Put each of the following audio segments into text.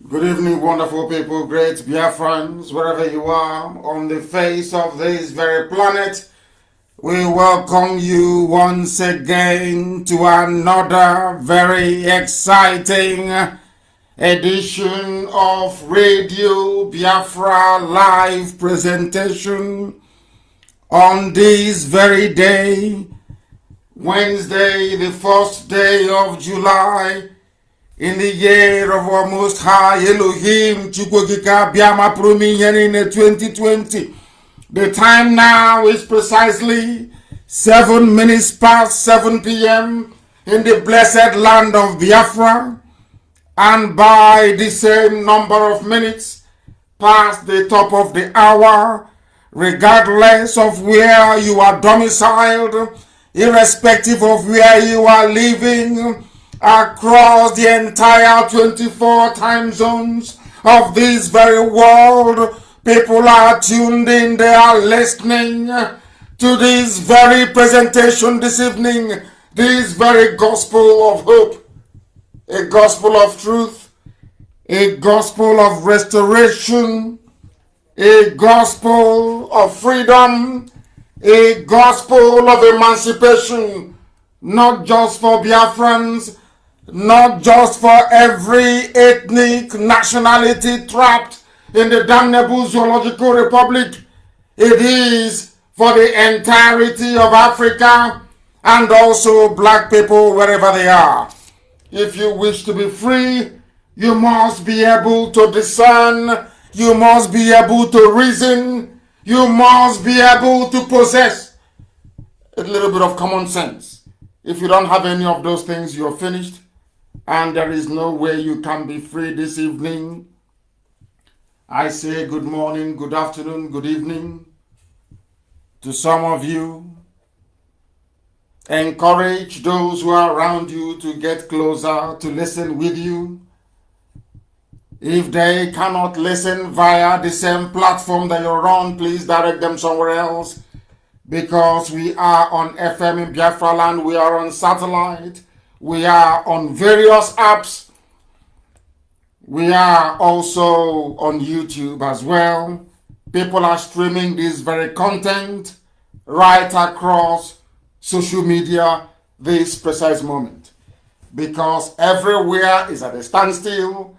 Good evening, wonderful people, great Biafrans, wherever you are on the face of this very planet. We welcome you once again to another very exciting edition of Radio Biafra live presentation on this very day, Wednesday, the first day of July, in the year of our Most High Elohim, Chukwokika Biama Prumiyan in 2020. The time now is precisely 7 minutes past 7 p.m. in the blessed land of Biafra, and by the same number of minutes past the top of the hour, regardless of where you are domiciled, irrespective of where you are living, across the entire 24 time zones of this very world, people are tuned in, they are listening to this very presentation this evening, this very gospel of hope, a gospel of truth, a gospel of restoration, a gospel of freedom, a gospel of emancipation, not just for Biafrans, not just for every ethnic nationality trapped in the damnable zoological republic. It is for the entirety of Africa and also black people wherever they are. If you wish to be free, you must be able to discern, you must be able to reason, you must be able to possess a little bit of common sense. If you don't have any of those things, you're finished. And there is no way you can be free this evening. I say good morning, good afternoon, good evening to some of you. Encourage those who are around you to get closer, to listen with you. If they cannot listen via the same platform that you're on, please direct them somewhere else. Because we are on FM in Biafra land, we are on satellite. We are on various apps. We are also on YouTube as well. People are streaming this very content right across social media this precise moment. Because everywhere is at a standstill.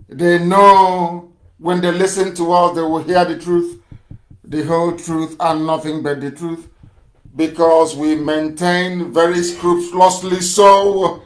They know when they listen to us, they will hear the truth, the whole truth, and nothing but the truth. Because we maintain very scrupulously so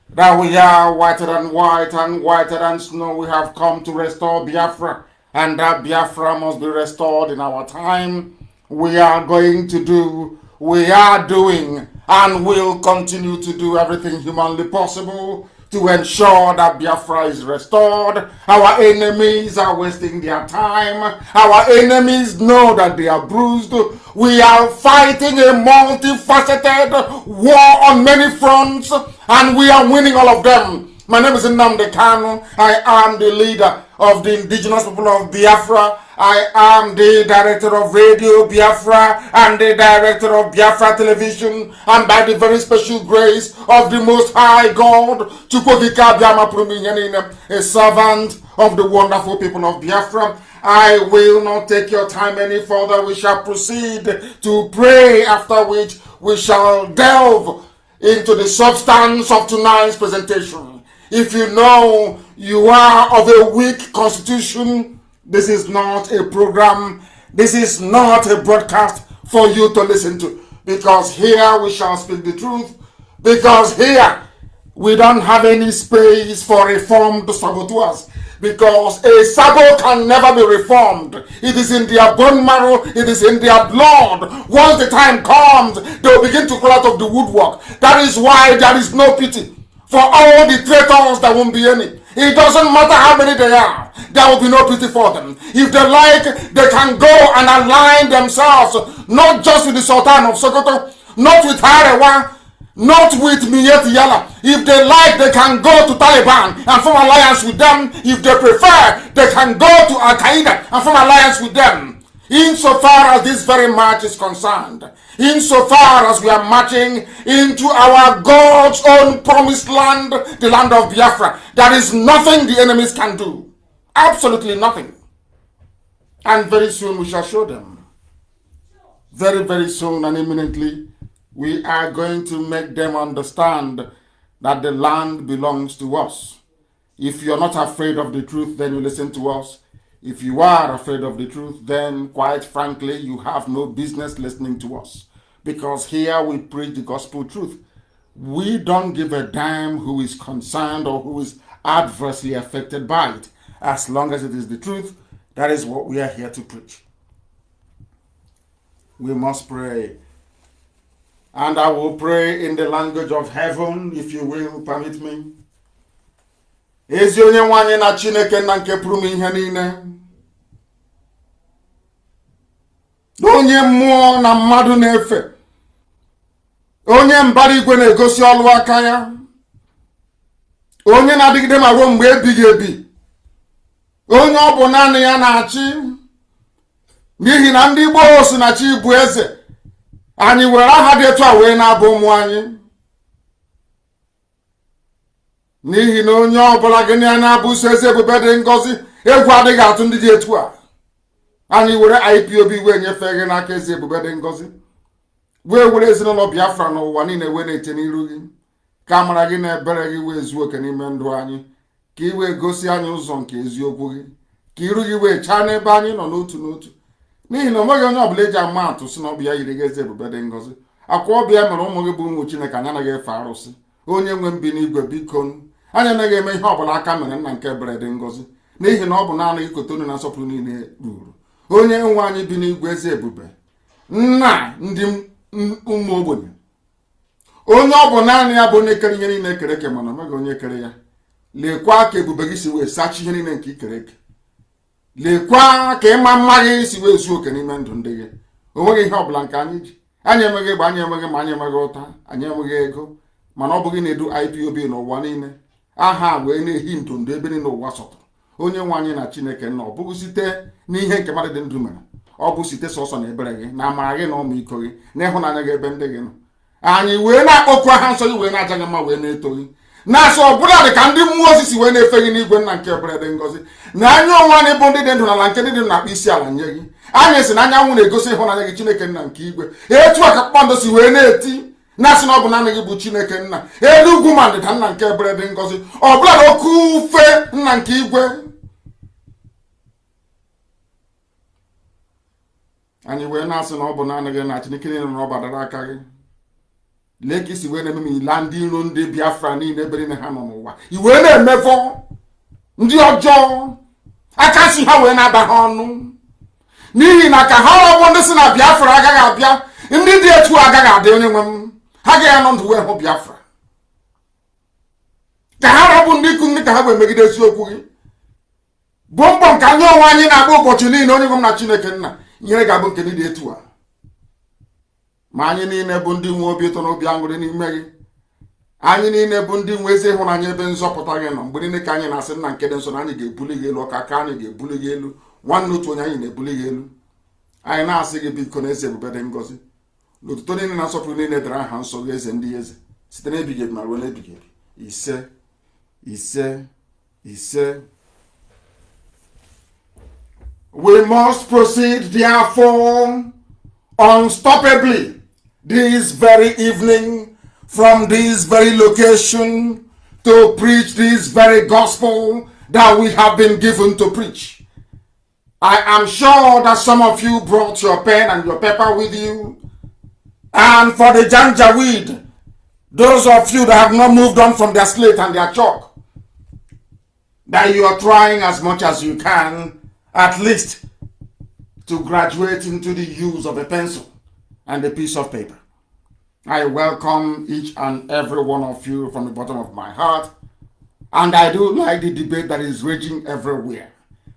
that we are whiter than white and whiter than snow. We have come to restore Biafra, and that Biafra must be restored in our time. We are going to do, we are doing, and will continue to do everything humanly possible to ensure that Biafra is restored. Our enemies are wasting their time. Our enemies know that they are bruised. We are fighting a multifaceted war on many fronts, and we are winning all of them. My name is Nnamdi Kanu. I am the leader of the indigenous people of Biafra. I am the director of Radio Biafra and the director of Biafra Television, and by the very special grace of the Most High God, Chukwokika Biama Prumiyan, a servant of the wonderful people of Biafra. I will not take your time any further. We shall proceed to pray, after which we shall delve into the substance of tonight's presentation. If you know you are of a weak constitution, this is not a program, this is not a broadcast for you to listen to. Because here we shall speak the truth. Because here we don't have any space for reformed saboteurs. Because a sabo can never be reformed. It is in their bone marrow, it is in their blood. Once the time comes, they will begin to crawl out of the woodwork. That is why there is no pity for all the traitors. There won't be any. It doesn't matter how many they are, there will be no pity for them. If they like, they can go and align themselves, not just with the Sultan of Sokoto, not with Harewa, not with Miyet Yala. If they like, they can go to Taliban and form alliance with them. If they prefer, they can go to Al Qaeda and form alliance with them. Insofar as this very march is concerned, insofar as we are marching into our God's own promised land, the land of Biafra, there is nothing the enemies can do. Absolutely nothing. And very soon we shall show them. Very, very soon and imminently, we are going to make them understand that the land belongs to us. If you're not afraid of the truth, then you listen to us. If you are afraid of the truth, then quite frankly, you have no business listening to us. Because here we preach the gospel truth. We don't give a damn who is concerned or who is adversely affected by it. As long as it is the truth, that is what we are here to preach. We must pray. And I will pray in the language of heaven, if you will permit me. Ezi onye nwanyị na Chineke na nke pụrụ m ihe niile. Onye mmụọ na mmadụ na-efe. Onye mbara igwe na-egosi ọlụ aka ya. Onye na-adịgide ma ruo mgbe ebighị ebi. Onye ọ bụ naanị ya na-achị. N'ihi na ndị Igbo si na chi bụ eze. Anyị were aha dị etu a wee na-abụ ụmụ anyị. N'ihi na onye ọbụla gị na-abụ so eze ebube dị ngọzi, egwu adịghị atụ ndị dị etu a. Anyị were IPOB wee nyefee gị n'aka eze ebube dị ngọzi. Wee were ezinụlọ Biafra n'ụwa niile wee na-eche n'iru gị. Ka amara gị na ebere gị wee zuo oke n'ime ndụ anyị. Ka ị wee gosi anyị ụzọ nke eziokwu gị. Ka iru gị wee chaa n'ebe anyị nọ n'otu n'otu. N'ihi na onweghị onye ọbụla eji ama atụ si na ọ bụ ya yiri gị eze ebube dị ngọzi. Akwa ọbịa mere ụmụ gị bụ ụmụ Chineke anyị anaghị efe arụsị. Onye nwe mbi n'igwe biko anyị anaghị eme ihe ọbụla aka mere nna nke ebere dị ngọzi. N'ihi na ọ bụ naanị gị kote unu na nsọpụrụ niile ruru. Onye nwe anyị bi n'igwe eze ebube. Nna ndị ụmụ ogbenye. Onye ọ bụ naanị ya bụ onye kere ihe niile ekere eke mana omeghị onye kere ya. Lekwa ka ebube gị si wee sachi ihe niile nke ikere eke. Lekwa ka ịma mma gị si wee zuo oke n'ime ndụ ndị gị. O nweghị ihe ọbụla nke anyị ji. Anyị enweghị egbe, anyị enweghị ma anyị enweghị ụta, anyị enweghị ego. Mana ọ bụghị na-edu IPOB n'ụwa niile. Aha wee na-ehi ndondo ebe niile ụwa sọtụrụ. Onye nwe anyị na Chineke nna ọ bụghị site n'ihe nke mmadụ dị ndụ mere. Ọ bụ site sọsọ na ebere gị, na amara gị na ọmịiko gị, na ịhụnanya gị ebe ndị gị nọ. Anyị wee na-akpọku aha nsọ gị wee na-aja gị mma wee na-eto gị. Na-asị ọbụla dị ka ndị mmụọ ozi si wee na-efe gị n'igwe nna nke ebere dị ngọzi. Na anyị onwe anyị bụ ndị dị ndụ n'ala nke ndị dị na-akpọ isi ala nye gị. Anyị si na anyanwụ na-egosi ịhụnanya gị Chineke nna nke igwe. Etu a ka kpakpando si wee na-eti. Na-asị na ọ bụ naanị gị bụ Chineke nna. Elu ugwu ma ndịda nna nke ebere dị ngọzi. Ọbụla na oke ufe nna nke igwe. Anyị wee na-asị na ọ bụ naanị gị na Chineke niile na ọ badara aka gị. Lee ka isi wee na-eme ma ila ndị iro ndị Biafra niile ebe niile ha nọ n'ụwa. I wee na-emefọ ndị ọjọọ aka si ha wee na-aba ha ọnụ. N'ihi na ka ha ọgbọ ndị si na Biafra agaghị abịa, ndị dị etu agaghị adị onye nwe m. Ha ga anọ ndụ wee hụ Biafra. Ka ha rabụ ndị ikwu ndị ka ha wee megide eziokwu gị. Bụ mbọ nke anyị onwe anyị na-agba ụbọchị niile onye nwe m na Chineke nna. Ihere ga-abụ nke ndị dị etu a. Ma anyị niile bụ ndị nwe obi ụtọ na obi aṅụrị n'ime gị. Anyị niile bụ ndị nwe ezi ịhụnanya ebe nzọpụta gị nọ. Mgbe niile ka anyị na-asị nna nke dị nsọ na anyị ga-ebuli gị elu, ọka aka anyị ga-ebuli gị elu, nwanne otu onye anyị na-ebuli gị elu. Anyị na-asị gị biko na eze ebube dị ngọzi. N'otuto niile na nsọpụrụ niile dara aha nsọ gị eze ndị eze site n'ebighị ebi ma ruo n'ebighị ebi. Ise, ise, ise. We must proceed therefore unstoppably this very evening from this very location to preach this very gospel that we have been given to preach. I am sure that some of you brought your pen and your paper with you. And for the janjaweed, those of you that have not moved on from their slate and their chalk, that you are trying as much as you can, at least, to graduate into the use of a pencil and a piece of paper. I welcome each and every one of you from the bottom of my heart. And I do like the debate that is raging everywhere.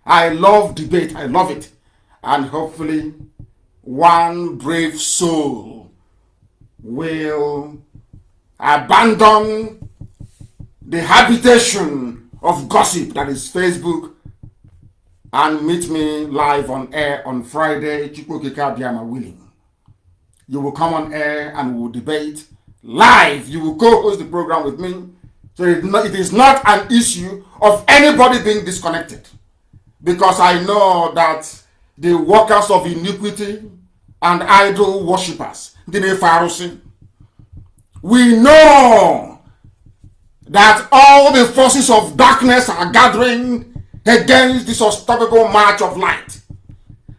I love debate. I love it. And hopefully, one brave soul will abandon the habitation of gossip that is Facebook and meet me live on air on Friday, Chukwukika Biama willing. You will come on air and we will debate live. You will co-host the program with me. So it is not an issue of anybody being disconnected. because I know that the workers of iniquity and idol worshippers, the Pharisee, we know that all the forces of darkness are gathering against this unstoppable march of light.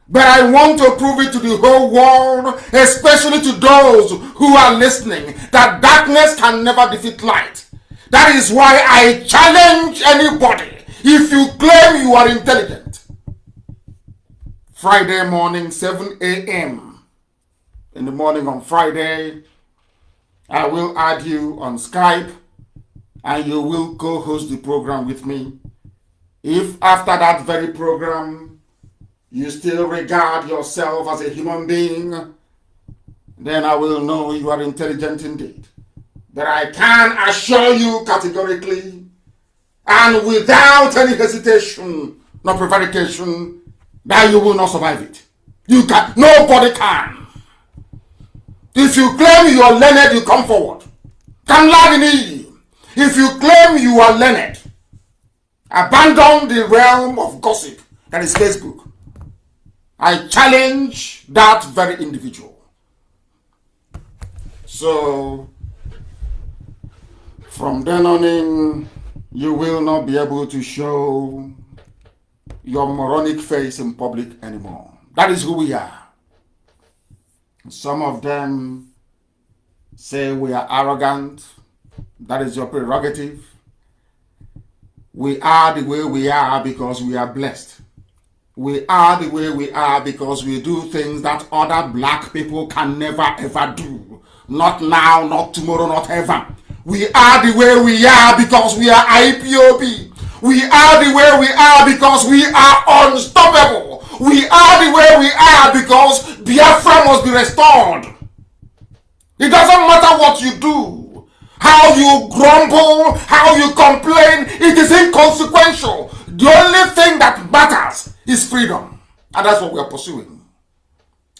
But I want to prove it to the whole world, especially to those who are listening, that darkness can never defeat light. That is why I challenge anybody, if you claim you are intelligent, Friday morning, 7 a.m. in the morning on Friday, I will add you on Skype and you will co-host the program with me. If after that very program you still regard yourself as a human being, then I will know you are intelligent indeed. But I can assure you categorically and without any hesitation nor prevarication that you will not survive it. You can. Nobody can. If you claim you are learned, you come forward. Can learn in. If you claim you are learned, abandon the realm of gossip that is Facebook. I challenge that very individual. So, from then on in, you will not be able to show your moronic face in public anymore. That is who we are. Some of them say we are arrogant. That is your prerogative. We are the way we are because we are blessed. We are the way we are because we do things that other black people can never ever do. Not now, not tomorrow, not ever. We are the way we are because we are IPOB. We are the way we are because we are unstoppable. We are the way we are because Biafra must be restored. It doesn't matter what you do, how you grumble, how you complain, it is inconsequential. The only thing that matters is freedom. And that's what we are pursuing.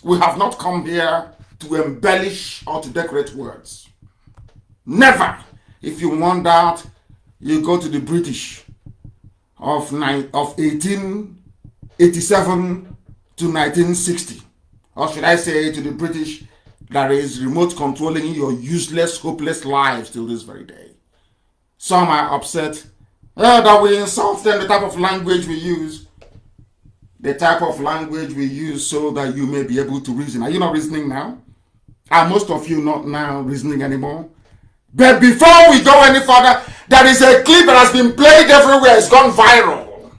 We have not come here to embellish or to decorate words. Never. If you want that, you go to the British of 1887 to 1960. Or should I say to the British that is remote controlling your useless, hopeless lives till this very day. Some are upset that we insult them, the type of language we use. The type of language we use so that you may be able to reason. Are you not reasoning now? Are most of you not now reasoning anymore? But before we go any further, there is a clip that has been played everywhere. It's gone viral.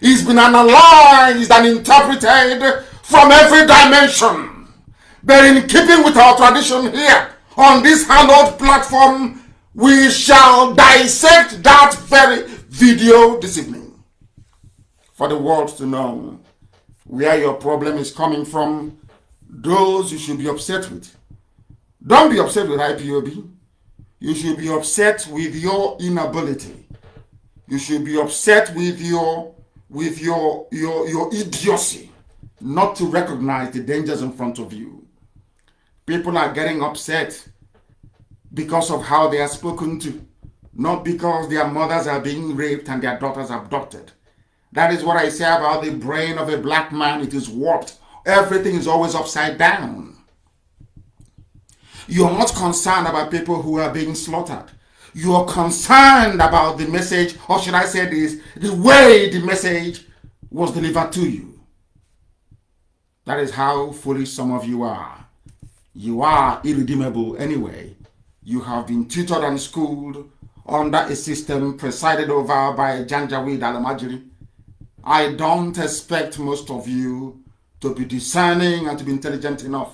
It's been analyzed and interpreted from every dimension. But in keeping with our tradition here, on this hallowed platform, we shall dissect that very video this evening. For the world to know where your problem is coming from, those you should be upset with. Don't be upset with IPOB. You should be upset with your inability. You should be upset with your idiocy, not to recognize the dangers in front of you. People are getting upset because of how they are spoken to, not because their mothers are being raped and their daughters abducted. That is what I say about the brain of a black man. It is warped. Everything is always upside down. You are not concerned about people who are being slaughtered. You are concerned about the message, or should I say this, the way the message was delivered to you. That is how foolish some of you are. You are irredeemable anyway. You have been tutored and schooled under a system presided over by Janjaweed Alamajiri. I don't expect most of you to be discerning and to be intelligent enough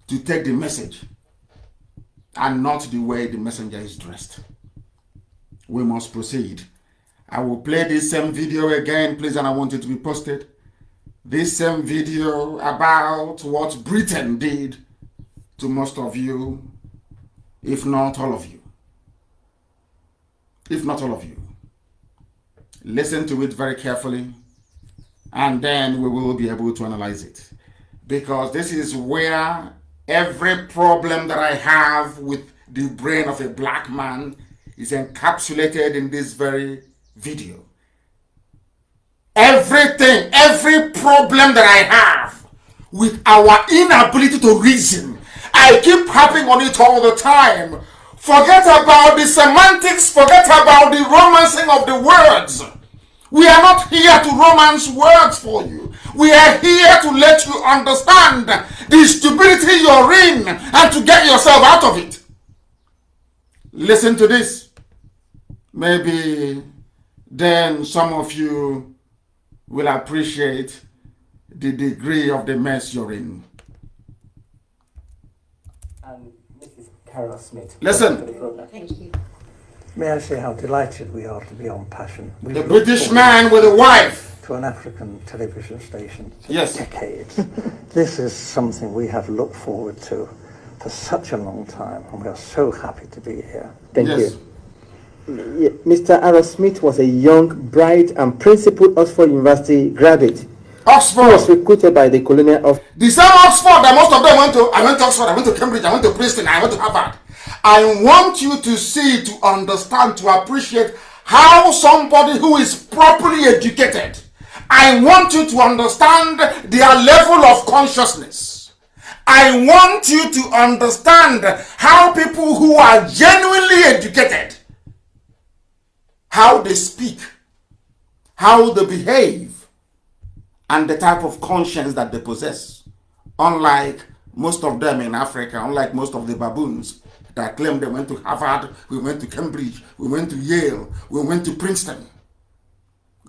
to take the message and not the way the messenger is dressed. We must proceed. I will play this same video again, please, and I want it to be posted. This same video about what Britain did to most of you, if not all of you. If not all of you. Listen to it very carefully, and then we will be able to analyze it. Because this is where every problem that I have with the brain of a black man is encapsulated in this very video. everything, every problem that I have with our inability to reason. I keep harping on it all the time. Forget about the semantics, forget about the romancing of the words. We are not here to romance words for you. We are here to let you understand the stupidity you're in and to get yourself out of it. Listen to this. Maybe then some of you will appreciate the degree of the mess you're in. And Mrs. Carol Smith. Listen. Thank you. May I say how delighted we are to be on Passion. The British man with a wife. To an African television station for yes. decades. This is something we have looked forward to for such a long time, and we are so happy to be here. Thank yes. you. Mr. Aaron Smith was a young, bright, and principled Oxford University graduate. Oxford. He was recruited by the colonial of the same Oxford that most of them went to. I went to Oxford, I went to Cambridge, I went to Princeton, I went to Harvard. I want you to see, to understand, to appreciate how somebody who is properly educated, I want you to understand their level of consciousness. I want you to understand how people who are genuinely educated, how they speak, how they behave, and the type of conscience that they possess. Unlike most of them in Africa, unlike most of the baboons that claim they went to Harvard, we went to Cambridge, we went to Yale, we went to Princeton.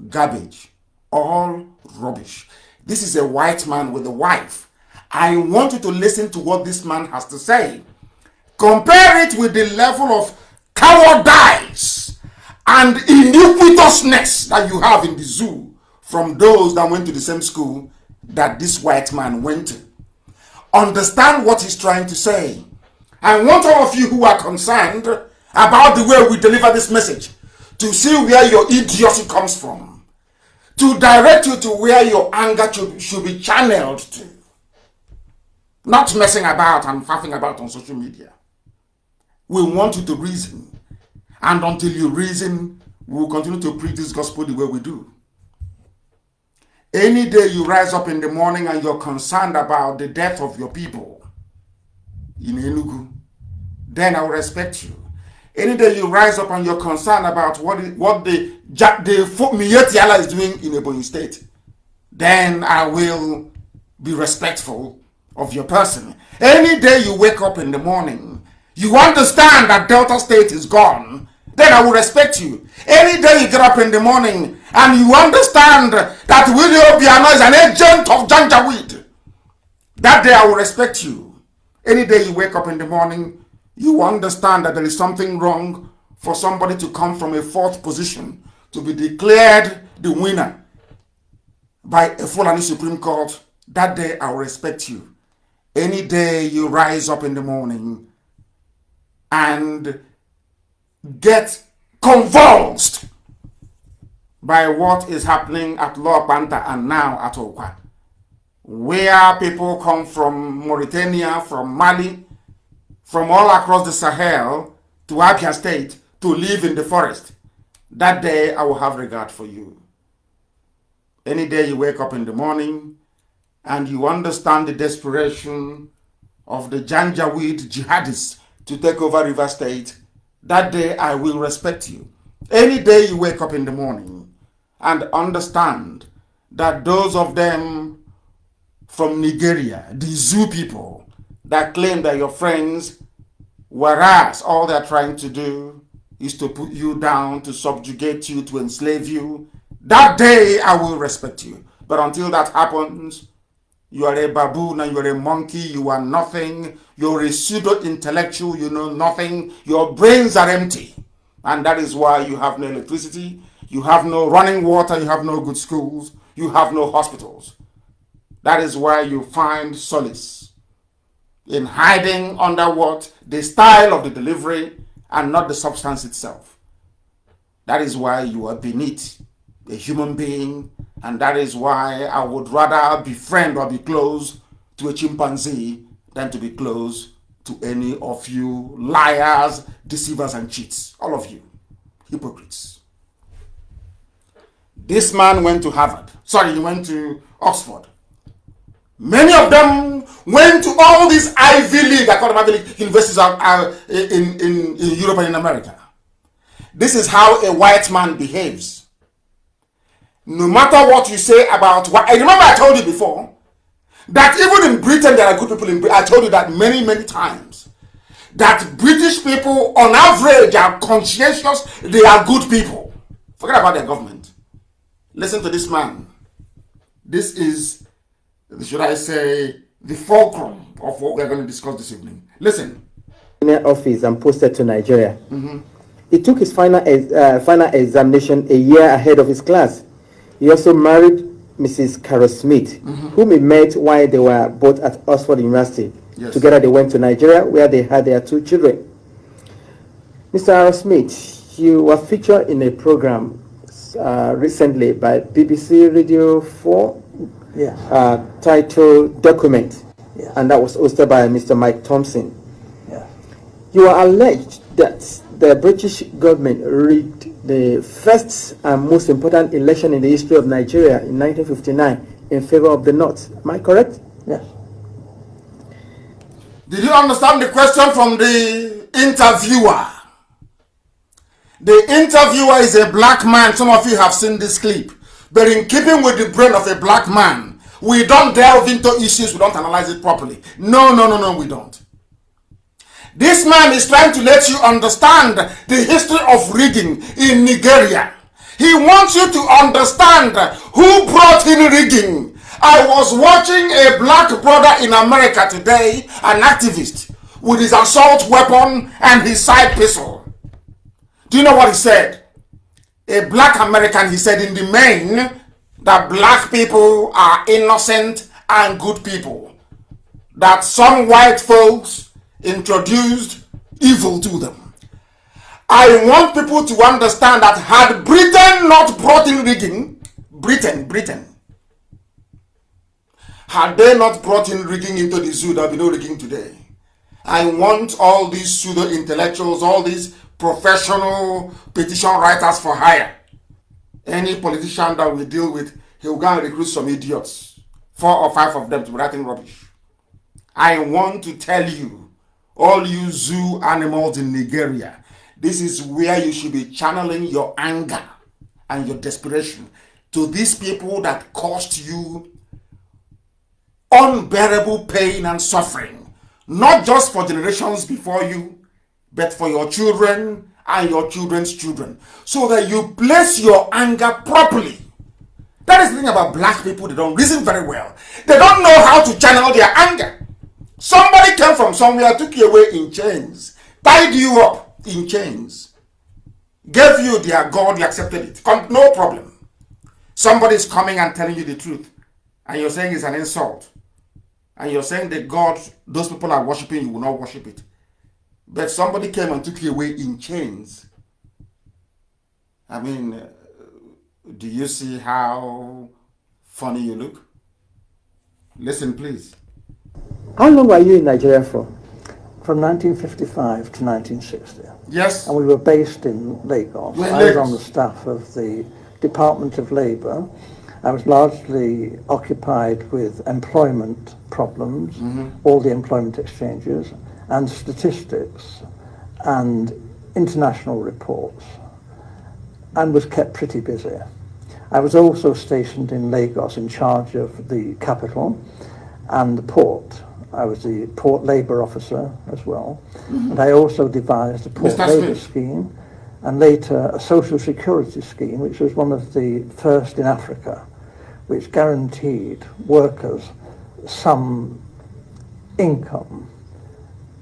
Garbage. All rubbish. This is a white man with a wife. I want you to listen to what this man has to say. Compare it with the level of cowardice and iniquitousness that you have in the zoo from those that went to the same school that this white man went to. Understand what he's trying to say. I want all of you who are concerned about the way we deliver this message to see where your idiocy comes from, to direct you to where your anger should be channeled to. Not messing about and faffing about on social media. We want you to reason. And until you reason, we will continue to preach this gospel the way we do. Any day you rise up in the morning and you're concerned about the death of your people in Enugu, then I will respect you. Any day you rise up and you're concerned about what the Mietiala is doing in Ebonyi State, then I will be respectful of your person. Any day you wake up in the morning, you understand that Delta State is gone, then I will respect you. Any day you get up in the morning and you understand that Willie Obiano is an agent of Janjaweed, that day I will respect you. Any day you wake up in the morning, you understand that there is something wrong for somebody to come from a fourth position to be declared the winner by a fulani Supreme Court, that day I will respect you. Any day you rise up in the morning and get convulsed by what is happening at Lower Panta and now at Okwa, where people come from Mauritania, from Mali, from all across the Sahel to Abia State to live in the forest, that day I will have regard for you. Any day you wake up in the morning and you understand the desperation of the Janjaweed jihadists to take over River State, that day I will respect you. Any day you wake up in the morning and understand that those of them from Nigeria, the Zoo people, that claim that your friends, whereas all they're trying to do is to put you down, to subjugate you, to enslave you, that day I will respect you. But until that happens, you are a baboon and you are a monkey, you are nothing, you're a pseudo-intellectual, you know nothing, your brains are empty. And that is why you have no electricity, you have no running water, you have no good schools, you have no hospitals. That is why you find solace in hiding under what? The style of the delivery and not the substance itself. That is why you are beneath a human being, and that is why I would rather befriend or be close to a chimpanzee than to be close to any of you liars, deceivers, and cheats. All of you, hypocrites. This man went to Harvard. Sorry, he went to Oxford. Many of them went to all these Ivy League, I call them Ivy League universities in Europe and in America. This is how a white man behaves. No matter what you say about what, I remember I told you before that even in Britain there are good people in Britain. I told you that many, many times. That British people on average are conscientious, they are good people. Forget about their government. Listen to this man. This is, should I say, the fulcrum of what we're going to discuss this evening. Listen. Office and posted to Nigeria. He took his final examination a year ahead of his class. He also married Mrs. Carol Smith, whom he met while they were both at Oxford University. Yes. Together they went to Nigeria, where they had their 2 children. Mr. Carol Smith, you were featured in a program recently by BBC Radio 4, titled Document, and that was hosted by Mr. Mike Thompson. You are alleged that the British government rigged the first and most important election in the history of Nigeria in 1959 in favor of the North. Am I correct? Yes. Did you understand the question from the interviewer? The interviewer is a black man. Some of you have seen this clip. But in keeping with the brain of a black man, we don't delve into issues, we don't analyze it properly. No, we don't. This man is trying to let you understand the history of rigging in Nigeria. He wants you to understand who brought in rigging. I was watching a black brother in America today, an activist, with his assault weapon and his side pistol. Do you know what he said? A black American, he said in the main that black people are innocent and good people. That some white folks introduced evil to them. I want people to understand that had Britain not brought in rigging, Britain, had they not brought in rigging into the zoo, there would be no rigging today. I want all these pseudo-intellectuals, all these professional petition writers for hire. Any politician that we deal with, he will go and recruit some idiots, 4 or 5 of them to be writing rubbish. I want to tell you, all you zoo animals in Nigeria, this is where you should be channeling your anger and your desperation to these people that caused you unbearable pain and suffering, not just for generations before you, but for your children and your children's children, so that you place your anger properly. That is the thing about black people, they don't reason very well. They don't know how to channel their anger. Somebody came from somewhere, took you away in chains, tied you up in chains, gave you their God, you accepted it. No problem. Somebody is coming and telling you the truth, and you're saying it's an insult. And you're saying that God, those people are worshiping, you will not worship it. But somebody came and took you away in chains. I mean, do you see how funny you look? Listen, please. How long were you in Nigeria for? From 1955 to 1960. Yes. And we were based in Lagos. I was on the staff of the Department of Labour. I was largely occupied with employment problems, all the employment exchanges, and statistics, and international reports, and was kept pretty busy. I was also stationed in Lagos in charge of the capital and the port. I was the port labour officer as well, and I also devised a port labour scheme, and later a social security scheme, which was one of the first in Africa, which guaranteed workers some income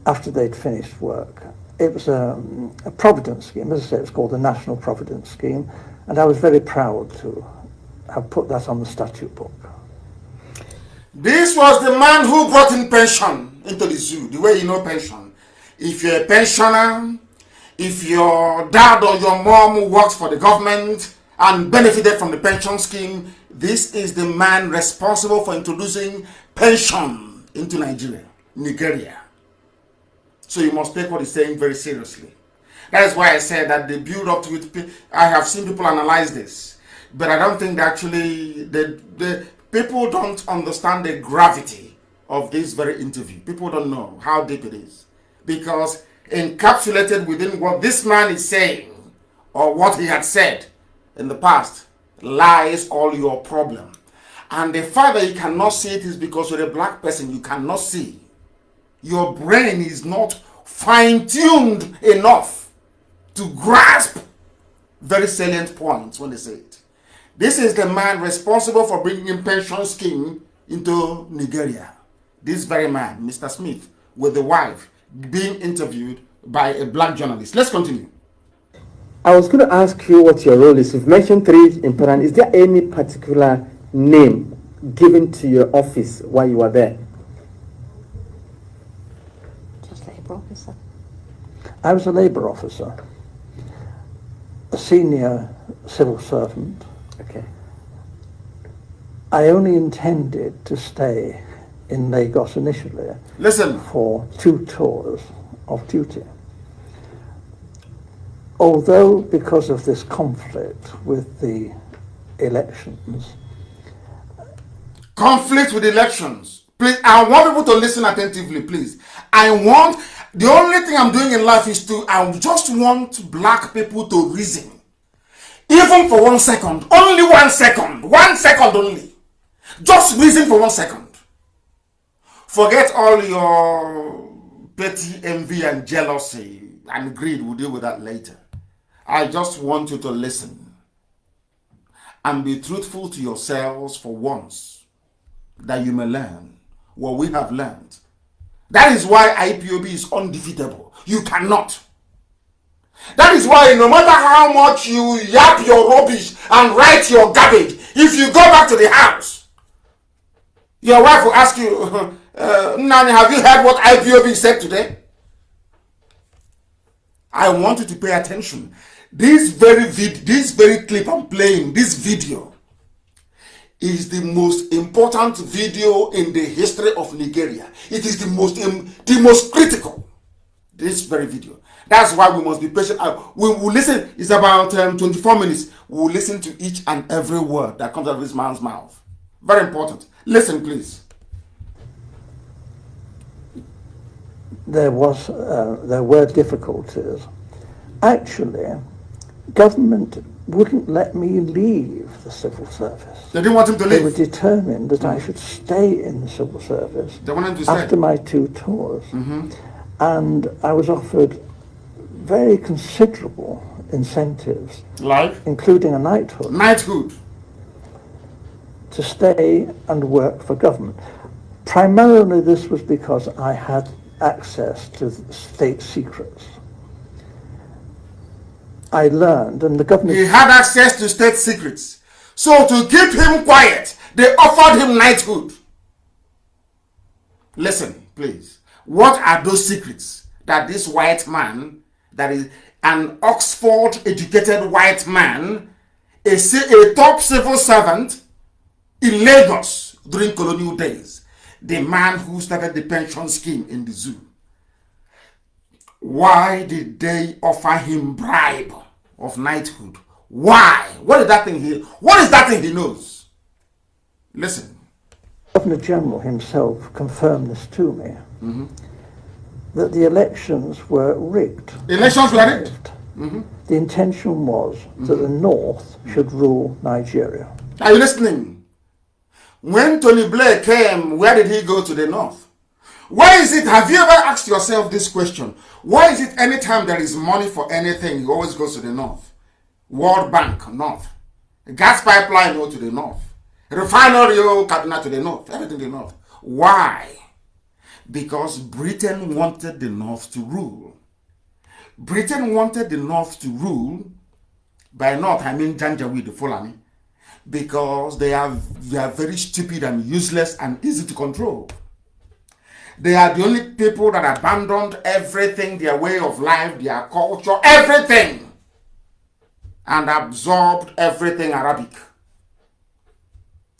after they'd finished work. It was a providence scheme. As I say, it's called the National Providence Scheme, and I was very proud to have put that on the statute book. This was the man who brought in pension into the zoo, the way you know pension. If you're a pensioner, if your dad or your mom works for the government and benefited from the pension scheme, this is the man responsible for introducing pension into Nigeria. So you must take what he's saying very seriously. That is why I said that the build up to it, I have seen people analyze this. but I don't think actually the people don't understand the gravity of this very interview. People don't know how deep it is, because encapsulated within what this man is saying or what he had said in the past lies all your problem. And the fact that you cannot see it is because you're a black person. You cannot see. Your brain is not fine-tuned enough to grasp very salient points when they say it. This is the man responsible for bringing in pension scheme into Nigeria. This very man, Mr. Smith, with the wife, being interviewed by a black journalist. Let's continue. I was going to ask you what your role is. You've mentioned 3 important. Is there any particular name given to your office while you were there? Just labor officer. I was a labour officer, a senior civil servant. Okay. I only intended to stay in Lagos initially. Listen. For 2 tours of duty. Although, because of this conflict with the elections. Conflict with elections. Please, I want people to listen attentively, please. The only thing I'm doing in life is I just want black people to reason. Even for 1 second. Only 1 second. 1 second only. Just reason for 1 second. Forget all your petty envy and jealousy and greed. We'll deal with that later. I just want you to listen and be truthful to yourselves for once, that you may learn what we have learned. That is why IPOB is undefeatable. You cannot. That is why no matter how much you yap your rubbish and write your garbage, if you go back to the house, your wife will ask you, Nnamdi, have you heard what IPOB said today? I want you to pay attention. This very clip I'm playing, this video, is the most important video in the history of Nigeria. It is the most critical. This very video. That's why we must be patient. We will listen. It's about 24 minutes. We will listen to each and every word that comes out of this man's mouth. Very important. Listen, please. There were difficulties. Actually, government wouldn't let me leave the civil service. They didn't want him to leave. They were determined that I should stay in the civil service. They wanted him to stay. After my 2 tours. And I was offered very considerable incentives. Like? Including a knighthood. Knighthood. To stay and work for government. Primarily this was because I had access to state secrets. I learned, and the government... He had access to state secrets. So to keep him quiet, they offered him knighthood. Listen, please. What are those secrets that this white man, that is an Oxford-educated white man, a top civil servant in Lagos during colonial days, the man who started the pension scheme in the zoo, why did they offer him bribe of knighthood? Why? What is that thing he knows? Listen. Governor General himself confirmed this to me, that the elections were rigged. Elections were rigged? The intention was that the North should rule Nigeria. Are you listening? When Tony Blair came, where did he go to the North? Why is it, have you ever asked yourself this question? Why is it anytime there is money for anything, he always goes to the North? World Bank, North. Gas pipeline, go to the North. Refinery, Kaduna to the North. Everything to the North. Why? Because Britain wanted the North to rule. Britain wanted the North to rule. By North, I mean Janjaweed, the Fulani. Because they are very stupid and useless and easy to control. They are the only people that abandoned everything, their way of life, their culture, everything, and absorbed everything Arabic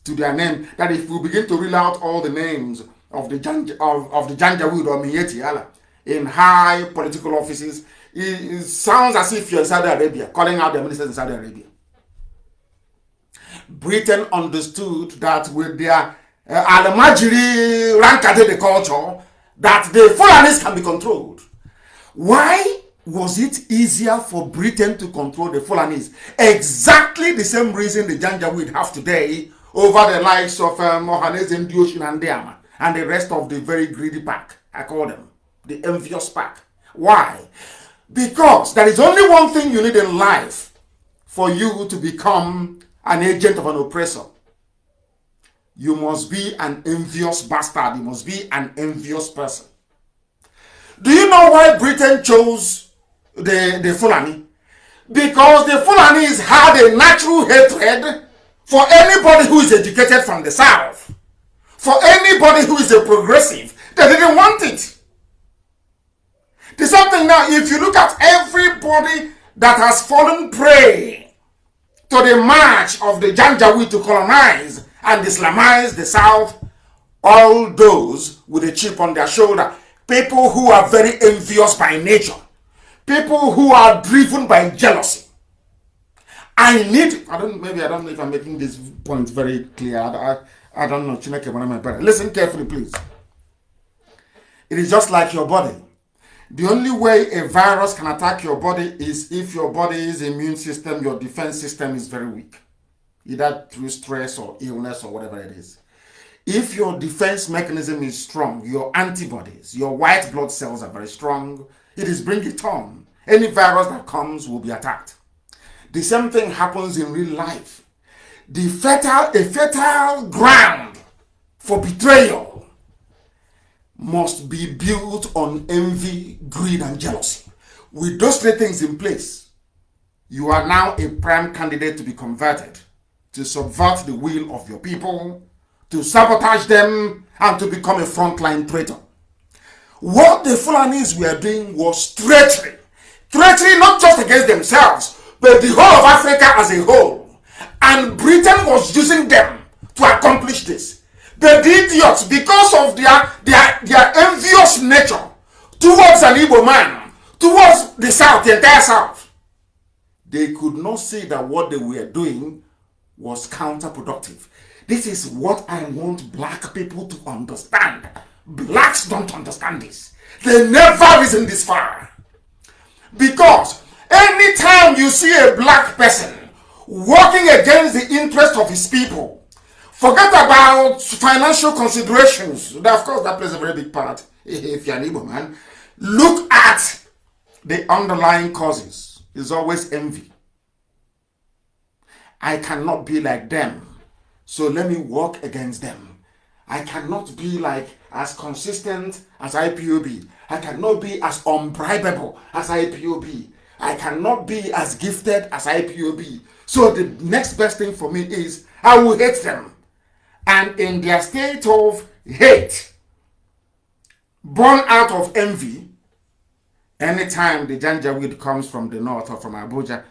to their name. That if we begin to reel out all the names of the Janjaweed or Miyetti Allah in high political offices, it sounds as if you're in Saudi Arabia, calling out the ministers in Saudi Arabia. Britain understood that with their Alamajiri Rankade culture, that the Fulanis can be controlled. Why was it easier for Britain to control the Fulanis? Exactly the same reason the Janjaweed have today over the likes of Mohanese Ndioshin and Diama and the rest of the very greedy pack, I call them, the envious pack. Why? Because there is only one thing you need in life for you to become an agent of an oppressor. You must be an envious bastard. You must be an envious person. Do you know why Britain chose the Fulani? Because the Fulanis had a natural hatred for anybody who is educated from the south. For anybody who is a progressive. They didn't want it. There's something now, if you look at everybody that has fallen prey to the march of the Janjaweed to colonize and Islamize the South, all those with a chip on their shoulder, people who are very envious by nature, people who are driven by jealousy. I don't know if I'm making this point very clear. I don't know. Listen carefully, please. It is just like your body. The only way a virus can attack your body is if your body's immune system, your defense system is very weak. Either through stress or illness or whatever it is. If your defense mechanism is strong, your antibodies, your white blood cells are very strong, it is bring it on. Any virus that comes will be attacked. The same thing happens in real life. A fertile ground for betrayal must be built on envy, greed, and jealousy. With those three things in place, you are now a prime candidate to be converted, to subvert the will of your people, to sabotage them, and to become a frontline traitor. What the Fulanis were doing was treachery. Treachery not just against themselves, but the whole of Africa as a whole. And Britain was using them to accomplish this. The idiots, because of their envious nature towards an Igbo man, towards the South, the entire South, they could not see that what they were doing was counterproductive. This is what I want black people to understand. Blacks don't understand this. They never reason this far. Because anytime you see a black person working against the interest of his people, forget about financial considerations. Of course, that plays a very big part if you're an Igbo man. Look at the underlying causes. It's always envy. I cannot be like them, so let me work against them. I cannot be like as consistent as IPOB. I cannot be as unbribable as IPOB. I cannot be as gifted as IPOB. So the next best thing for me is I will hate them. And in their state of hate, born out of envy, anytime the Janjaweed comes from the north or from Abuja,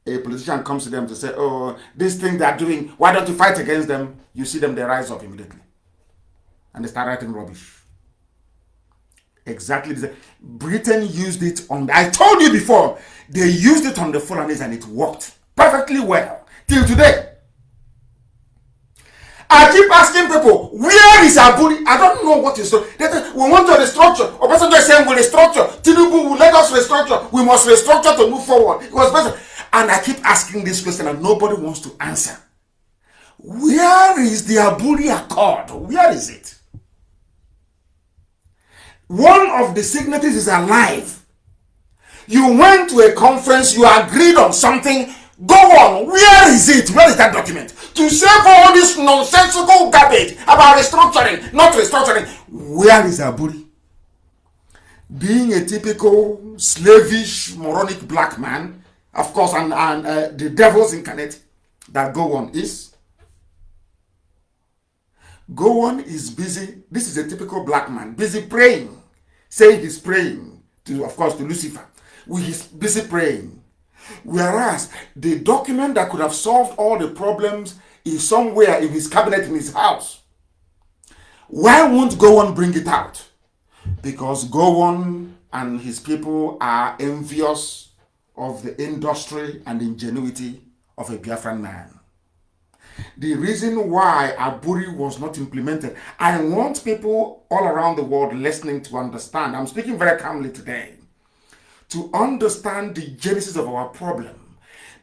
a politician comes to them to say, oh, this thing they're doing, why don't you fight against them? You see them, they rise up immediately. And they start writing rubbish. Exactly. Britain used it on, I told you before, they used it on the Fulanis and it worked perfectly well. Till today. I keep asking people, where is Aburi? I don't know what is so. We want to restructure. Obasanjo is saying we restructure. Tinubu will let us restructure. We must restructure to move forward. It was better. And I keep asking this question and nobody wants to answer. Where is the Aburi Accord? Where is it? One of the signatories is alive. You went to a conference, you agreed on something. Go on. Where is it? Where is that document? To save all this nonsensical garbage about restructuring, not restructuring. Where is Aburi? Being a typical slavish, moronic black man, of course, and the devil's incarnate that Gowon is. Gowon is busy. This is a typical black man, busy praying, saying he's praying to, of course, to Lucifer. He's busy praying. Whereas the document that could have solved all the problems is somewhere in his cabinet in his house. Why won't Gowon bring it out? Because Gowon and his people are envious of the industry and ingenuity of a Biafran man. The reason why Aburi was not implemented, I want people all around the world listening to understand. I'm speaking very calmly today. To understand the genesis of our problem.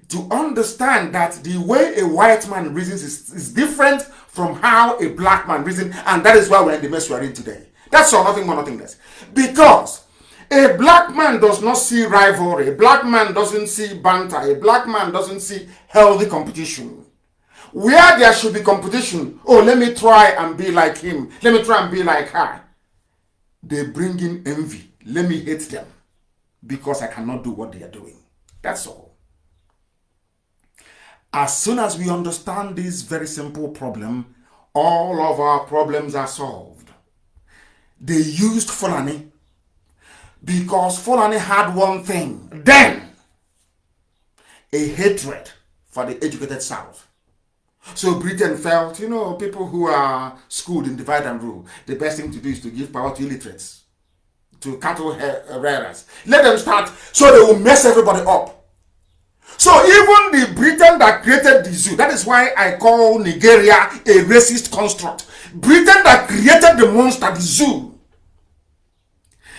To understand that the way a white man reasons is different from how a black man reasons, and that is why we're in the mess we're in today. That's all, nothing more, nothing less. Because a black man does not see rivalry, a black man doesn't see banter, a black man doesn't see healthy competition. Where there should be competition, oh, let me try and be like him, let me try and be like her. They bring in envy, let me hate them because I cannot do what they are doing. That's all. As soon as we understand this very simple problem, all of our problems are solved. They used Fulani because Fulani had one thing then: a hatred for the educated South. So Britain felt, you know, people who are schooled in divide and rule, the best thing to do is to give power to illiterates, to cattle rearers. Let them start so they will mess everybody up. So even the Britain that created the zoo, that is why I call Nigeria a racist construct. Britain that created the monster, the zoo,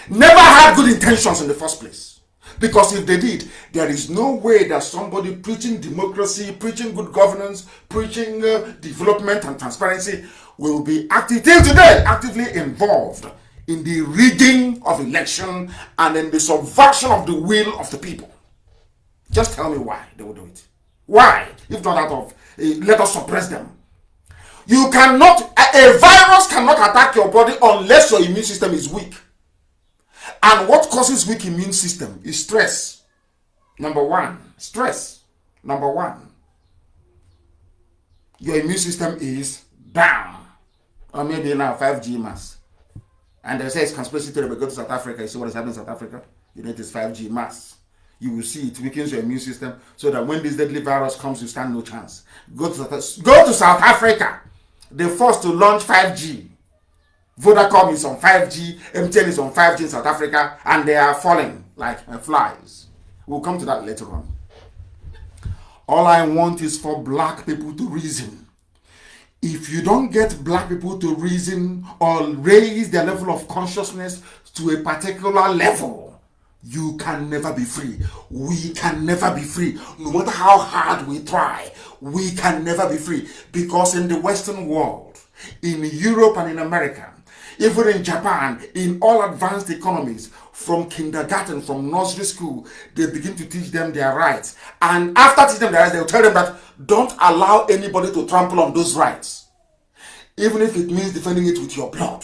never had good intentions in the first place. Because if they did, there is no way that somebody preaching democracy, preaching good governance, preaching development and transparency will be till today actively involved in the rigging of election and in the subversion of the will of the people. Just tell me why they will do it. Why? If not out of, let us suppress them. You cannot, a virus cannot attack your body unless your immune system is weak. And what causes weak immune system is stress. Number one, stress. Number one, your immune system is down. Or maybe now 5G mass. And they say it's conspiracy theory, but go to South Africa, you see what is happening in South Africa? You know it is 5G mass. You will see it weakens your immune system so that when this deadly virus comes, you stand no chance. Go to South Africa. They're forced to launch 5G. Vodacom is on 5G, MTN is on 5G in South Africa, and they are falling like flies. We'll come to that later on. All I want is for black people to reason. If you don't get black people to reason or raise their level of consciousness to a particular level, you can never be free. We can never be free. No matter how hard we try, we can never be free. Because in the Western world, in Europe and in America, even in Japan, in all advanced economies, from kindergarten, from nursery school, they begin to teach them their rights. And after teaching them their rights, they'll tell them that don't allow anybody to trample on those rights, even if it means defending it with your blood.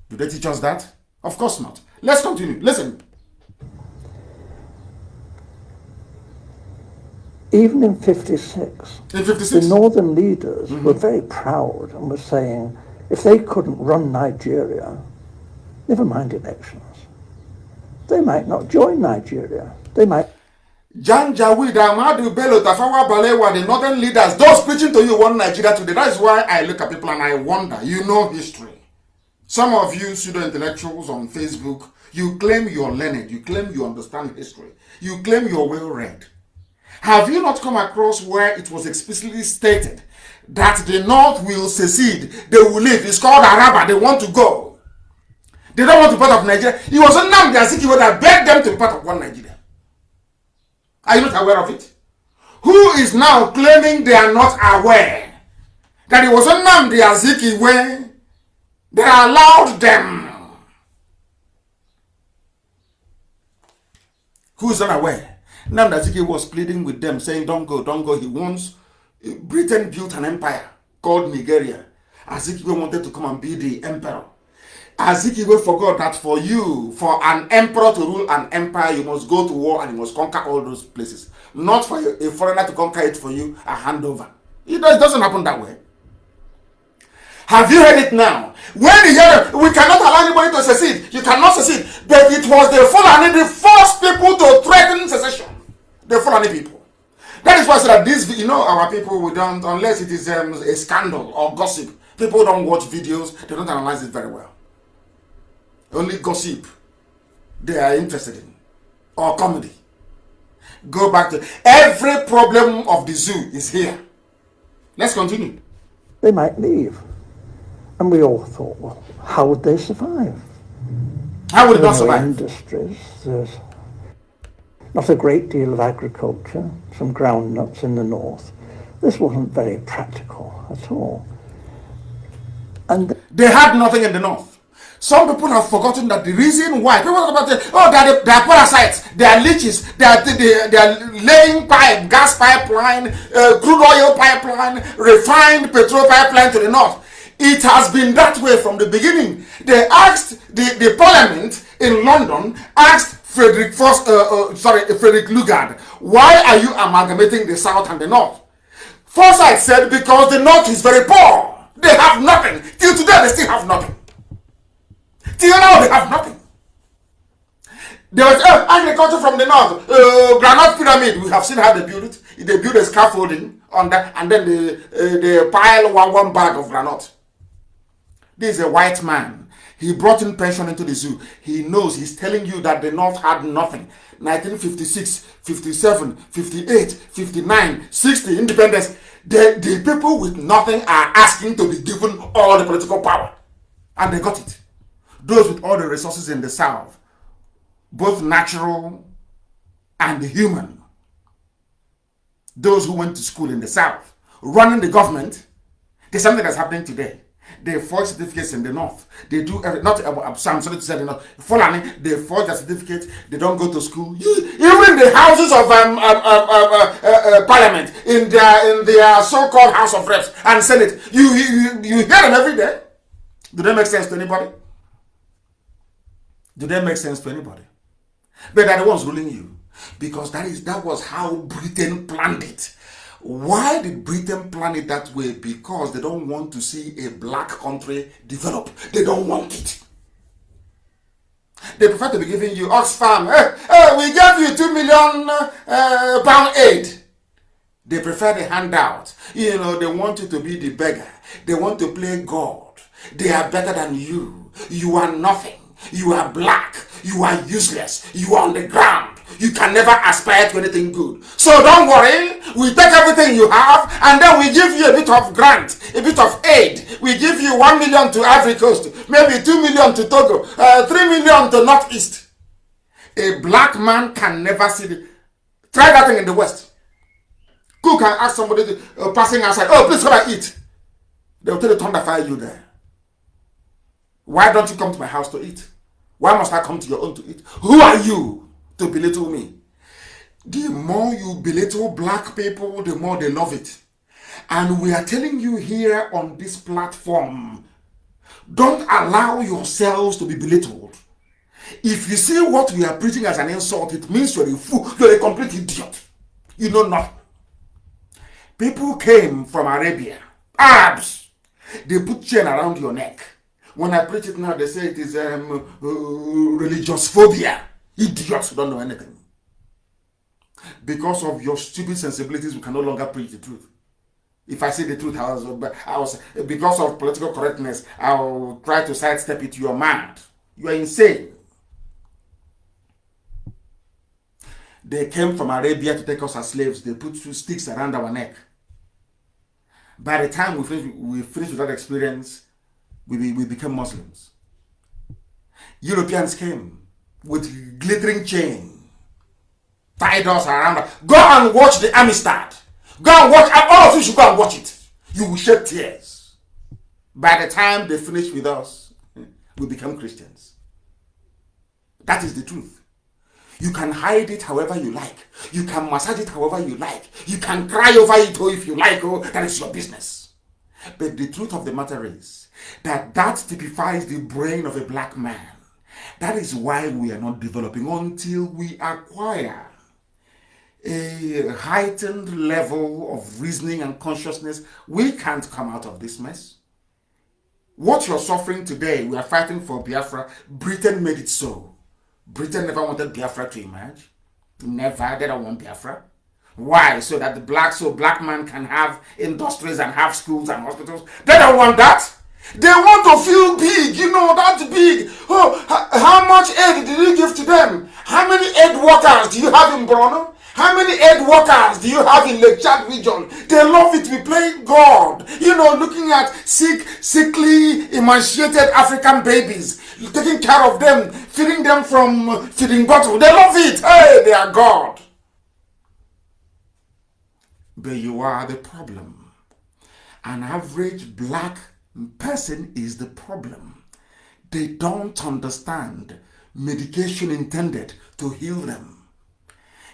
Do they teach us that? Of course not. Let's continue. Listen. Even in 56, the northern leaders were very proud and were saying if they couldn't run Nigeria, never mind elections, they might not join Nigeria. They might. Janjaweed, Ahmadu Bello, Tafawa Balewa, the northern leaders, those preaching to you want Nigeria today. That is why I look at people and I wonder. You know history. Some of you pseudo-intellectuals on Facebook, you claim you're learned, you claim you understand history, you claim you're well-read. Have you not come across where it was explicitly stated that the North will secede, they will leave? It's called Araba, they want to go. They don't want to be part of Nigeria. It was Nnamdi that begged them to be part of one Nigeria. Are you not aware of it? Who is now claiming they are not aware that it was Nnamdi Azikiwe that allowed them? Who is unaware? Nnamdi Azikiwe was pleading with them, saying, don't go, don't go. He wants, Britain built an empire called Nigeria. Azikiwe wanted to come and be the emperor. Azikiwe forgot that for an emperor to rule an empire, you must go to war and you must conquer all those places. Not for a foreigner to conquer it for you, a handover. It doesn't happen that way. Have you heard it now? When you hear we cannot allow anybody to secede, you cannot secede. But it was the Fulani, the first people to threaten secession. The Fulani people. That is why I said that this, our people, we don't, unless it is a scandal or gossip, people don't watch videos, they don't analyze it very well. Only gossip they are interested in, or comedy. Go back to every problem of the zoo is here. Let's continue. They might leave. And we all thought, well, how would they survive? How would it There not are no survive? industries. There's not a great deal of agriculture, some groundnuts in the north. This wasn't very practical at all. And They had nothing in the north. Some people have forgotten that the reason why people talk about they are parasites, they are leeches, they are laying pipe, gas pipeline, crude oil pipeline, refined petrol pipeline to the north. It has been that way from the beginning. They asked the parliament in London asked Frederick Lugard, why are you amalgamating the south and the north? Forsyth said because the north is very poor. They have nothing. Till today they still have nothing. Till now they have nothing. There was agriculture from the north, granite pyramid. We have seen how they build it. They build a scaffolding on that, and then they pile one bag of granite. This is a white man. He brought in pension into the zoo. He knows. He's telling you that the north had nothing. 1956, 57, 58, 59, 60 independence. The people with nothing are asking to be given all the political power, and they got it. Those with all the resources in the south, both natural and human, those who went to school in the south, running the government. There's something that's happening today. They forge certificates in the north. They do not. I'm sorry to say the north. Fulani, they forge their certificates. They don't go to school. Even the houses of parliament, in their so-called House of Reps and Senate, you hear them every day. Do they make sense to anybody? Do they make sense to anybody? But they're the ones ruling you, because that was how Britain planned it. Why did Britain plan it that way? Because they don't want to see a black country develop. They don't want it. They prefer to be giving you Oxfam. We gave you £2 million pound aid. They prefer the handout. They want you to be the beggar. They want to play God. They are better than you. You are nothing. You are black. You are useless. You are on the ground. You can never aspire to anything good. So don't worry. We take everything you have and then we give you a bit of grant, a bit of aid. We give you 1 million to Ivory Coast, maybe 2 million to Togo, 3 million to Northeast. A black man can never see Try that thing in the West. Cook and ask somebody passing outside, oh, please come and eat. They'll tell you to thunderfire you there. Why don't you come to my house to eat? Why must I come to your own to eat? Who are you to belittle me? The more you belittle black people, the more they love it. And we are telling you here on this platform, don't allow yourselves to be belittled. If you see what we are preaching as an insult, it means you're a fool, you're a complete idiot. You know nothing. People came from Arabia, Arabs. They put chain around your neck. When I preach it now, they say it is religious phobia. Idiots who don't know anything. Because of your stupid sensibilities, we can no longer preach the truth. If I say the truth, because of political correctness, I'll try to sidestep it. You are mad. You are insane. They came from Arabia to take us as slaves. They put 2 sticks around our neck. By the time we finished with that experience, we became Muslims. Europeans came with glittering chain, tied us around. Go and watch the Amistad. Go and watch. All of you should go and watch it. You will shed tears. By the time they finished with us, we became Christians. That is the truth. You can hide it however you like. You can massage it however you like. You can cry over it if you like. That is your business. But the truth of the matter is that typifies the brain of a black man. That is why we are not developing until we acquire a heightened level of reasoning and consciousness. We can't come out of this mess. What you're suffering today, we are fighting for Biafra. Britain made it so. Britain never wanted Biafra to emerge. Never. They don't want Biafra. Why? So that black man can have industries and have schools and hospitals. They don't want that. They want to feel big. That's big. Oh, how much aid did you give to them? How many aid workers do you have in Borno? How many aid workers do you have in Lake Chad region? They love it. We play God. You know, looking at sickly, emaciated African babies, taking care of them, feeding them from feeding bottle. They love it. Hey, they are God. But you are the problem. An average black person is the problem. They don't understand medication intended to heal them.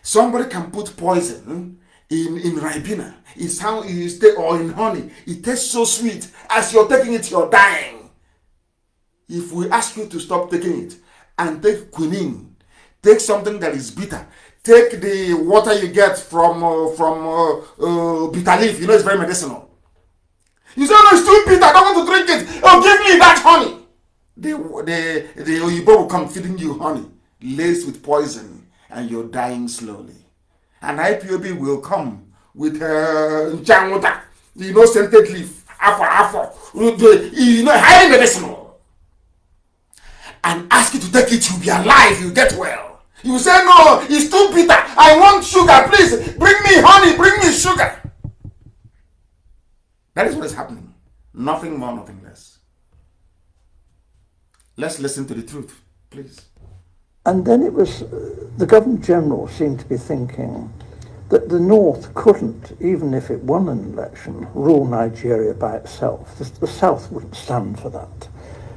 Somebody can put poison in Ribena, or in honey. It tastes so sweet. As you're taking it, you're dying. If we ask you to stop taking it and take quinine, take something that is bitter, take the water you get from bitter leaf, you know it's very medicinal. You say, no, it's too bitter, I don't want to drink it. Oh, give me that honey. The Oyibo will come feeding you honey, laced with poison, and you're dying slowly. And IPOB will come with Nchamuta, scented leaf, afo, highly medicinal, and ask you to take it, you'll be alive, you'll get well. You say, no, it's too bitter, I want sugar, please, bring me honey, bring me sugar. That is what is happening. Nothing more, nothing less. Let's listen to the truth, please. And then it was, the Governor General seemed to be thinking that the North couldn't, even if it won an election, rule Nigeria by itself. The South wouldn't stand for that.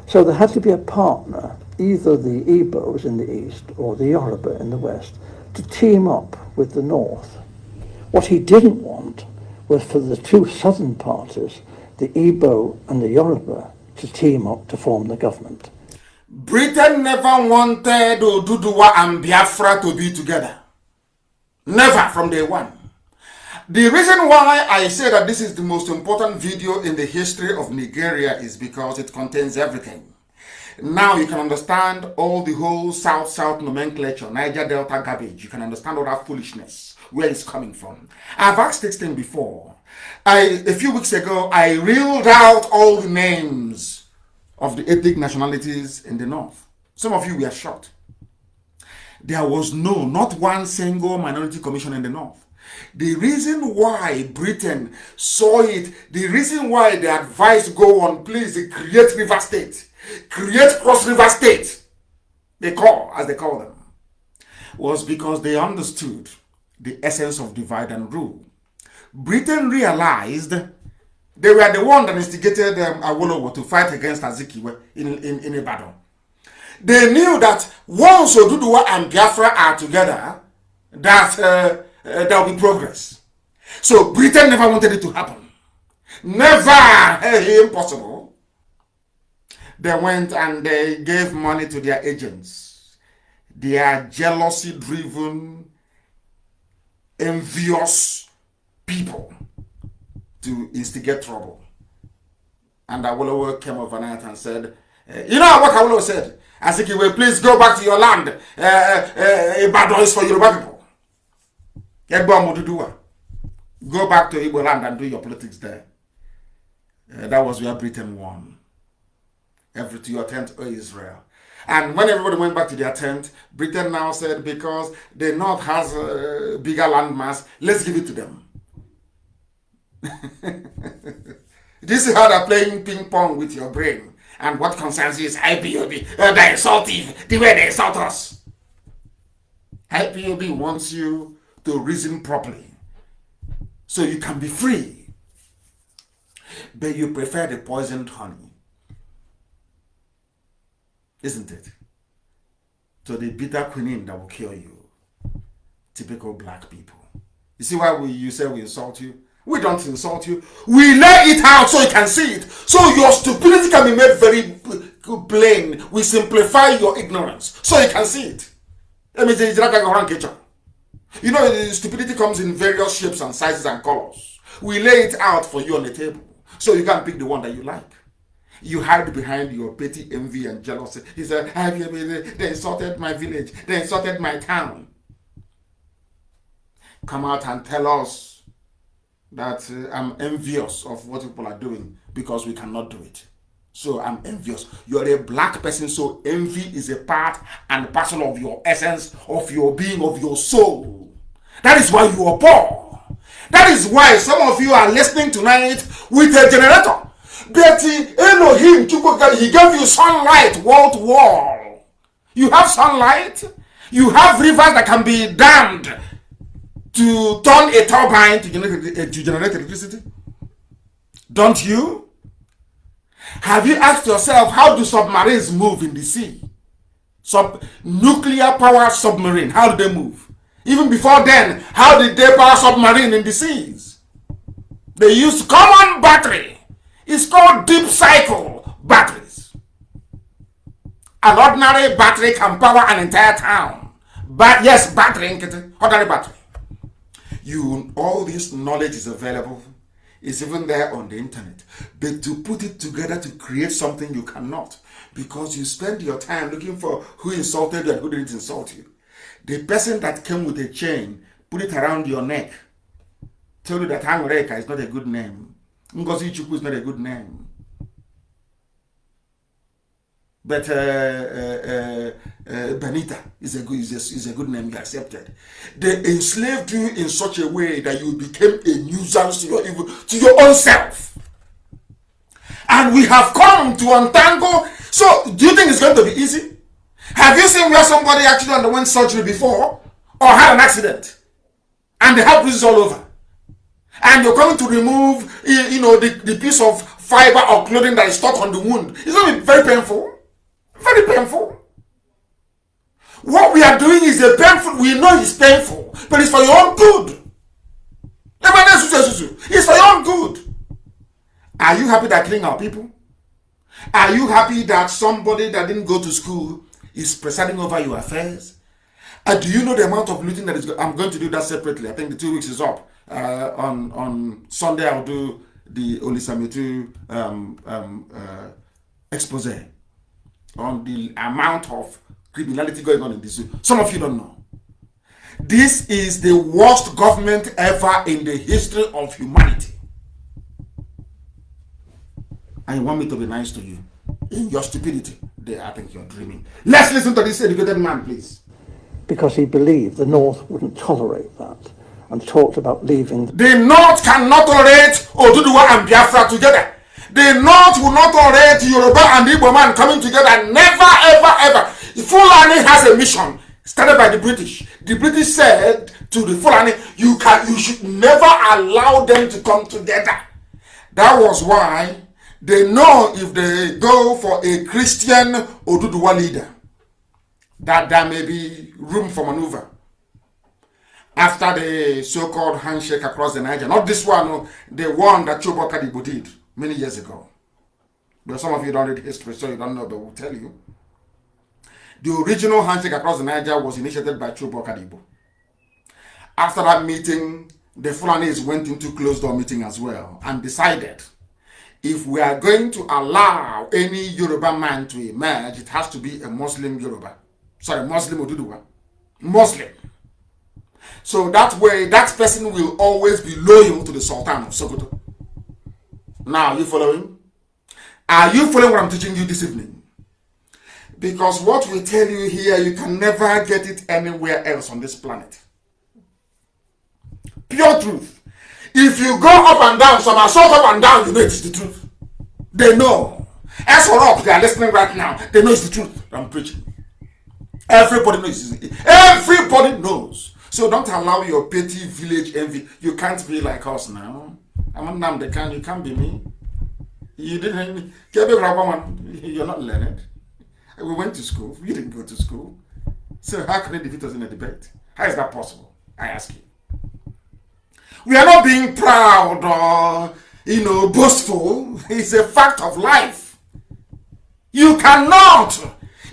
So there had to be a partner, either the Igbos in the East or the Yoruba in the West, to team up with the North. What he didn't want was for the two southern parties, the Igbo and the Yoruba, to team up to form the government. Britain never wanted Oduduwa and Biafra to be together. Never, from day one. The reason why I say that this is the most important video in the history of Nigeria is because it contains everything. Now you can understand all the whole South-South nomenclature, Niger Delta garbage. You can understand all that foolishness, where it's coming from. I've asked this thing before. A few weeks ago, I reeled out all the names of the ethnic nationalities in the North. Some of you were shocked. There was not one single minority commission in the North. The reason why Britain saw it, the reason why they advised go on, please create River State, create Cross River State, as they call them, was because they understood the essence of divide and rule. Britain realized they were the one that instigated Awolowo to fight against Azikiwe in Ibadan. They knew that once Oduduwa and Biafra are together, that there will be progress. So Britain never wanted it to happen. Never! Impossible. They went and they gave money to their agents. They are jealousy-driven, envious people to instigate trouble. And Awolowo came overnight and said, you know what Awolowo said? Azikiwe, please go back to your land. Ibadan is for Yoruba people. Go back to Igbo land and do your politics there. That was where Britain won. To your tent, O Israel. And when everybody went back to their tent, Britain now said, because the North has a bigger landmass, let's give it to them. This is how they're playing ping pong with your brain. And what concerns you is IPOB. They're insultive, the way they insult us. IPOB wants you to reason properly, so you can be free. But you prefer the poisoned honey, isn't it? To the bitter quinine that will kill you. Typical black people. You see why you say we insult you? We don't insult you. We lay it out so you can see it. So your stupidity can be made very plain. We simplify your ignorance so you can see it. You know, stupidity comes in various shapes and sizes and colors. We lay it out for you on the table so you can pick the one that you like. You hide behind your petty envy and jealousy. He said, they insulted my village. They insulted my town. Come out and tell us that I'm envious of what people are doing because we cannot do it. So I'm envious. You're a black person, so envy is a part and parcel of your essence, of your being, of your soul. That is why you are poor. That is why some of you are listening tonight with a generator. But Elohim, he gave you sunlight wall to wall. You have sunlight. You have rivers that can be dammed to turn a turbine to generate electricity. Don't you? Have you asked yourself, how do submarines move in the sea? Nuclear power submarine, how do they move? Even before then, how did they power submarine in the seas? They used common battery. It's called deep cycle batteries. An ordinary battery can power an entire town. But yes, battery, ordinary battery. All this knowledge is available. It's even there on the internet. But to put it together to create something, you cannot. Because you spend your time looking for who insulted you and who didn't insult you. The person that came with a chain, put it around your neck, tell you that Angoreka is not a good name. Ngozi Chukwu is not a good name. But Benita is a good name, you accepted. They enslaved you in such a way that you became a nuisance to your own self. And we have come to untangle. So, do you think it's going to be easy? Have you seen where somebody actually underwent surgery before or had an accident and they have bruises all over? And you're going to remove, the piece of fiber or clothing that is stuck on the wound. It's going to be very painful. Very painful. What we are doing is painful. We know it's painful, but it's for your own good. It's for your own good. Are you happy that killing our people? Are you happy that somebody that didn't go to school is presiding over your affairs? Do you know the amount of looting that is I'm going to do that separately. I think the 2 weeks is up. On Sunday, I'll do the Olisametu expose on the amount of criminality going on in this zoo. Some of you don't know. This is the worst government ever in the history of humanity. And you want me to be nice to you. In your stupidity, I think you're dreaming. Let's listen to this educated man, please. Because he believed the North wouldn't tolerate that and talked about leaving. The North cannot tolerate Oduduwa and Biafra together. The North will not tolerate Yoruba and Igbo man coming together. Never, ever, ever. Fulani has a mission started by the British. The British said to the Fulani, you should never allow them to come together. That was why they know if they go for a Christian Oduduwa leader, that there may be room for maneuver. After the so-called handshake across the Niger, not this one, the one that Chobo Kadibo did many years ago. But some of you don't read history, so you don't know, but we'll tell you. The original handshake across the Niger was initiated by Chobo Kadibo. After that meeting, the Fulanis went into closed-door meeting as well and decided if we are going to allow any Yoruba man to emerge, it has to be a Muslim Yoruba. Sorry, Muslim Oduduwa. Muslim. So that way, that person will always be loyal to the Sultan of Sokoto. Now, are you following? Are you following what I'm teaching you this evening? Because what we tell you here, you can never get it anywhere else on this planet. Pure truth. If you go up and down, some assault up and down, you know it's the truth. They know. As for up, they are listening right now. They know it's the truth I'm preaching. Everybody knows. Everybody knows. So don't allow your petty village envy. You can't be like us now. I'm Nnamdi Kanu. You can't be me. You didn't. You're not learned. We went to school. You didn't go to school. So how can they defeat us in a debate? How is that possible? I ask you. We are not being proud or, boastful. It's a fact of life. You cannot.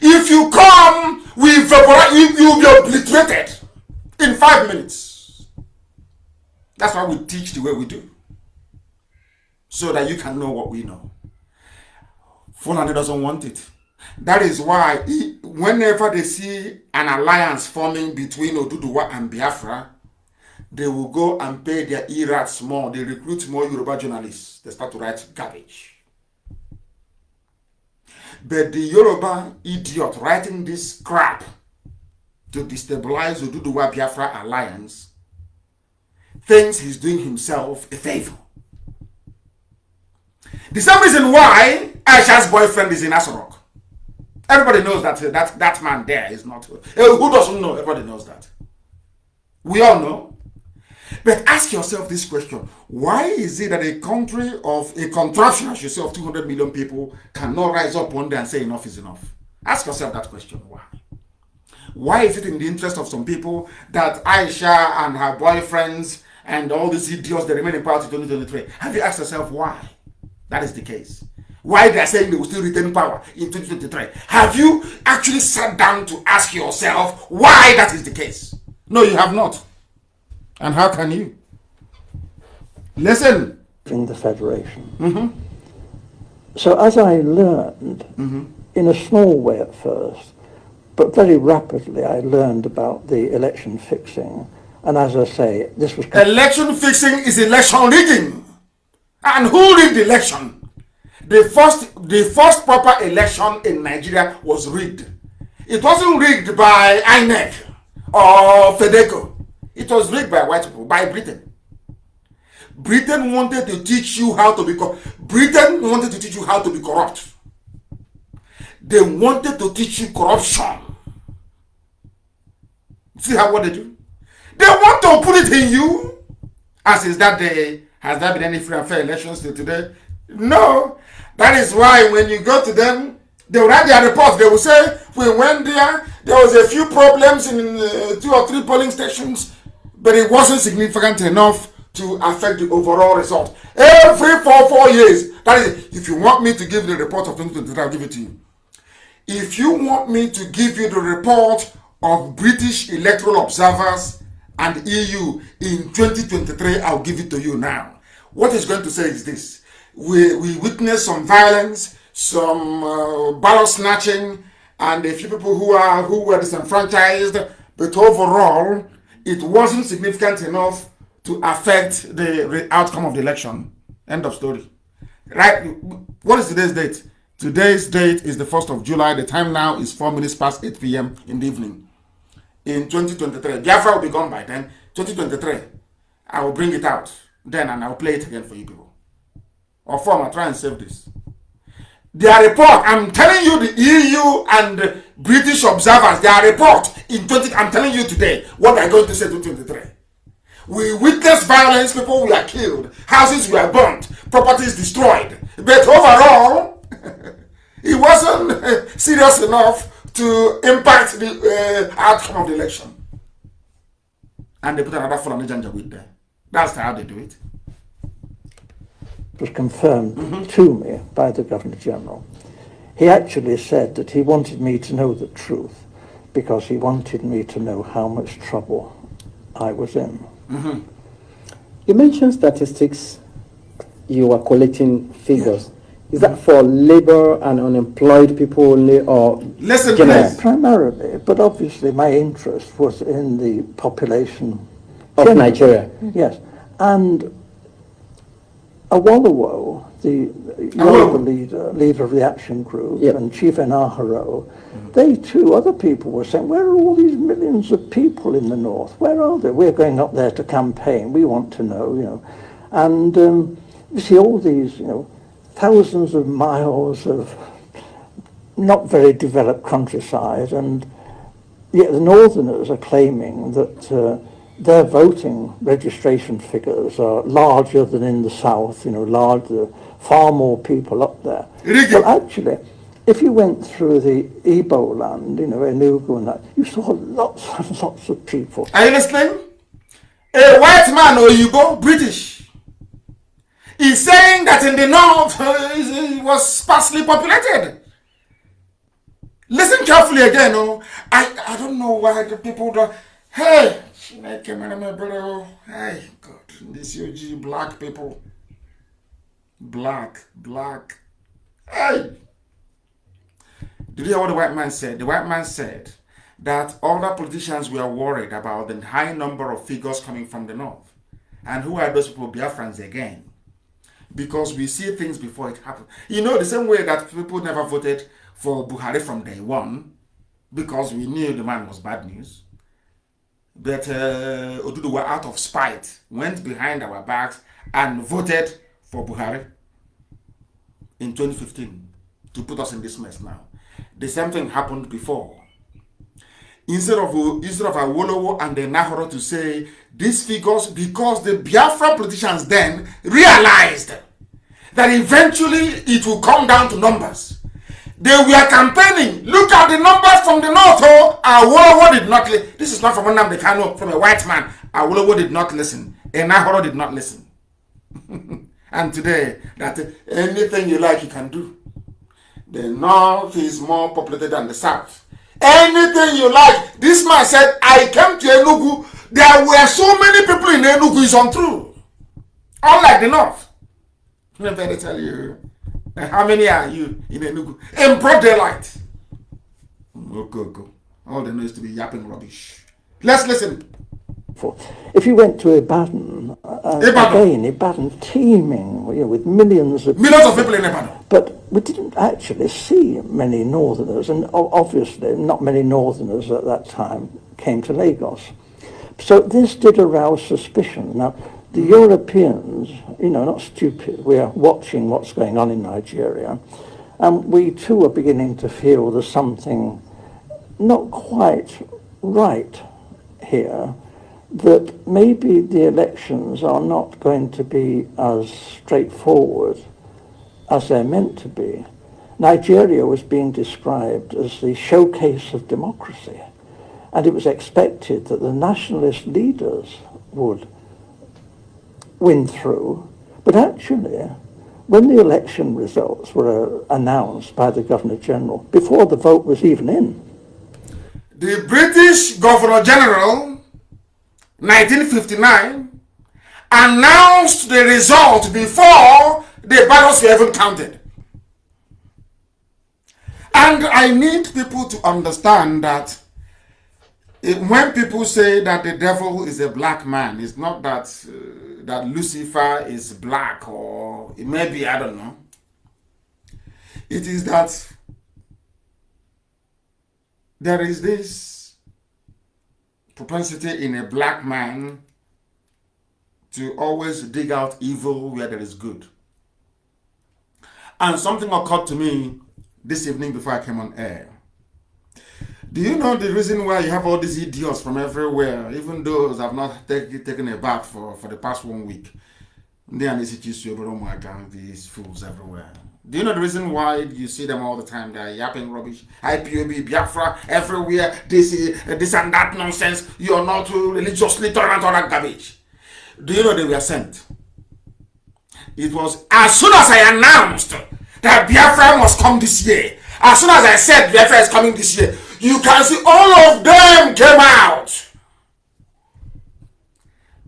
If you come, you'll be obliterated in 5 minutes. That's why we teach the way we do. So that you can know what we know. Fulani doesn't want it. That is why whenever they see an alliance forming between Oduduwa and Biafra, they will go and pay their irats more. They recruit more Yoruba journalists. They start to write garbage. But the Yoruba idiot writing this crap to destabilize Oduduwa Biafra alliance thinks he's doing himself a favor. The same reason why Aisha's boyfriend is in Asorok. Everybody knows that man there is not. Who doesn't know? Everybody knows that. We all know. But ask yourself this question. Why is it that a country of a contraption, as you say, of 200 million people cannot rise up one day and say enough is enough? Ask yourself that question. Why? Why is it in the interest of some people that Aisha and her boyfriends and all these idiots, they remain in power to 2023? Have you asked yourself why that is the case? Why they are saying they will still retain power in 2023? Have you actually sat down to ask yourself why that is the case? No, you have not. And how can you? Listen. In the Federation. So as I learned, in a small way at first, but very rapidly I learned about the election fixing. And as I say, this was... Election fixing is election rigging. And who rigged the election? The first proper election in Nigeria was rigged. It wasn't rigged by INEC or FEDECO. It was rigged by white people, by Britain. Britain wanted to teach you how to be corrupt. They wanted to teach you corruption. See what they do? They want to put it in you. And since that day, has there been any free and fair elections till today? No. That is why when you go to them, they will write their report. They will say, we went there was a few problems in 2 or 3 polling stations, but it wasn't significant enough to affect the overall result. Every 4 years, that is, if you want me to give the report of 2023, I'll give it to you. If you want me to give you the report of British electoral observers and EU in 2023, I'll give it to you now. What it's going to say is this. We witnessed some violence, some ballot snatching, and a few people who were disenfranchised, but overall, it wasn't significant enough to affect the outcome of the election. End of story. Right? What is today's date? Today's date is the 1st of July. The time now is 4 minutes past 8 p.m. in the evening. In 2023, Biafra will be gone by then. 2023, I will bring it out then and I'll play it again for you people. Or form, I'll try and save this. Their report, I'm telling you, the EU and British observers, their report I'm telling you today what they're going to say to 2023. We witnessed violence, people were killed, houses were burnt, properties destroyed. But overall, it wasn't serious enough to impact the outcome of the election. And they put another fulani janja with there. That's how they do it. It was confirmed to me by the Governor General. He actually said that he wanted me to know the truth because he wanted me to know how much trouble I was in. You mentioned statistics. You were collecting figures. Yes. Is that for labor and unemployed people only, or listen, please. Primarily, but obviously my interest was in the population of Nigeria. Yes, and Awolowo, the Yoruba leader of the action group, and Chief Enaharo, they too, other people were saying, where are all these millions of people in the north? Where are they? We're going up there to campaign. We want to know, And you see all these, thousands of miles of not very developed countryside, and yet the northerners are claiming that their voting registration figures are larger than in the south, larger, far more people up there. But actually, if you went through the Igbo land, Enugu and that, you saw lots and lots of people. Are you listening? A white man or Igbo, British, is saying that in the north it was sparsely populated. Listen carefully again. I don't know why the people don't. Hey, hey, God, this UG black people. Black. Hey. Did you hear what the white man said? The white man said that other politicians were worried about the high number of figures coming from the north. And who are those people? Biafrans again. Because we see things before it happens. The same way that people never voted for Buhari from day one, because we knew the man was bad news. But Oduduwa, out of spite, went behind our backs and voted for Buhari in 2015 to put us in this mess now. The same thing happened before. Instead of Awolowo and the Nahoro to say these figures, because the Biafra politicians then realized that eventually it will come down to numbers. They were campaigning. Look at the numbers from the north. Oh, Awolowo did not listen. This is not from Nnamdi Kanu, from a white man. Awolowo did not listen. Nahoro did not listen. And today, that anything you like, you can do. The north is more populated than the south. Anything you like. This man said, I came to Enugu. There were so many people in Enugu. It's untrue. Unlike the north. Let me tell you. How many are you in Enugu? In broad daylight. Okay. All they know is to be yapping rubbish. Let's listen. If you went to Ibadan, Ibadan teeming with millions of people in Ibadan. But we didn't actually see many northerners, and obviously not many northerners at that time came to Lagos. So this did arouse suspicion. Now, the Europeans, not stupid, we are watching what's going on in Nigeria, and we too are beginning to feel there's something not quite right here, that maybe the elections are not going to be as straightforward as they're meant to be. Nigeria was being described as the showcase of democracy, and it was expected that the nationalist leaders would win through. But actually, when the election results were announced by the Governor-General, before the vote was even in, the British Governor-General 1959 announced the result before the ballots were even counted. And I need people to understand that when people say that the devil is a black man, it's not that that Lucifer is black, or it may be, I don't know. It is that there is this propensity in a black man to always dig out evil where there is good. And something occurred to me this evening before I came on air. Do you know the reason why you have all these idiots from everywhere, even those have not taken a bath for the past 1 week? These fools everywhere. Do you know the reason why you see them all the time? They are yapping rubbish. IPOB, Biafra, everywhere. This and that nonsense. You are not religiously tolerant, all that garbage. Do you know they were sent? It was as soon as I announced that Biafra must come this year, as soon as I said Biafra is coming this year, you can see all of them came out.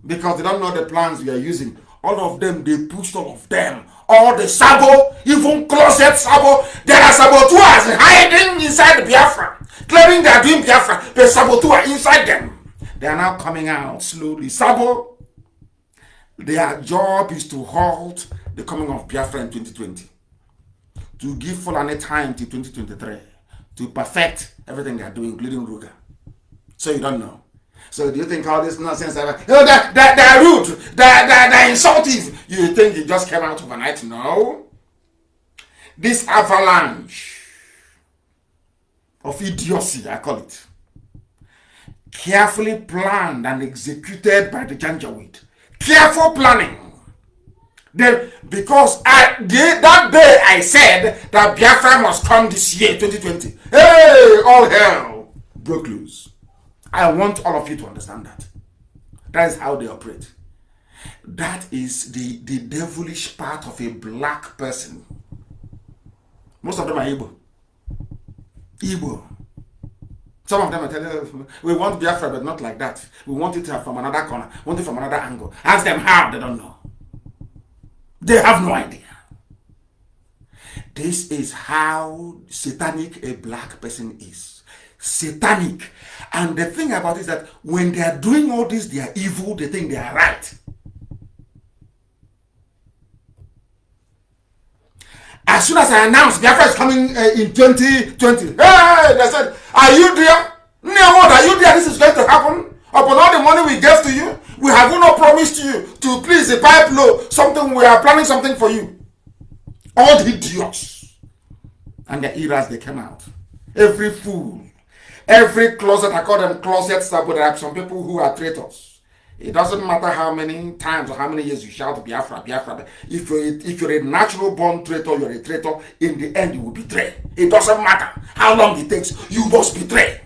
Because they don't know the plans we are using. All of them, they pushed all of them. All the Sabo, even closet Sabo. There are saboteurs hiding inside Biafra, claiming they are doing Biafra. The saboteurs inside them. They are now coming out slowly. Sabo, their job is to halt the coming of Biafra in 2020. To give fulani time till 2023. To perfect everything they are doing, including Ruga. So you don't know. So do you think all this nonsense, they're rude, they're insulting? You think it just came out overnight? No. This avalanche of idiocy, I call it, carefully planned and executed by the Janjaweed. Careful planning. Because that day I said that Biafra must come this year, 2020. Hey, all hell broke loose. I want all of you to understand that. That is how they operate. That is the devilish part of a black person. Most of them are Igbo. Igbo. Some of them are telling us, we want Biafra, but not like that. We want it from another corner. We want it from another angle. Ask them how, they don't know. They have no idea. This is how satanic a black person is. Satanic. And the thing about it is that when they are doing all this, they are evil, they think they are right. As soon as I announced Biafra is coming in 2020, hey, they said, are you there? No, what are you there? This is going to happen. Upon all the money we gave to you, we have not promised you to please the pipe low, something, we are planning something for you. All the idiots and the eras they came out. Every fool, every closet, I call them closets, but there are some people who are traitors. It doesn't matter how many times or how many years you shout Biafra, Biafra. If you're a natural born traitor, you're a traitor. In the end, you will betray. It doesn't matter how long it takes, you must betray.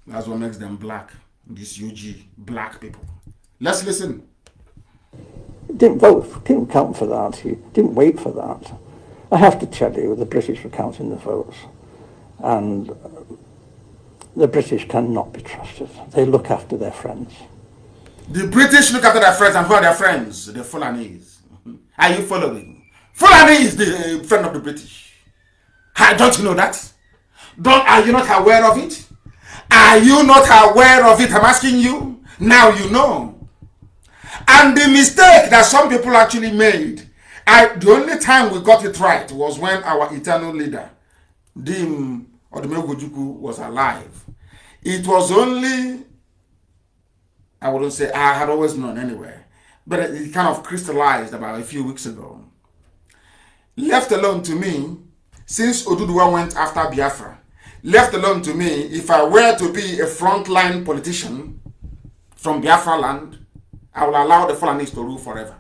That's what makes them black. These UG black people. Let's listen. Didn't vote, didn't count for that. He didn't wait for that. I have to tell you, the British were counting the votes, and the British cannot be trusted. They look after their friends. The British look after their friends, and who are their friends? The Fulanis. Are you following? Fulani is the friend of the British. Don't you know that? Are you not aware of it? Are you not aware of it? I'm asking you. Now you know. And the mistake that some people actually made, the only time we got it right was when our eternal leader, Dim Oduduwa, was alive. It was only, I wouldn't say, I had always known anyway, but it kind of crystallized about a few weeks ago. Left alone to me, since Oduduwa went after Biafra, left alone to me, if I were to be a frontline politician from Biafra land, I will allow the Fulanis to rule forever.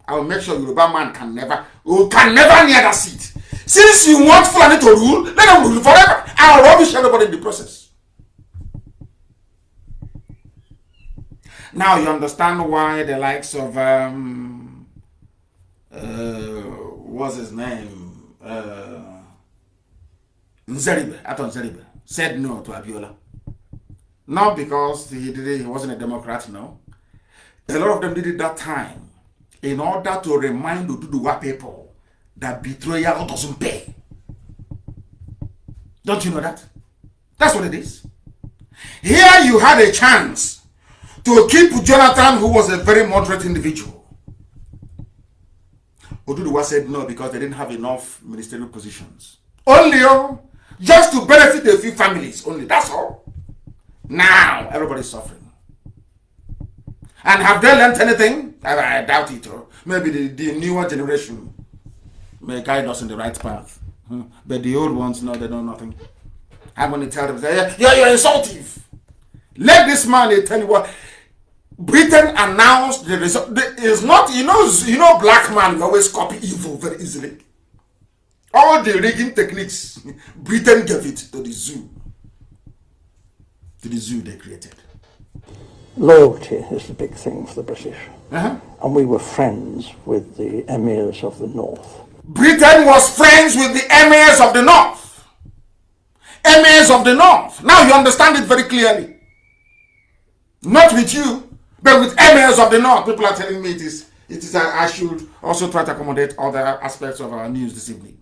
I will make sure Yoruba man can never near that seat. Since you want Fulani to rule, let them rule forever. I will rubbish everybody in the process. Now you understand why the likes of what's his name? Nzeribe said no to Abiola. Not because he wasn't a Democrat, no. A lot of them did it that time in order to remind Oduduwa people that betrayal doesn't pay. Don't you know that? That's what it is. Here you had a chance to keep Jonathan, who was a very moderate individual. Oduduwa said no because they didn't have enough ministerial positions. Only just to benefit a few families only, that's all. Now everybody's suffering. And have they learned anything? I doubt it. Maybe the newer generation may guide us in the right path. But the old ones, no, they know nothing. I'm going to tell them, you're insultive. Let this man tell you what. Britain announced the result. It's not, you know, black man always copy evil very easily. All the rigging techniques, Britain gave it to the zoo. To the zoo they created. Loyalty is the big thing for the British. And we were friends with the emirs of the north. Britain was friends with the emirs of the north. Emirs of the north. Now you understand it very clearly. Not with you, but with emirs of the north. People are telling me it is I should also try to accommodate other aspects of our news this evening.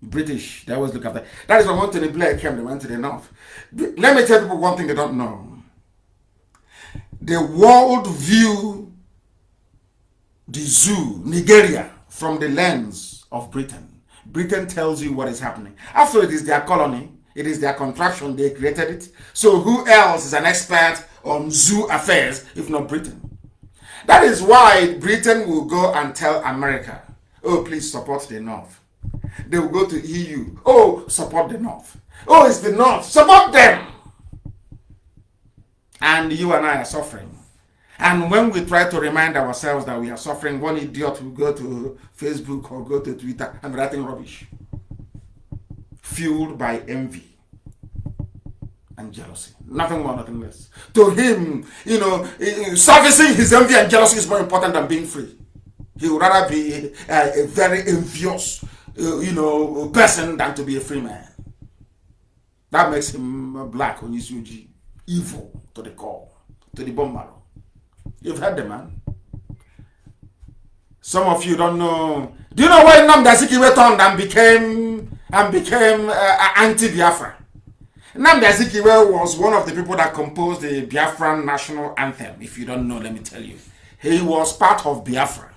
British, they always look after. That is why when Tony Blair came, they went to the north. Let me tell people one thing they don't know. The world view the zoo, Nigeria, from the lens of Britain. Britain tells you what is happening. After it is their colony, it is their contraption, they created it. So who else is an expert on zoo affairs if not Britain? That is why Britain will go and tell America, oh, please support the North. They will go to EU, oh, support the North. Oh, it's the North, support them. And you and I are suffering. And when we try to remind ourselves that we are suffering, one idiot will go to Facebook or go to Twitter and writing rubbish. Fueled by envy and jealousy. Nothing more, nothing less. To him, servicing his envy and jealousy is more important than being free. He would rather be a very envious, person than to be a free man. That makes him black on his UG. Evil to the core, to the bone marrow. You've heard the man. Some of you don't know. Do you know why Nnamdi went on and became anti-Biafra? Nnamdi was one of the people that composed the Biafran national anthem. If you don't know, let me tell you. He was part of Biafra.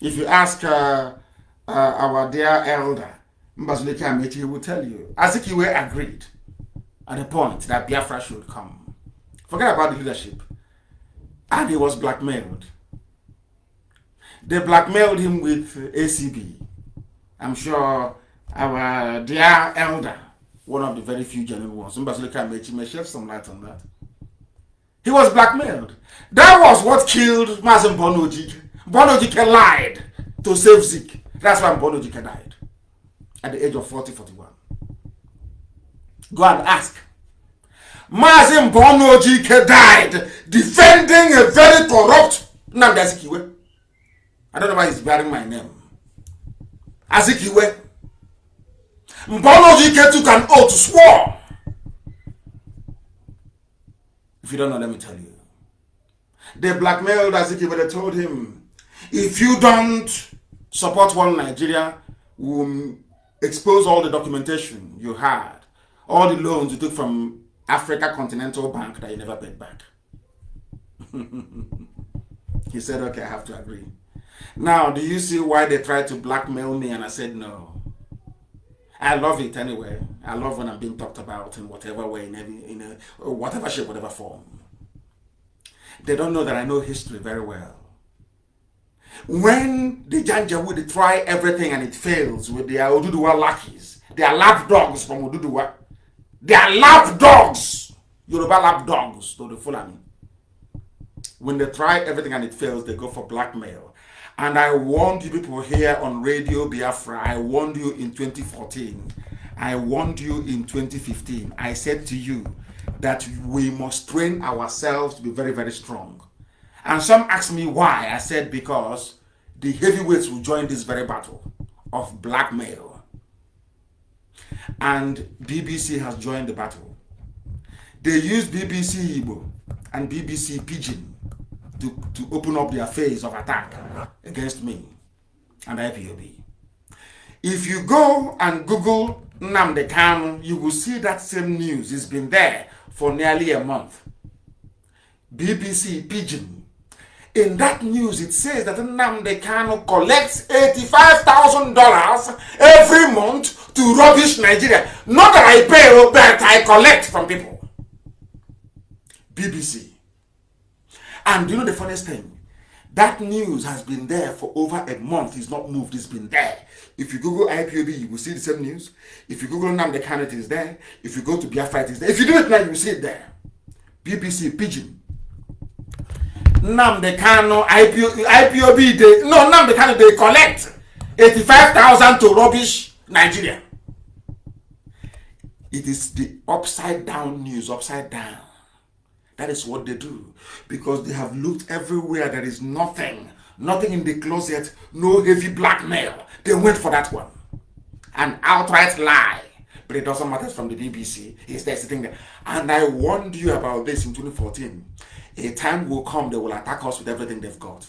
If you ask our dear elder, Mbazulike Amechi will tell you, Azikiwe agreed at the point that Biafra should come. Forget about the leadership. And he was blackmailed. They blackmailed him with ACB. I'm sure our dear elder, one of the very few genuine ones, Mbazulike Amechi, may shed some light on that. He was blackmailed. That was what killed Mazin Bonojike. Bonojike lied to save Zik. That's why Bonojike died at the age of 41. Go and ask. Mazin Bonojike died defending a very corrupt Nnamdi Azikiwe. I don't know why he's bearing my name. Azikiwe. Bonojike took an oath, swore. If you don't know, let me tell you. They blackmailed Azikiwe. They told him, if you don't support one Nigeria, we'll expose all the documentation you had, all the loans you took from Africa Continental Bank that you never paid back. He said, okay, I have to agree. Now, do you see why they tried to blackmail me? And I said, no. I love it anyway. I love when I'm being talked about in whatever way, in whatever shape, whatever form. They don't know that I know history very well. When the Janjaweed, they try everything and it fails with their Oduduwa lackeys, their lap dogs from Oduduwa, their lap dogs, Yoruba lap dogs to the fulani. When they try everything and it fails, they go for blackmail. And I warned you people here on Radio Biafra. I warned you in 2014. I warned you in 2015. I said to you that we must train ourselves to be very, very strong. And some asked me why. I said because the heavyweights will join this very battle of blackmail. And BBC has joined the battle. They use BBC Igbo and BBC Pidgin to open up their phase of attack against me and IPOB. If you go and Google Nnamdi Kanu, you will see that same news. It's been there for nearly a month. BBC Pidgin. In that news, it says that Nnamdi Kanu collects $85,000 every month to rubbish Nigeria. Not that I pay, but I collect from people. BBC. And you know the funniest thing? That news has been there for over a month. It's not moved. It's been there. If you Google IPOB, you will see the same news. If you Google Nnamdi Kanu, it is there. If you go to Biafra, it is there. If you do it now, you will see it there. BBC Pidgin. Nnamdi Kanu, IPOB, Nnamdi Kanu, they collect 85,000 to rubbish Nigeria. It is the upside down news, upside down. That is what they do. Because they have looked everywhere. There is nothing in the closet, no heavy blackmail. They went for that one. An outright lie. But it doesn't matter from the BBC. He's there sitting there. And I warned you about this in 2014. A time will come, they will attack us with everything they've got.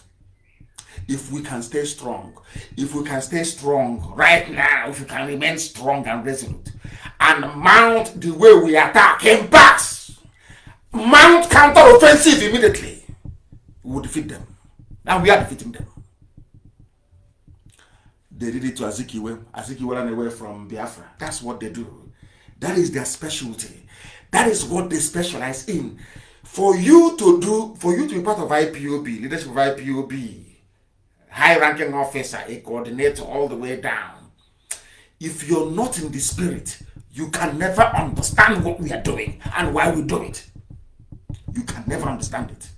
If we can stay strong, right now, if we can remain strong and resolute, and mount the way we attack in packs, mount counter-offensive immediately, we will defeat them. And we are defeating them. They did it to Azikiwe. Azikiwe ran away from Biafra. That's what they do. That is their specialty. That is what they specialize in. For you to be part of IPOB, leadership of IPOB, high-ranking officer, a coordinator all the way down, if you're not in the spirit, you can never understand what we are doing and why we do it. You can never understand it.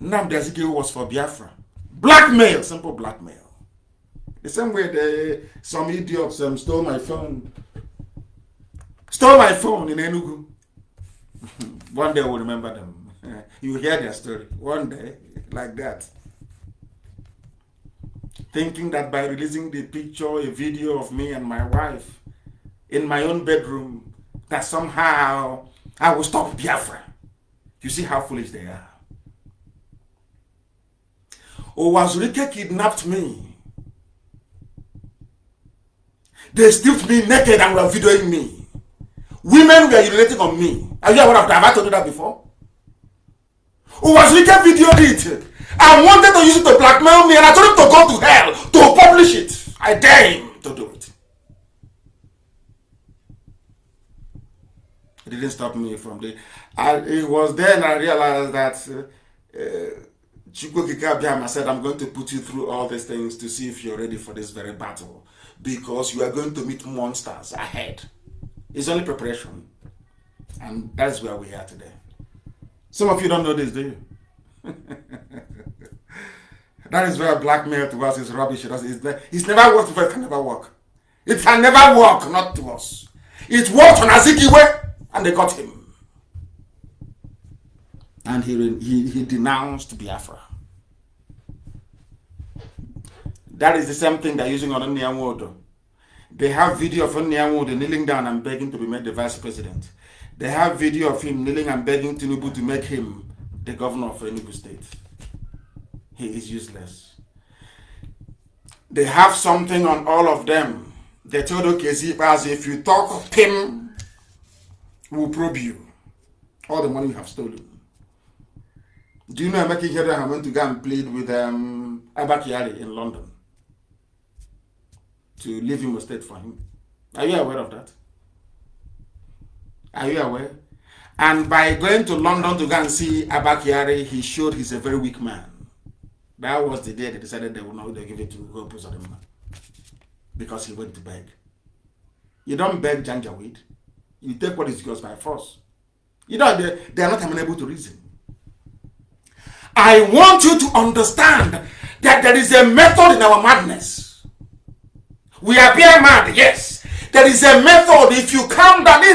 Nnamdi Azikiwe was for Biafra. Blackmail, simple blackmail. The same way some idiots stole my phone. Stole my phone in Enugu. One day we'll remember them. You will hear their story. One day, like that. Thinking that by releasing the picture, a video of me and my wife in my own bedroom, that somehow I will stop Biafra. You see how foolish they are. Owazurike kidnapped me. They stripped me naked and were videoing me. Women were urinating on me. Are you aware of that? Have I told you that before? Owazurike videoed it. I wanted to use it to blackmail me, and I told him to go to hell to publish it. I dare him to do it. It didn't stop me from the... It was then I realized that Chukwukika said, I'm going to put you through all these things to see if you're ready for this very battle, because you are going to meet monsters ahead. It's only preparation. And that's where we are today. Some of you don't know this, do you? That is where blackmail to us is rubbish. It's never worked before. It can never work. It can never work, not to us. It worked on Azikiwe, and they got him. And he denounced Biafra. That is the same thing they're using on Nnamdi. They have video of Nnamdi kneeling down and begging to be made the vice president. They have video of him kneeling and begging Tinubu to make him the governor of Enugu State. He is useless. They have something on all of them. They told Okezie, if you talk him, we'll probe you. All the money you have stolen. Do you know Emeka Ihedioha went to go and plead with Abba Kyari in London to leave him a state for him? Are you aware of that? Are you aware? And by going to London to go and see Abba Kyari, he showed he's a very weak man. That was the day they decided they would not give it to Hope Uzodinma, because he went to beg. You don't beg Janjaweed. You take what is yours by force. You know, they are not amenable to reason. I want you to understand that there is a method in our madness. We appear mad, yes. There is a method. If you calm down, if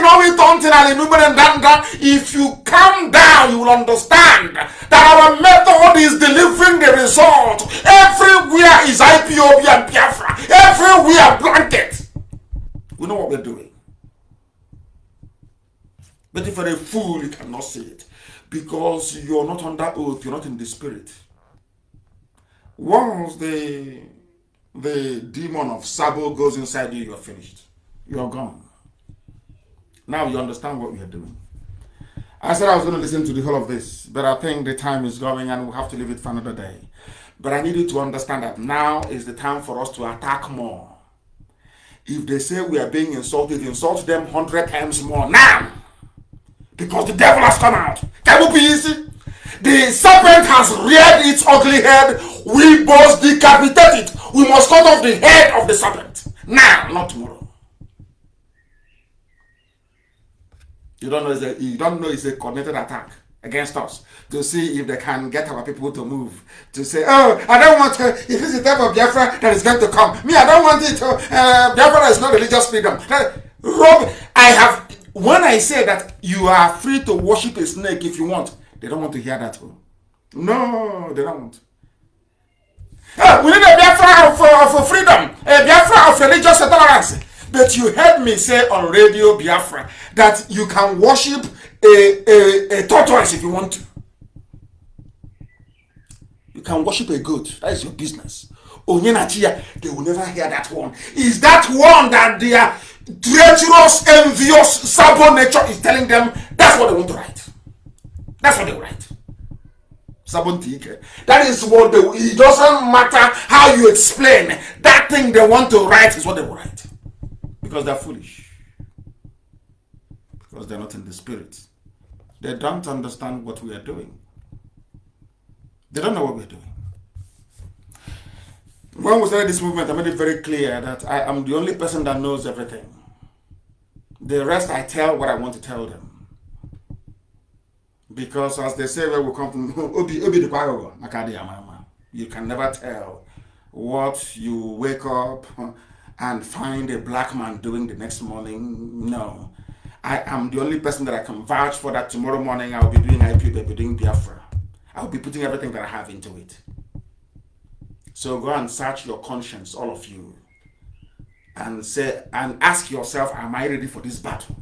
you calm down, you will understand that our method is delivering the result. Everywhere is IPOB and Biafra. Everywhere blanket. We know what we're doing. But if you're a fool, you cannot see it. Because you're not under oath, you're not in the spirit. Once the demon of Sabo goes inside you, you're finished. You're gone. Now you understand what we are doing. I said I was going to listen to the whole of this, but I think the time is going and we'll have to leave it for another day. But I need you to understand that now is the time for us to attack more. If they say we are being insulted, insult them 100 times more now. Because the devil has come out. Can it be easy? The serpent has reared its ugly head. We must decapitate it. We must cut off the head of the serpent. Now, not tomorrow. You don't know it's a coordinated attack against us to see if they can get our people to move. To say, oh, I don't want to, if it's the type of Biafra that is going to come. Me, I don't want it to, Biafra is not religious freedom. Rob, when I say that you are free to worship a snake if you want, they don't want to hear that. No, they don't want. We need a Biafra of freedom, a Biafra of religious tolerance. But you heard me say on Radio Biafra that you can worship a tortoise if you want to. You can worship a goat. That is your business. Onyenachia, they will never hear that one. Is that one that their treacherous, envious, Sabo nature is telling them that's what they want to write? That's what they write. That is what it doesn't matter how you explain. That thing they want to write is what they will write. Because they're foolish. Because they're not in the spirit. They don't understand what we are doing. They don't know what we're doing. When we started this movement, I made it very clear that I am the only person that knows everything. The rest, I tell what I want to tell them. Because as they say, where we come from, you can never tell what you wake up and find a black man doing the next morning. No. I am the only person that I can vouch for that tomorrow morning I'll be doing IPOB, I'll be doing Biafra. I'll be putting everything that I have into it. So go and search your conscience, all of you, and say and ask yourself, am I ready for this battle?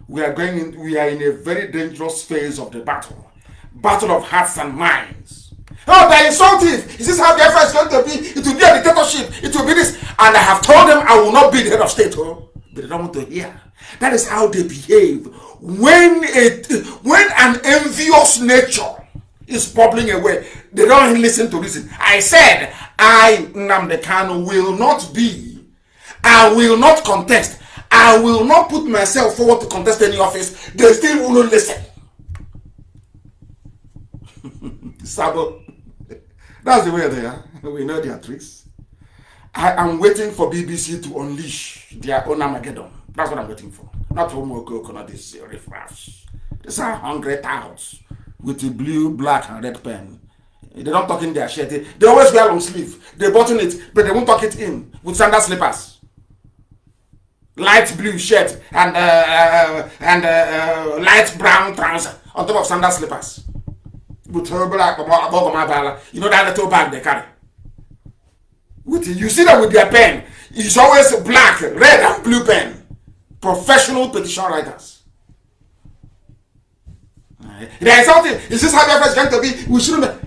We are in a very dangerous phase of the battle. Battle of hearts and minds. Oh, they're insultive. Is this how Biafra is going to be? It will be a dictatorship. It will be this. And I have told them I will not be the head of state. Oh, but they don't want to hear. That is how they behave. When an envious nature is bubbling away, they don't listen to reason. I said, Nnamdi Kanu will not be I will not contest. I will not put myself forward to contest any office. They still will not listen. Sabo. That's the way they are. We know their tricks. I am waiting for BBC to unleash their own Armageddon. That's what I'm waiting for. Not for Moko, not this riffraffs. These are hungry touts with the blue, black, and red pen. They don't talk in their shirt. They always wear long sleeve. They button it, but they won't tuck it in with sandal slippers. Light blue shirt and light brown trouser on top of sandal slippers. With her black above, you know that little bag they carry. You see that with their pen. It's always black, red, and blue pen. Professional petition writers. There is something. Is this how Biafra is going to be? We shouldn't.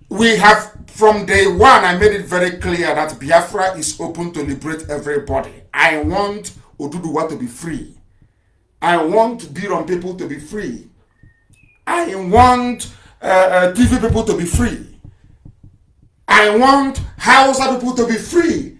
We have, from day one, I made it very clear that Biafra is open to liberate everybody. I want Oduduwa to be free. I want Biron people to be free. I want TV people to be free. I want Hausa people to be free.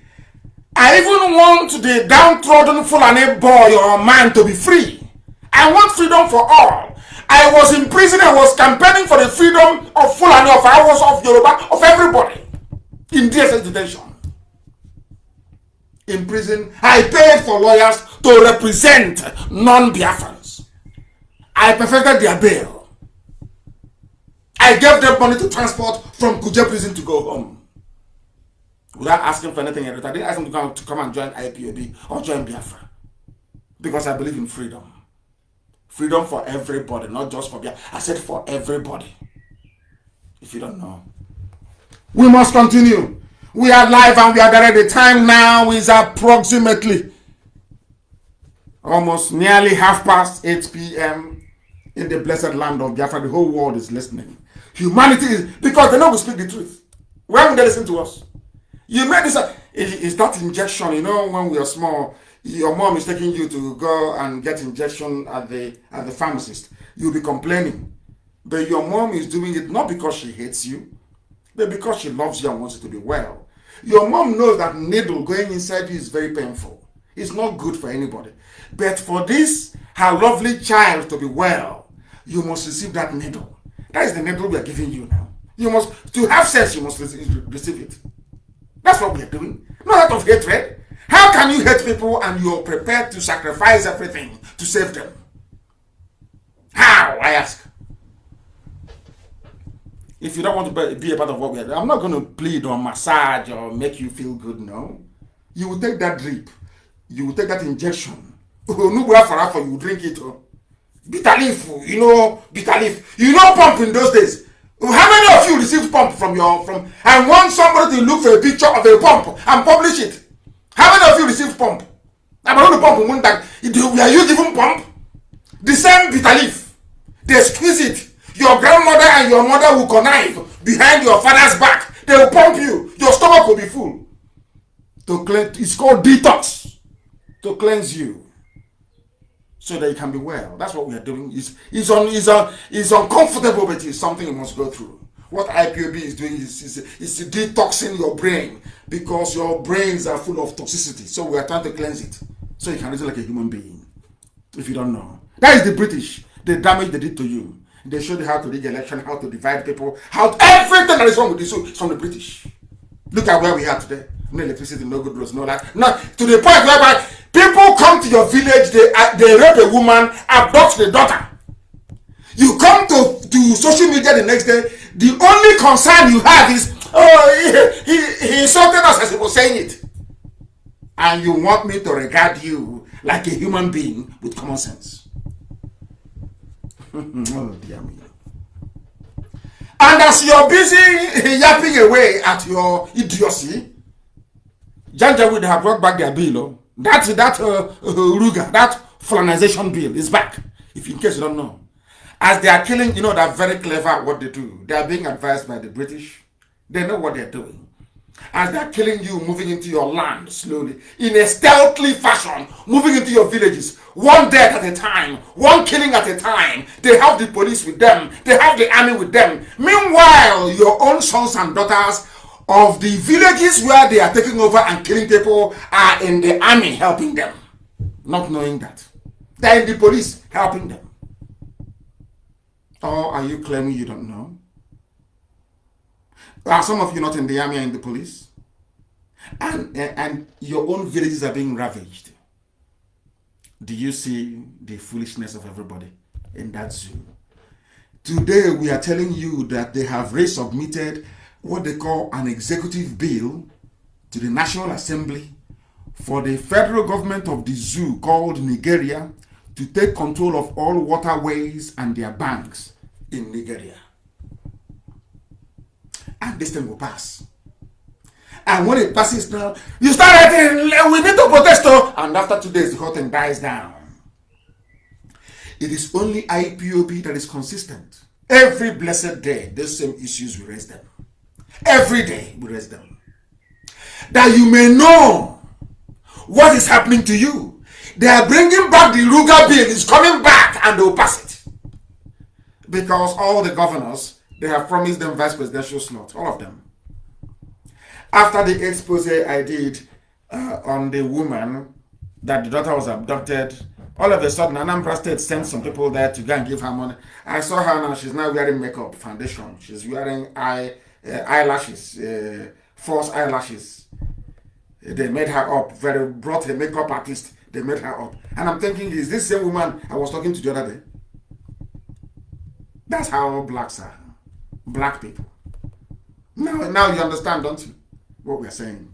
I even want the downtrodden fulani boy or man to be free. I want freedom for all. I was in prison, I was campaigning for the freedom of Fulani, of Hausa, of Yoruba, of everybody. In DSS detention. In prison, I paid for lawyers to represent non-Biafrans. I perfected their bail. I gave them money to transport from Kuje prison to go home. Without asking for anything in return. I didn't ask them to come and join IPOB or join Biafra. Because I believe in freedom. Freedom for everybody, not just for Biafra. I said for everybody. If you don't know. We must continue. We are live and we are there. The time now is approximately almost nearly 8:30 p.m. in the blessed land of Biafra. The whole world is listening. Humanity is, because they know we speak the truth. Why would they listen to us? You made this, it's that injection, you know, when we are small, your mom is taking you to go and get injection at the pharmacist. You'll be complaining. But your mom is doing it not because she hates you, but because she loves you and wants you to be well. Your mom knows that needle going inside you is very painful. It's not good for anybody. But for this, her lovely child to be well, you must receive that needle. That is the needle we are giving you now. You must, to have sense, you must receive it. That's what we are doing. Not out of hatred. How can you hate people and you're prepared to sacrifice everything to save them? How, I ask? If you don't want to be a part of what we are doing, I'm not going to plead or massage or make you feel good, no. You will take that drip. You will take that injection. You drink it. Bitter leaf, you know, bitter leaf. You know pump in those days. How many of you received pump from I want somebody to look for a picture of a pump and publish it. How many of you received pump? I'm not the pump. Are you given pump? The same bitter leaf. They squeeze it. Your grandmother and your mother will connive behind your father's back. They will pump you. Your stomach will be full. To cleanse, it's called detox. To cleanse you. So that you can be well. That's what we are doing. It's uncomfortable, but it's something you must go through. What IPOB is doing is detoxing your brain because your brains are full of toxicity. So we are trying to cleanse it so you can reason like a human being. If you don't know, that is the British. The damage they did to you. They showed you how to rig election, how to divide people, everything that is wrong with this is from the British. Look at where we are today. No electricity, no good roads, no light. No, to the point whereby people come to your village, they rape a woman, abduct the daughter. You come to social media the next day, the only concern you have is, oh, he insulted us as he was saying it. And you want me to regard you like a human being with common sense. Oh, dear me. And as you're busy yapping away at your idiocy, Janjaweed have brought back their bill. That Ruga, that fulanization bill is back. If in case you don't know. As they are killing, you know, they're very clever at what they do. They are being advised by the British. They know what they're doing. As they're killing you, moving into your land slowly, in a stealthy fashion, moving into your villages, one death at a time, one killing at a time. They have the police with them. They have the army with them. Meanwhile, your own sons and daughters of the villages where they are taking over and killing people are in the army helping them, not knowing that. They're in the police helping them. Or are you claiming you don't know? Are some of you not in the army or in the police? And your own villages are being ravaged. Do you see the foolishness of everybody in that zoo? Today we are telling you that they have resubmitted what they call an executive bill to the National Assembly for the federal government of the zoo called Nigeria to take control of all waterways and their banks in Nigeria. And this thing will pass. And when it passes now, you start writing, we need to protest. And after 2 days, the whole thing dies down. It is only IPOB that is consistent. Every blessed day, those same issues, we raise them. Every day, we raise them. That you may know what is happening to you. They are bringing back the Ruga bill. It's coming back and they will pass it. Because all the governors, they have promised them vice presidential slot. All of them. After the expose I did on the woman that the daughter was abducted, all of a sudden Anambra State sent some people there to go and give her money. I saw her now. She's now wearing makeup, foundation. She's wearing eyelashes, false eyelashes. They made her up. Brought a makeup artist. They made her up. And I'm thinking, is this same woman I was talking to the other day? That's how blacks are. Black people. Now you understand, don't you? What we're saying.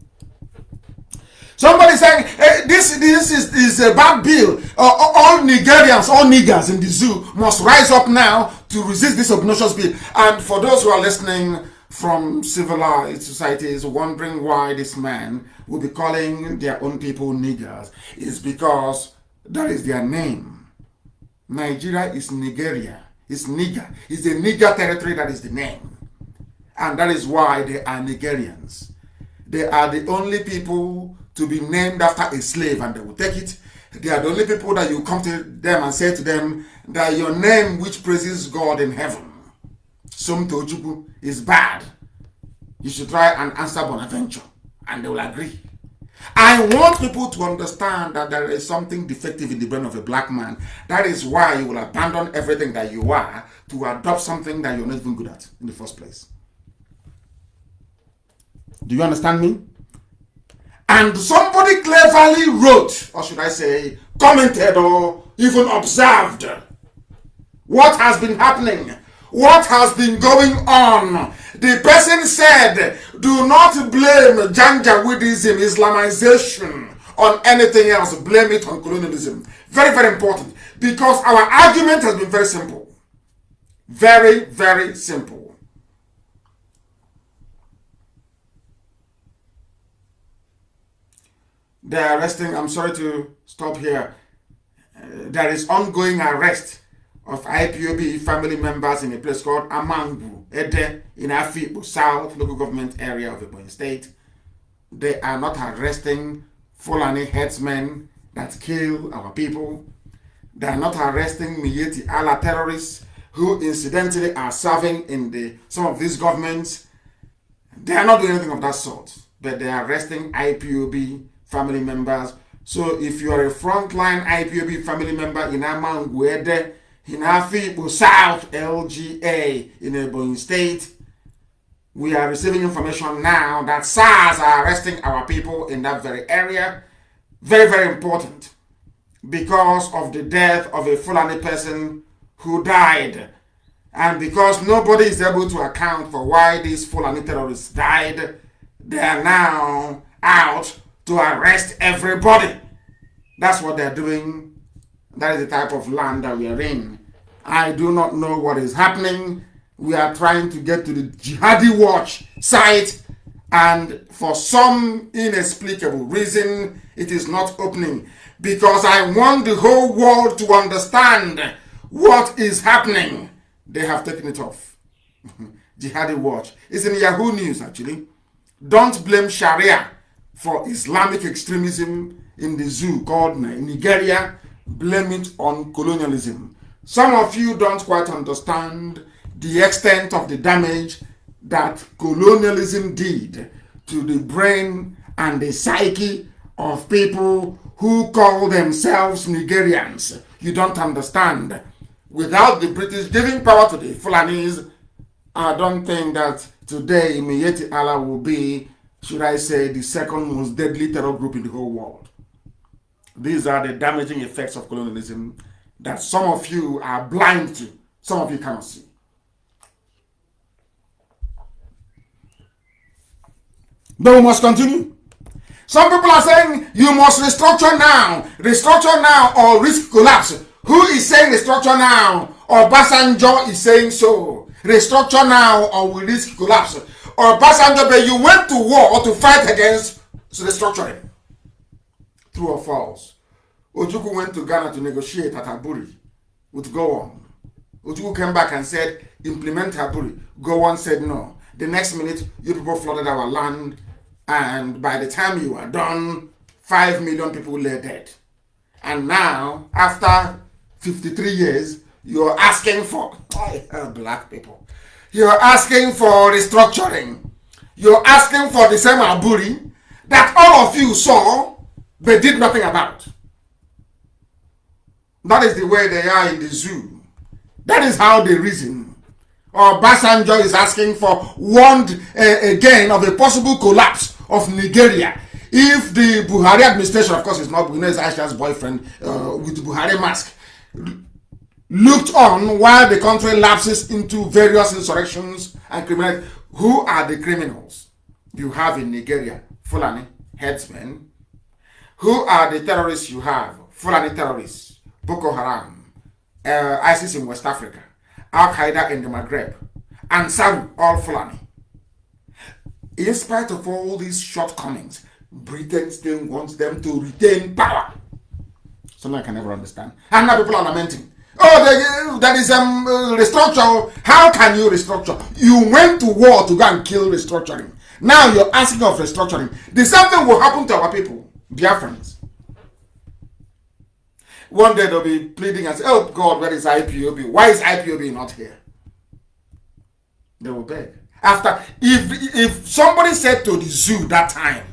Somebody saying, hey, this is a bad bill. All Nigerians, all niggers in the zoo must rise up now to resist this obnoxious bill. And for those who are listening from civilized societies wondering why this man will be calling their own people niggers, is because that is their name. Nigeria is Nigeria. It's nigger. It's the nigger territory that is the name. And that is why they are Nigerians. They are the only people to be named after a slave and they will take it. They are the only people that you come to them and say to them that your name which praises God in heaven, Somto Ojukwu, is bad. You should try and answer Bonaventure and they will agree. I want people to understand that there is something defective in the brain of a black man. That is why you will abandon everything that you are to adopt something that you're not even good at in the first place. Do you understand me? And somebody cleverly wrote, or should I say, commented or even observed what has been happening, what has been going on. The person said, do not blame Janjaweedism, Islamization, on anything else. Blame it on colonialism. Very, very important. Because our argument has been very simple. Very, very simple. They are arresting, I'm sorry to stop here. There is ongoing arrest of IPOB family members in a place called Amangu, Ede, in Afikpo South local government area of Ebonyi State. They are not arresting fulani headsmen that kill our people. They are not arresting Miyetti Allah terrorists who incidentally are serving in some of these governments. They are not doing anything of that sort, but they are arresting IPOB family members. So if you are a frontline IPOB family member in Amanguede, in Afikpo South LGA in Ebonyi State, we are receiving information now that SARS are arresting our people in that very area. Very, very important. Because of the death of a Fulani person who died. And because nobody is able to account for why these Fulani terrorists died, they are now out to arrest everybody. That's what they're doing. That is the type of land that we are in. I do not know what is happening. We are trying to get to the Jihadi Watch site, and for some inexplicable reason, it is not opening. Because I want the whole world to understand what is happening. They have taken it off. Jihadi Watch. It's in Yahoo News, actually. Don't blame Sharia for Islamic extremism in the zoo called Nigeria. Blame it on colonialism. Some of you don't quite understand the extent of the damage that colonialism did to the brain and the psyche of people who call themselves Nigerians. You don't understand. Without the British giving power to the Fulanis, I don't think that today Imiyetti Allah will be, should I say, the second most deadly terror group in the whole world. These are the damaging effects of colonialism that some of you are blind to, some of you cannot see. But we must continue. Some people are saying you must restructure now or risk collapse. Who is saying restructure now? Obasanjo is saying so. Restructure now or we risk collapse. Obasanjo, but you went to war to fight against restructuring. True or false? Ojukwu went to Ghana to negotiate at Aburi with Gowon. Ojukwu came back and said, implement Aburi. Gowon said no. The next minute, you people flooded our land, and by the time you are done, 5 million people lay dead. And now, after 53 years, you're asking for black people. You're asking for restructuring. You're asking for the same Aburi that all of you saw but did nothing about. That is the way they are in the zoo. That is how they reason. Obasanjo is asking for warned again of a possible collapse of Nigeria if the Buhari administration, of course it's not Buhari's Aisha's boyfriend with the Buhari mask, looked on while the country lapses into various insurrections and criminality. Who are the criminals you have in Nigeria? Fulani headsmen. Who are the terrorists you have? Fulani terrorists, Boko Haram, ISIS in West Africa, Al-Qaeda in the Maghreb, and Saru, all Fulani. In spite of all these shortcomings, Britain still wants them to retain power. Something I can never understand. And now people are lamenting. Oh, that is restructure. How can you restructure? You went to war to go and kill restructuring. Now you're asking of restructuring. The same thing will happen to our people, Biafrans. One day they'll be pleading and say, oh God, where is IPOB? Why is IPOB not here? They will beg. After, if somebody said to the zoo that time,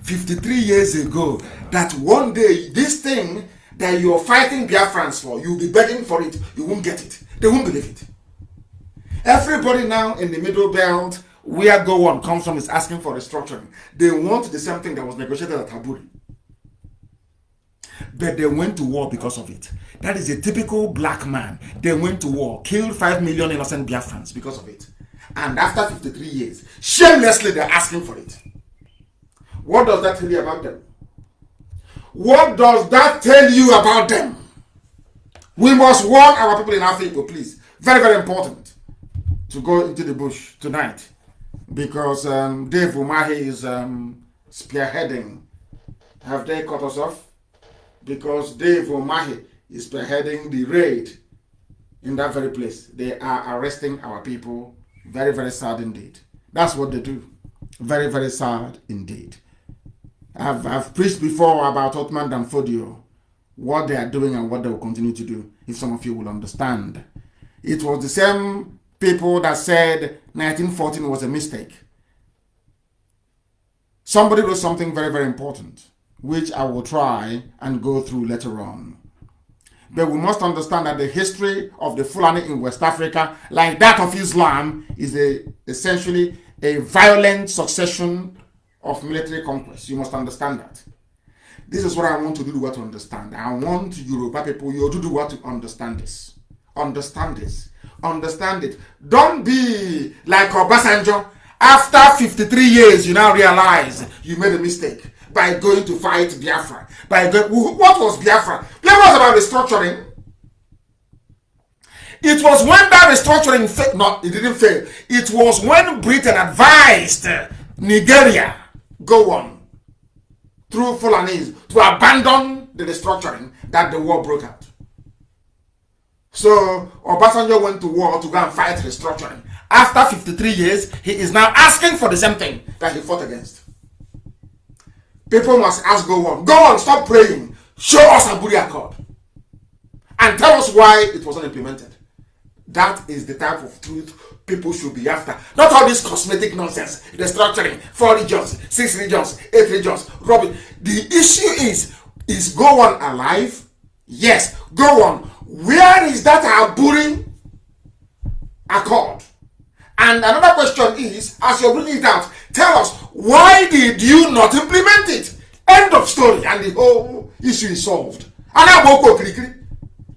53 years ago, that one day this thing that you're fighting Biafrans for, you'll be begging for it, you won't get it. They won't believe it. Everybody now in the middle belt, where Go On comes from, is asking for restructuring. They want the same thing that was negotiated at Aburi. But they went to war because of it. That is a typical black man. They went to war, killed 5 million innocent Biafrans because of it. And after 53 years, shamelessly they're asking for it. What does that tell you about them? What does that tell you about them? We must warn our people in Africa, please. Very, very important to go into the bush tonight. Because Dave Umahi is spearheading. Have they cut us off? Because Dave Umahi is spearheading the raid in that very place. They are arresting our people. Very, very sad indeed. That's what they do. Very, very sad indeed. I've preached before about Ottoman Danfodio, what they are doing and what they will continue to do, if some of you will understand. It was the same people that said 1914 was a mistake. Somebody wrote something very, very important, which I will try and go through later on. But we must understand that the history of the Fulani in West Africa, like that of Islam, is essentially a violent succession of military conquest. You must understand that. This is what I want Oduduwa to understand. I want Yoruba people, Oduduwa, to understand this. Understand this. Understand it. Don't be like Obasanjo. After 53 years, you now realize you made a mistake by going to fight Biafra. What was Biafra? Biafra was about restructuring. It was when that restructuring failed. No, it didn't fail. It was when Britain advised Nigeria, Go On, through Fulanese, to abandon the restructuring, that the war broke out. So Obasanjo went to war to go and fight restructuring. After 53 years, he is now asking for the same thing that he fought against. People must ask Go On, stop praying. Show us Aburi Accord. And tell us why it wasn't implemented. That is the type of truth people should be after. Not all this cosmetic nonsense. The structuring, 4 regions, 6 regions, 8 regions, rubbish. The issue is Gowon alive? Yes, Gowon. Where is that Aburi accord? And another question is, as you're bringing it out, tell us, why did you not implement it? End of story, and the whole issue is solved.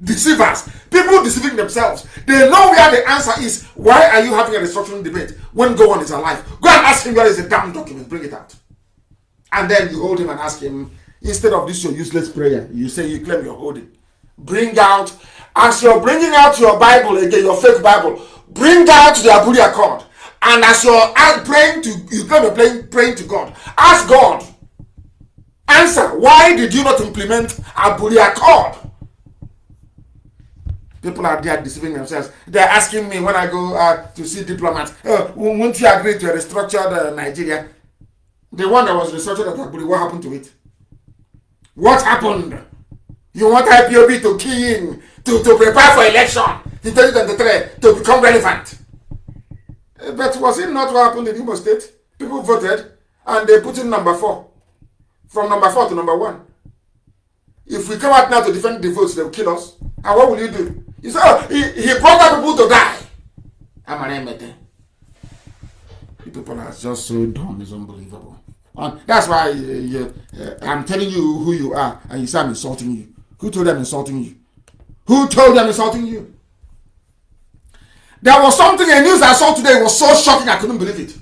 Deceivers, people deceiving themselves. They know where the answer is. Why are you having a restructuring debate when Gowon is alive? Go and ask him where is the damn document, bring it out. And then you hold him and ask him, instead of this your useless prayer, you say you claim you're holding. Bring out, as you're bringing out your Bible again, your fake Bible, bring out the Aburi Accord. And as you're praying to, you claim you're praying to God, ask God, answer, why did you not implement Aburi Accord? People are there deceiving themselves. They're asking me when I go to see diplomats, won't you agree to a restructured Nigeria? The one that was restructured at Aburi, what happened to it? What happened? You want IPOB to key in, to prepare for election in 2023 to become relevant. But was it not what happened in Imo State? People voted and they put in number 4. From number 4 to number 1. If we come out now to defend the votes, they will kill us. And what will you do? You say, oh, he brought out people to die. You people are just so dumb, it's unbelievable. And that's why I'm telling you who you are, and you say I'm insulting you. Who told them insulting you? Who told them insulting you? There was something, a news I saw today was so shocking I couldn't believe it.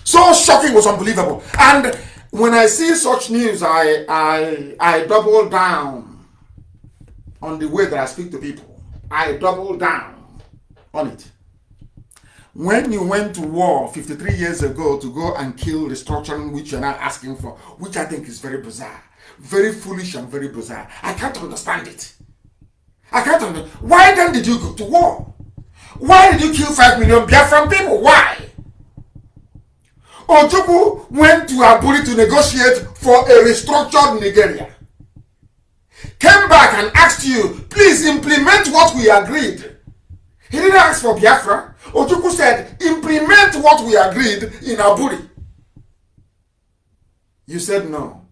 So shocking, was unbelievable. And when I see such news, I double down on the way that I speak to people. I double down on it. When you went to war 53 years ago to go and kill restructuring, which you're now asking for, which I think is very bizarre, very foolish and very bizarre. I can't understand it. I can't understand. Why then did you go to war? Why did you kill 5 million Biafran people? Why? Ojukwu went to Aburi to negotiate for a restructured Nigeria. Came back and asked you, please implement what we agreed. He didn't ask for Biafra. Ojukwu said, implement what we agreed in Aburi. You said no.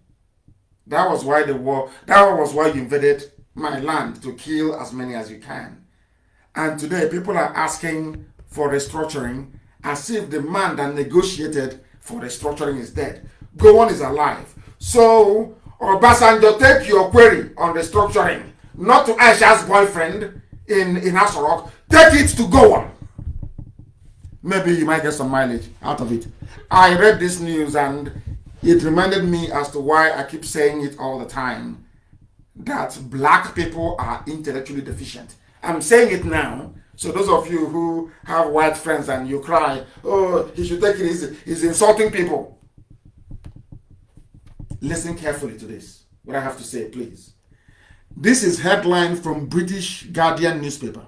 That was why the war, that was why you invaded my land, to kill as many as you can. And today people are asking for restructuring as if the man that negotiated for restructuring is dead. Gowon is alive. So, Obasanjo, take your query on restructuring, not to Aisha's boyfriend in Asorok, take it to Gowon. Maybe you might get some mileage out of it. I read this news and it reminded me as to why I keep saying it all the time, that black people are intellectually deficient. I'm saying it now, so those of you who have white friends and you cry, oh, he should take it easy, he's insulting people. Listen carefully to this, what I have to say, please. This is headline from British Guardian newspaper.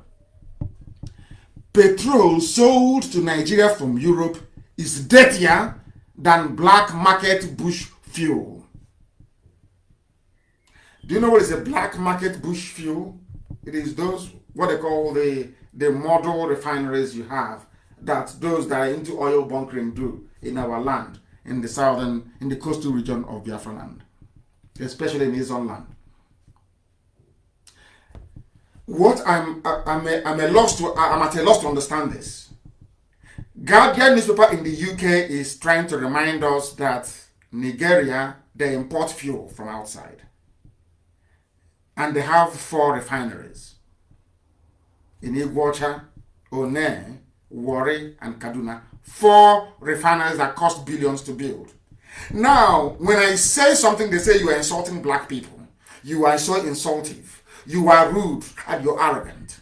Petrol sold to Nigeria from Europe is dirtier than black market bush fuel. Do you know what is a black market bush fuel? It is those, what they call the model refineries you have, that those that are into oil bunkering do in our land, in the southern, in the coastal region of Biafra land, especially in his own land. What I'm at a loss to understand this. Guardian newspaper in the UK is trying to remind us that Nigeria, they import fuel from outside. And they have 4 refineries. In Iguacha, One, Warri, and Kaduna. 4 refineries that cost billions to build. Now, when I say something, they say you are insulting black people. You are so insultive. You are rude and you're arrogant.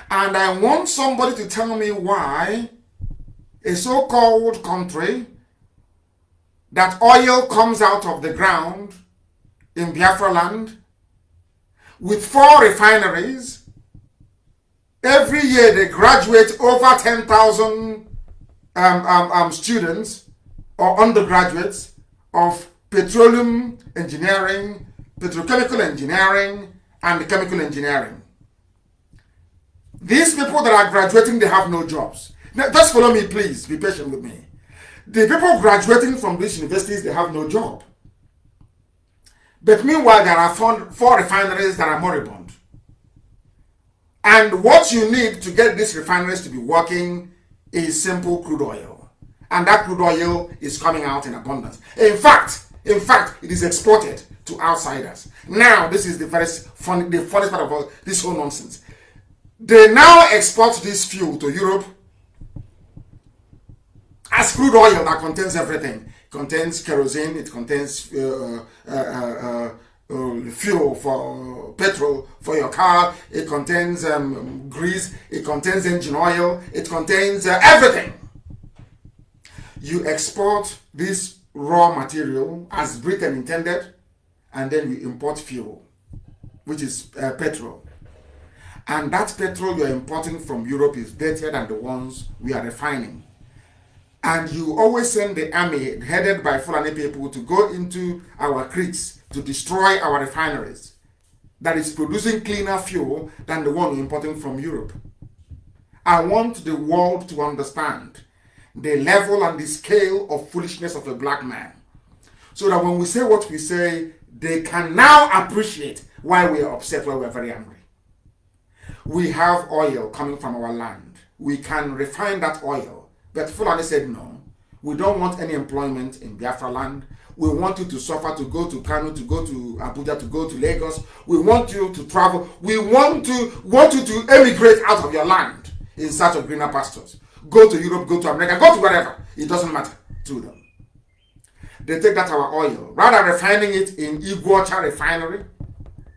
And I want somebody to tell me why a so-called country that oil comes out of the ground in Biafra land with 4 refineries, every year they graduate over 10,000 students or undergraduates of petroleum engineering, petrochemical engineering, and chemical engineering. These people that are graduating, they have no jobs. Now, just follow me, please. Be patient with me. The people graduating from these universities, they have no job. But meanwhile, there are four refineries that are moribund. And what you need to get these refineries to be working is simple crude oil. And that crude oil is coming out in abundance. In fact, it is exported to outsiders. Now, this is the funniest part of all this whole nonsense. They now export this fuel to Europe as crude oil that contains everything. It contains kerosene, it contains fuel for petrol for your car, it contains grease, it contains engine oil, it contains everything. You export this raw material as Britain intended, and then you import fuel, which is petrol. And that petrol you're importing from Europe is dirtier than the ones we are refining. And you always send the army headed by fulani people to go into our creeks to destroy our refineries that is producing cleaner fuel than the one we're importing from Europe. I want the world to understand the level and the scale of foolishness of a black man, so that when we say what we say, they can now appreciate why we are upset, why we are very angry. We have oil coming from our land. We can refine that oil. But Fulani said no. We don't want any employment in Biafra land. We want you to suffer, to go to Kanu, to go to Abuja, to go to Lagos. We want you to travel. We want you to emigrate out of your land in search of greener pastures. Go to Europe, go to America, go to wherever. It doesn't matter to them. They take that our oil, rather refining it in Iguacha refinery,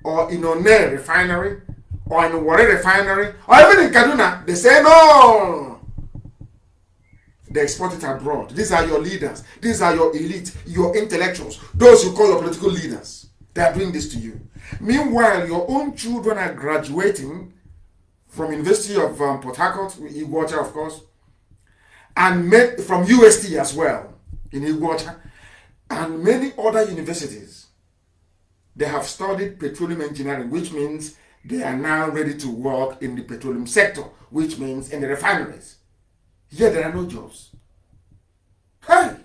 or in One refinery, or in Warri refinery, or even in Kaduna. They say no. They export it abroad. These are your leaders. These are your elite, your intellectuals, those you call your political leaders. They are doing this to you. Meanwhile, your own children are graduating from University of Port Harcourt, Iguacha, of course, and from UST as well, in Iguacha, and many other universities. They have studied petroleum engineering, which means they are now ready to work in the petroleum sector, which means in the refineries. Yet there are no jobs. Hey!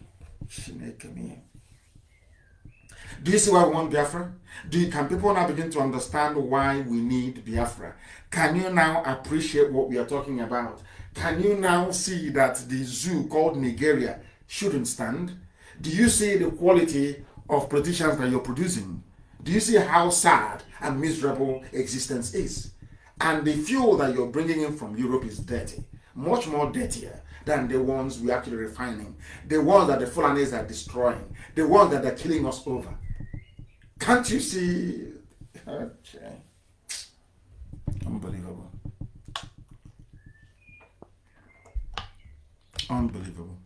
Do you see why we want Biafra? Can people now begin to understand why we need Biafra? Can you now appreciate what we are talking about? Can you now see that the zoo called Nigeria shouldn't stand? Do you see the quality of politicians that you're producing? Do you see how sad and miserable existence is? And the fuel that you're bringing in from Europe is dirty. Much more dirtier than the ones we're actually refining. The ones that the Fulanis are destroying. The ones that are killing us over. Can't you see? Okay. Unbelievable. Unbelievable.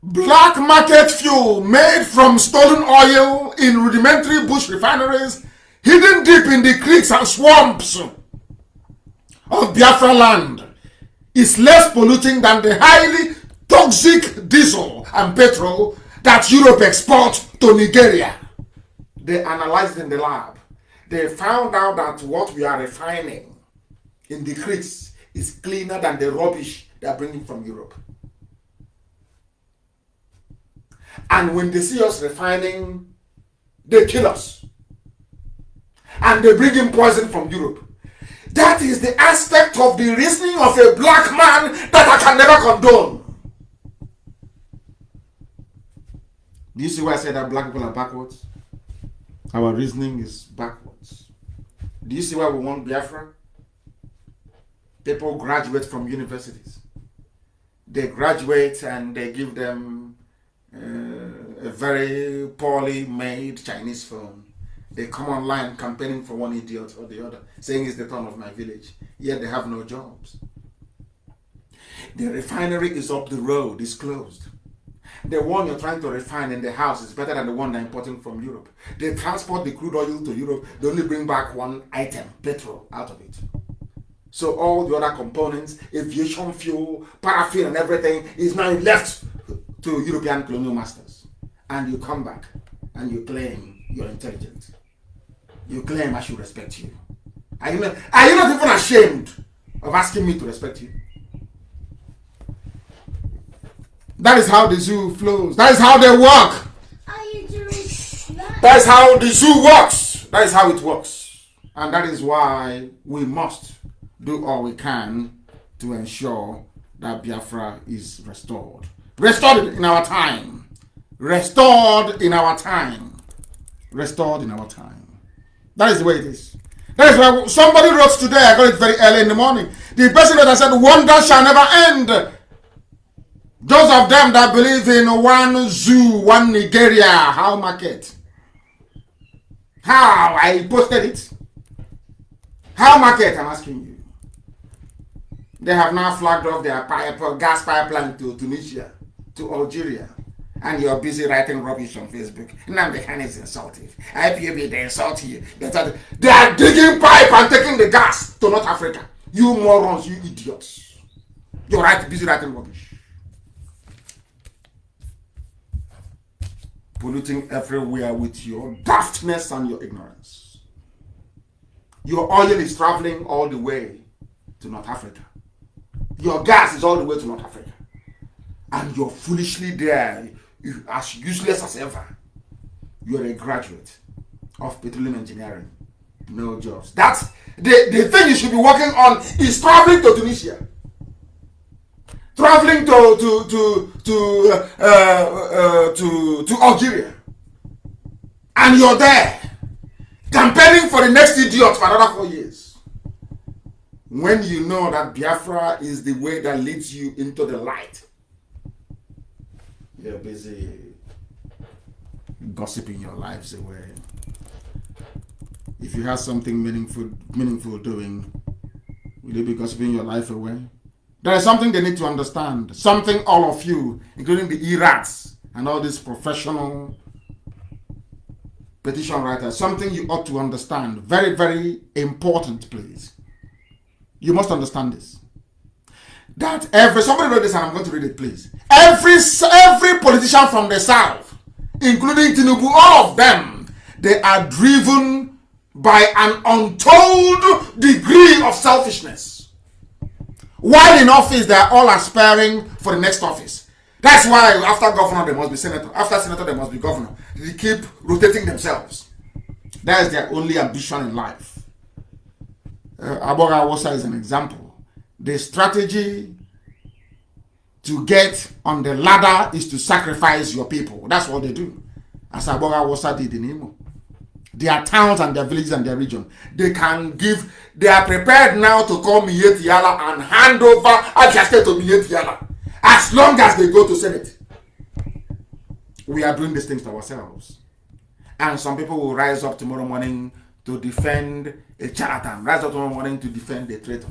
Black market fuel made from stolen oil in rudimentary bush refineries, hidden deep in the creeks and swamps of Biafra land, is less polluting than the highly toxic diesel and petrol that Europe exports to Nigeria. They analyzed in the lab. They found out that what we are refining in the creeks is cleaner than the rubbish they are bringing from Europe. And when they see us refining, they kill us. And they bring in poison from Europe. That is the aspect of the reasoning of a black man that I can never condone. Do you see why I said that black people are backwards? Our reasoning is backwards. Do you see why we want Biafra? People graduate from universities. They graduate and they give them a very poorly made Chinese phone. They come online campaigning for one idiot or the other, saying it's the turn of my village, yet they have no jobs. The refinery is up the road, it's closed. The one you're trying to refine in the house is better than the one they're importing from Europe. They transport the crude oil to Europe, they only bring back one item, petrol, out of it. So all the other components, aviation fuel, paraffin and everything is now left to European colonial masters. And you come back and you claim you're intelligent. You claim I should respect you. Are you not even ashamed of asking me to respect you? That is how the zoo flows. That is how they work. That is how the zoo works. That is how it works. And that is why we must do all we can to ensure that Biafra is restored. Restored in our time. Restored in our time. Restored in our time. That is the way it is. That is why somebody wrote today, I got it very early in the morning. The person that said, wonder shall never end. Those of them that believe in one zoo, one Nigeria, how market? How? I posted it. How market, I'm asking you. They have now flagged off their gas pipeline to Tunisia, to Algeria. And you're busy writing rubbish on Facebook. Nnamdi Kanu is insulting. IPOB, they insult you. They are digging pipe and taking the gas to North Africa. You morons, you idiots. You're busy writing rubbish. Polluting everywhere with your daftness and your ignorance. Your oil is traveling all the way to North Africa. Your gas is all the way to North Africa. And you're foolishly there, as useless as ever. You're a graduate of petroleum engineering. No jobs. That's the thing you should be working on is traveling to Tunisia. Traveling to Algeria. And you're there. Campaigning for the next idiot for another 4 years. When you know that Biafra is the way that leads you into the light. You're busy gossiping your lives away. If you have something meaningful doing, will you be gossiping your life away? There is something they need to understand. Something all of you, including the ERATs and all these professional petition writers, something you ought to understand. Very, very important, please. You must understand this. That somebody wrote this and I'm going to read it, please. Every politician from the South, including Tinubu, all of them, they are driven by an untold degree of selfishness. While in office, they are all aspiring for the next office. That's why after governor, there must be senator. After senator, there must be governor. They keep rotating themselves. That is their only ambition in life. Aboga Awosa is an example. The strategy to get on the ladder is to sacrifice your people. That's what they do. As Aboga Awosa did in Imo. Their towns and their villages and their region. They are prepared now to call Miyetti Yala and hand over Abia State to Miyetti Yala. As long as they go to Senate. We are doing these things to ourselves. And some people will rise up tomorrow morning to defend a charlatan. Rise up tomorrow morning to defend a traitor.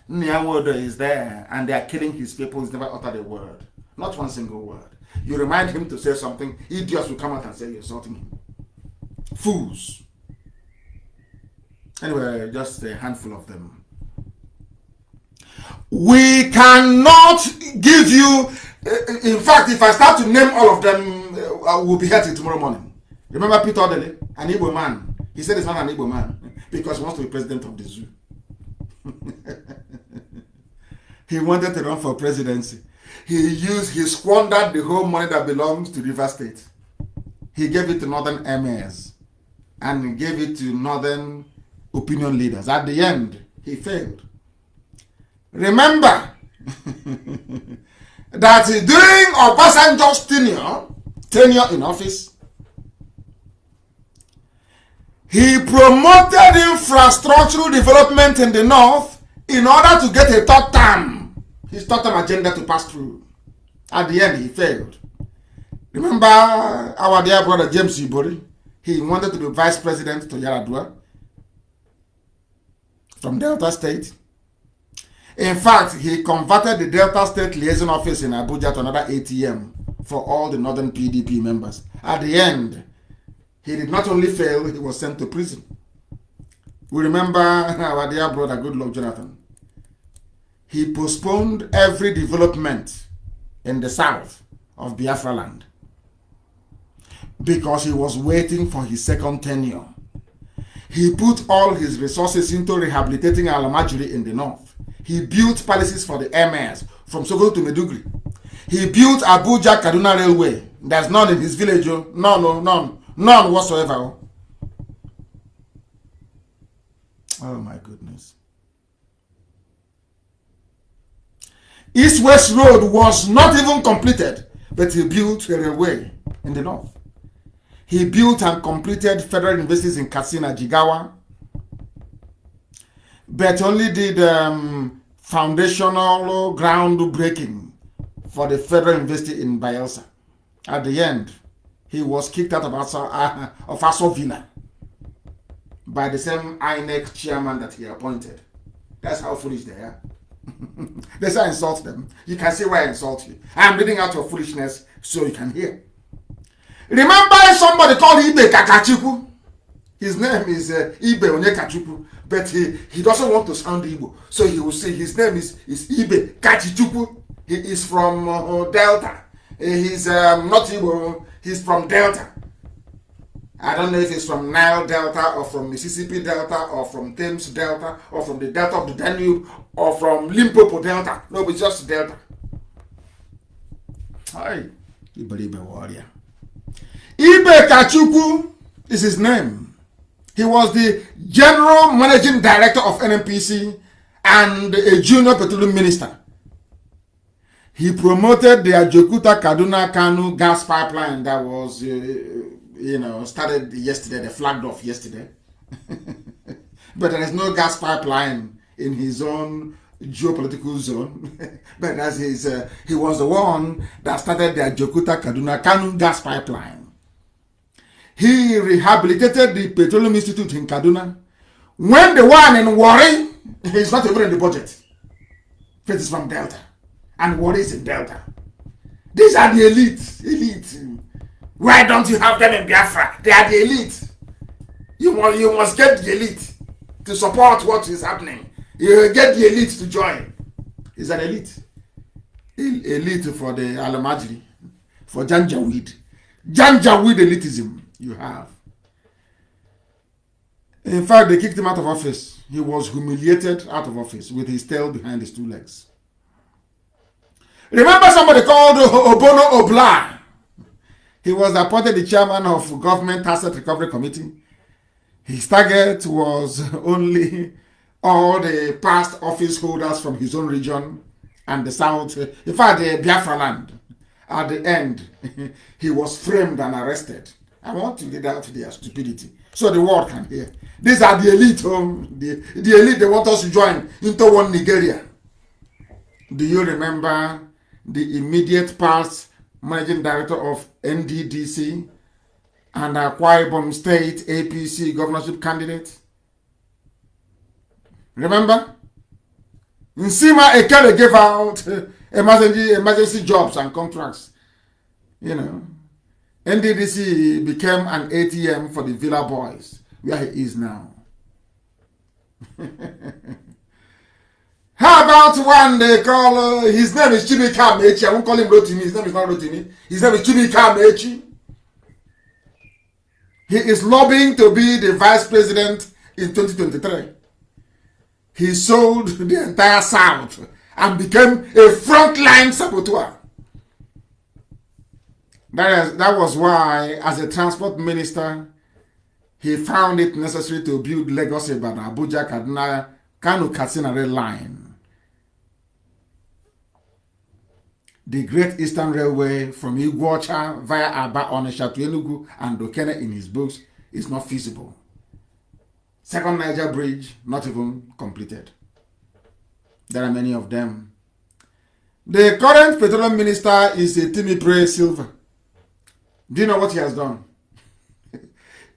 Nyawodo is there and they are killing his people. He's never uttered a word. Not one single word. You remind him to say something, idiots will come out and say you're insulting him. Fools. Anyway, just a handful of them. We cannot give you, in fact, if I start to name all of them, I will be here till tomorrow morning. Remember Peter Odele, an Igbo man. He said he's not an Igbo man because he wants to be president of the zoo. He wanted to run for presidency. He squandered the whole money that belongs to River State. He gave it to northern emirs and he gave it to northern opinion leaders. At the end, he failed. Remember that during Obasanjo's tenure in office, he promoted infrastructural development in the north in order to get a third term, his third term agenda to pass through. At the end, he failed. Remember our dear brother James Ibori? He wanted to be vice president to Yaradua from Delta State. In fact, he converted the Delta State Liaison Office in Abuja to another ATM for all the northern PDP members. At the end, he did not only fail, he was sent to prison. We remember our dear brother Goodluck Jonathan. He postponed every development in the south of Biafra land because he was waiting for his second tenure. He put all his resources into rehabilitating Alamajiri in the north. He built palaces for the emirs from Sokoto to Meduguri. He built Abuja Kaduna Railway. There's none in his village. None whatsoever. Oh my goodness. East-West Road was not even completed, but he built a railway in the north. He built and completed federal universities in Katsina, Jigawa, but only did foundational groundbreaking for the federal university in Bayelsa. At the end, he was kicked out of Aso Villa by the same INEC chairman that he appointed. That's how foolish they are. That's how I insult them. You can see why I insult you. I'm reading out your foolishness so you can hear. Remember somebody called Ibe Kakachuku? His name is Ibe Onyekachuku, but he doesn't want to sound Igbo. So he will say his name is Ibe Kachichuku. He is from Delta. He's not Igbo, he's from Delta. I don't know if he's from Nile Delta or from Mississippi Delta or from Thames Delta or from the Delta of the Danube or from Limpopo Delta. No, it's just Delta. Hi, Ibe warrior. Ibe Kachuku is his name. He was the general managing director of NNPC and a junior petroleum minister. He promoted the Ajokuta Kaduna Kanu gas pipeline that was, started yesterday, they flagged off yesterday. But there is no gas pipeline in his own geopolitical zone. But as he was the one that started the Ajokuta Kaduna Kanu gas pipeline. He rehabilitated the Petroleum Institute in Kaduna. When the one in Warri is not even in the budget. It is from Delta. And Warri is in Delta. These are the elite. Why don't you have them in Biafra? They are the elite. You must get the elite to support what is happening. You get the elite to join. It's an elite. Elite for the Alamajiri, for Janjaweed. Janjaweed elitism you have. In fact, they kicked him out of office. He was humiliated out of office with his tail behind his two legs. Remember somebody called Obono Obla? He was appointed the chairman of Government Asset Recovery Committee. His target was only all the past office holders from his own region and the south. In fact, the Biafra land. At the end, he was framed and arrested. I want to read out their stupidity so the world can hear. These are the elite. The elite, they want us to join into one Nigeria. Do you remember the immediate past managing director of NDDC and Akwa Ibom State APC governorship candidate? Remember? Nsima Ekele gave out emergency jobs and contracts. NDDC became an ATM for the Villa Boys, where he is now. How about one they call, his name is Chibika Mechi. I won't call him Rotimi. His name is not Rotimi. His name is Chibika Mechi. He is lobbying to be the vice president in 2023. He sold the entire South and became a frontline saboteur. That was why, as a transport minister, he found it necessary to build Lagos Ibadan, Abuja, Kaduna, Kanu, Katsina rail line. The Great Eastern Railway from Iguacha via Aba, Onitsha to Enugu and Dokene in his books is not feasible. Second Niger Bridge, not even completed. There are many of them. The current petroleum minister is Timipre Silva. Do you know what he has done?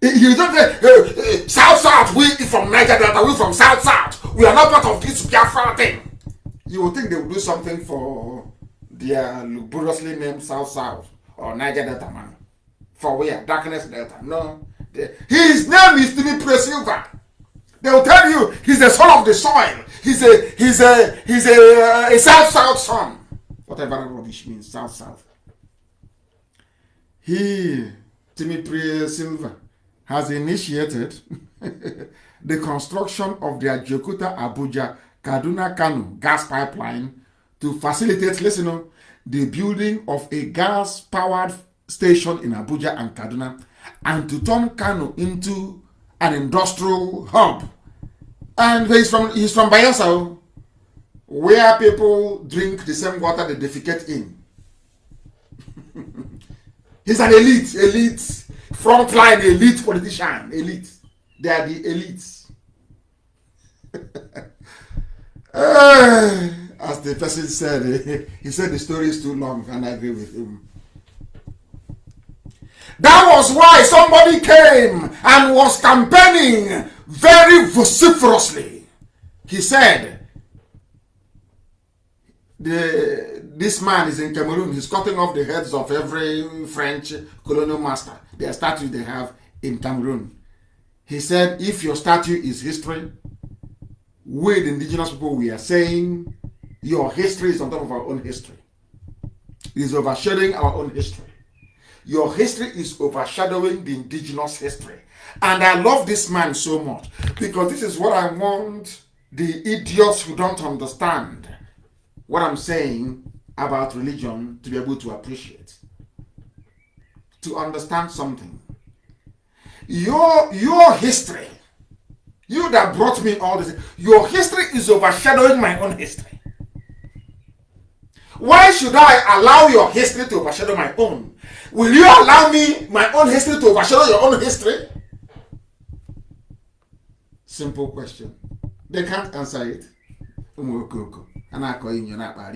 He don't say, South, we from Niger Delta, we from South. We are not part of this Biafra thing. You would think they would do something for their laboriously named South or Niger Delta man. For where? Darkness Delta. No. His name is Timipre Silva. They will tell you he's the son of the soil. He's a South son. Whatever rubbish means, South. He, Timipre Silva, has initiated the construction of the Ajaokuta Abuja Kaduna Kanu gas pipeline to facilitate, listen, the building of a gas-powered station in Abuja and Kaduna, and to turn Kanu into an industrial hub. And he's from Bayelsa, where people drink the same water they defecate in. He's an elite, frontline elite politician, elite. They are the elites. As the person said, he said the story is too long, and I agree with him. That was why somebody came and was campaigning very vociferously. He said, this man is in Cameroon. He's cutting off the heads of every French colonial master, their statue they have in Cameroon. He said, if your statue is history, we, the indigenous people, we are saying your history is on top of our own history. It is overshadowing our own history. Your history is overshadowing the indigenous history. And I love this man so much, because this is what I want the idiots who don't understand what I'm saying about religion to be able to appreciate. To understand something. Your history, you that brought me all this, your history is overshadowing my own history. Why should I allow your history to overshadow my own? Will you allow me, my own history, to overshadow your own history? Simple question. They can't answer it. And I call you not a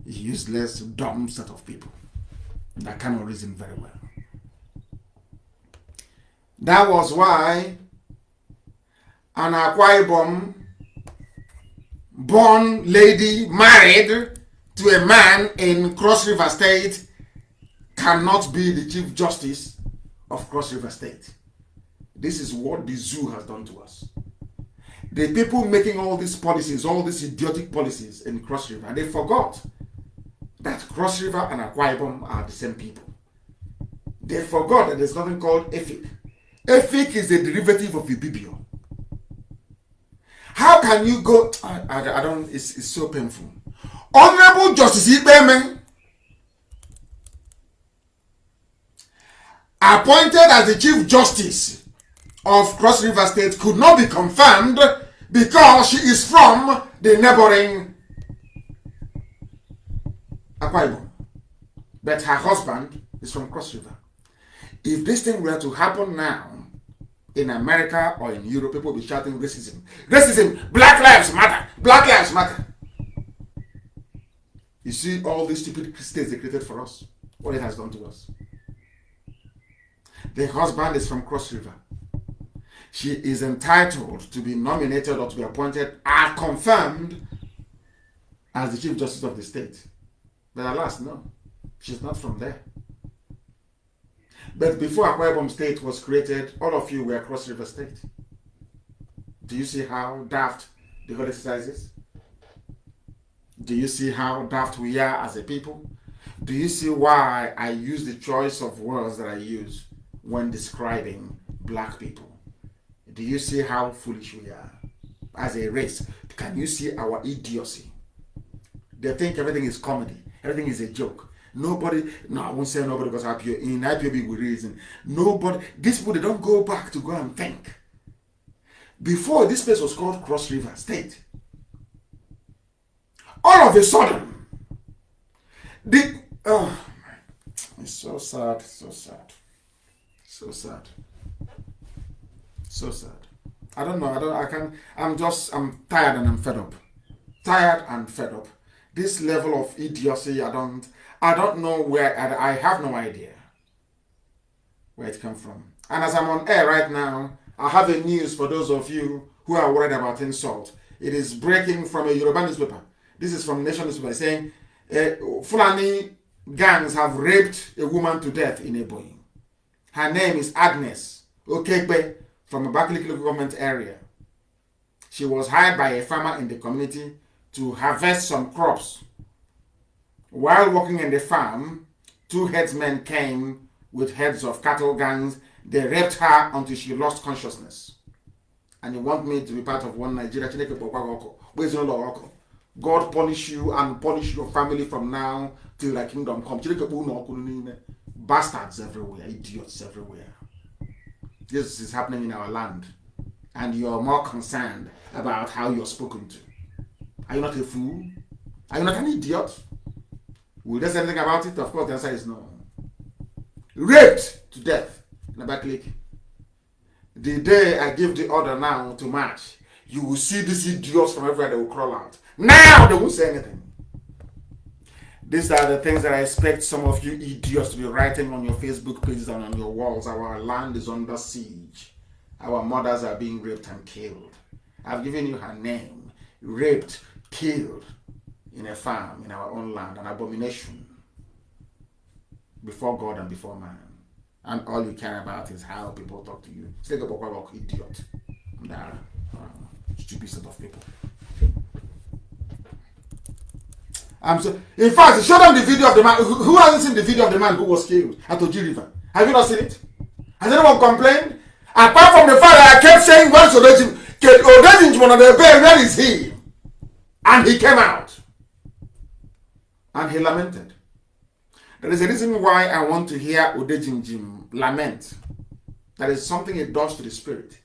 useless, dumb set of people that cannot reason very well. That was why an Akwa Ibom born lady married to a man in Cross River State cannot be the Chief Justice of Cross River State. This is what the zoo has done to us. The people making all these policies, all these idiotic policies in Cross River, they forgot that Cross River and Akwa Ibom are the same people. They forgot that there's nothing called Efik. Efik is a derivative of Ibibio. How can you go? I don't. It's so painful. Honorable Justice Ibeme, appointed as the Chief Justice of Cross River State, could not be confirmed because she is from the neighboring Akwa Ibom. But her husband is from Cross River. If this thing were to happen now in America or in Europe, people will be shouting racism. Racism! Black lives matter! Black lives matter! You see all these stupid states they created for us, what it has done to us. The husband is from Cross River. She is entitled to be nominated or to be appointed and confirmed as the Chief Justice of the state. But alas, no. She's not from there. But before Akwa Ibom State was created, all of you were Cross River State. Do you see how daft the whole exercise is? Do you see how daft we are as a people? Do you see why I use the choice of words that I use when describing black people? Do you see how foolish we are as a race? Can you see our idiocy? They think everything is comedy. Everything is a joke. Nobody, no, I won't say nobody because in IPOB we reason. Nobody, these people, they don't go back to go and think. Before, this place was called Cross River State. All of a sudden, it's so sad, so sad, so sad, so sad. I don't know, I'm tired and I'm fed up. Tired and fed up. This level of idiocy, I don't know where, I have no idea where it comes from. And as I'm on air right now, I have a news for those of you who are worried about insult. It is breaking from a Yoruba newspaper. This is from Nation newspaper saying, Fulani gangs have raped a woman to death in Ebonyi. Her name is Agnes Okekbe from a Abakaliki local government area. She was hired by a farmer in the community to harvest some crops. While working in the farm, two headsmen came with heads of cattle gangs They raped her until she lost consciousness. And you want me to be part of one Nigeria? God punish you and punish your family from now till the kingdom comes. Bastards everywhere, idiots everywhere. This is happening in our land. And you're more concerned about how you're spoken to. Are you not a fool? Are you not an idiot? Will there say anything about it? Of course, the answer is no. Raped to death in a back lake. The day I give the order now to march, you will see these idiots from everywhere, they will crawl out. Now they won't say anything. These are the things that I expect some of you idiots to be writing on your Facebook pages and on your walls. Our land is under siege. Our mothers are being raped and killed. I've given you her name. Raped, killed in a farm in our own land. An abomination before God and before man. And all you care about is how people talk to you. It's like a idiot. Stupid set of people. In fact, show them the video of the man. Who hasn't seen the video of the man who was killed at Oji River? Have you not seen it? Has anyone complained? Apart from the fact that I kept saying, where's Odejim? Where is he? And he came out. And he lamented. There is a reason why I want to hear Odejim lament. That is something it does to the spirit.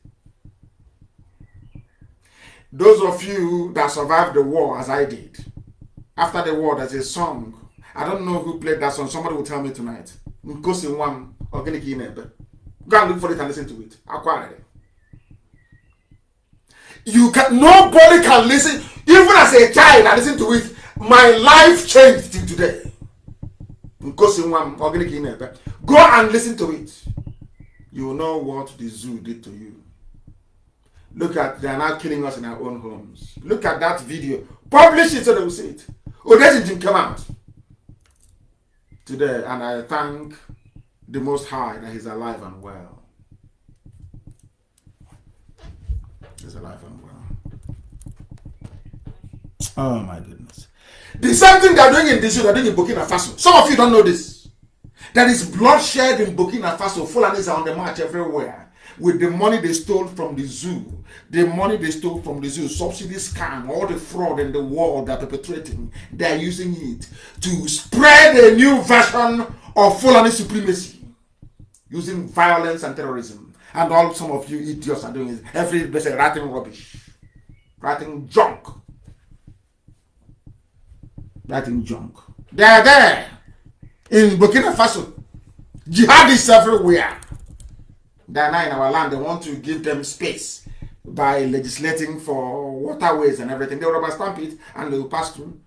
Those of you that survived the war as I did, after the war, there's a song. I don't know who played that song. Somebody will tell me tonight. Go and look for it and listen to it. Nobody can listen. Even as a child, I listened to it. My life changed till today. Go and listen to it. You will know what the zoo did to you. Look at, they are now killing us in our own homes. Look at that video. Publish it so they will see it. Odejim came out today, and I thank the Most High that he's alive and well. He's alive and well. Oh my goodness. The same thing they're doing in this, they're doing in Burkina Faso. Some of you don't know this. There is bloodshed in Burkina Faso. Fulanis are on the march everywhere. With the money they stole from the zoo, subsidy scam, all the fraud in the world they're perpetrating, they're using it to spread a new version of Fulani supremacy, using violence and terrorism. And all some of you idiots are doing is everybody writing rubbish, writing junk. They are there in Burkina Faso. Jihadists everywhere. They are now in our land. They want to give them space by legislating for waterways and everything. They will rubber stamp it and they will pass through.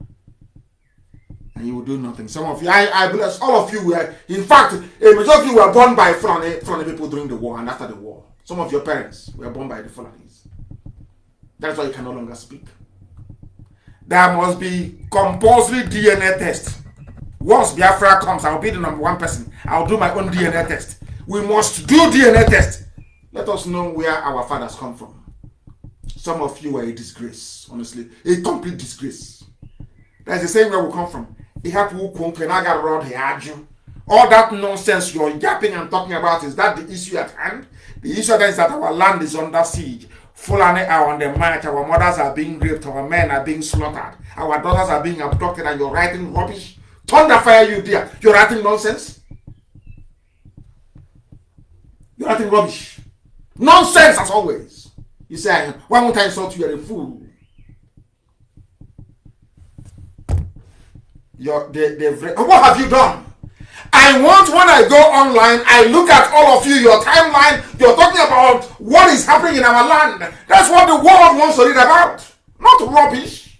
And you will do nothing. Some of you, I bless all of you were, in fact, a majority of you were born by Fulani people during the war and after the war. Some of your parents were born by the Fulanis. That's why you can no longer speak. There must be compulsory DNA test. Once Biafra comes, I'll be the #1 person. I'll do my own DNA test. We must do DNA test. Let us know where our fathers come from. Some of you are a disgrace, honestly. A complete disgrace. That's the same where we come from. All that nonsense you're yapping and talking about, is that the issue at hand? The issue is that our land is under siege. Fulani are on the march. Our mothers are being raped. Our men are being slaughtered. Our daughters are being abducted, and you're writing rubbish. Thunder fire you there. You're writing nonsense. You're writing rubbish. Nonsense as always. You say, why won't I insult you? You're a fool. What have you done? I want, when I go online, I look at all of you, your timeline, you're talking about what is happening in our land. That's what the world wants to read about. Not rubbish.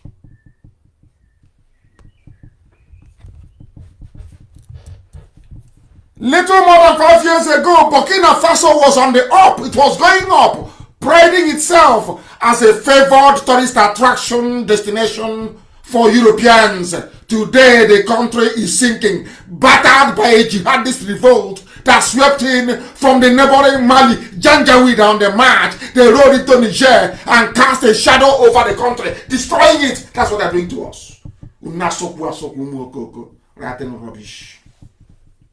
Little more than 5 years ago, Burkina Faso was on the up. It was going up, priding itself as a favored tourist attraction destination for Europeans. Today, the country is sinking, battered by a jihadist revolt that swept in from the neighboring Mali, Janjaweed on the march. They rode into Niger and cast a shadow over the country, destroying it. That's what they're doing to us. Writing rubbish.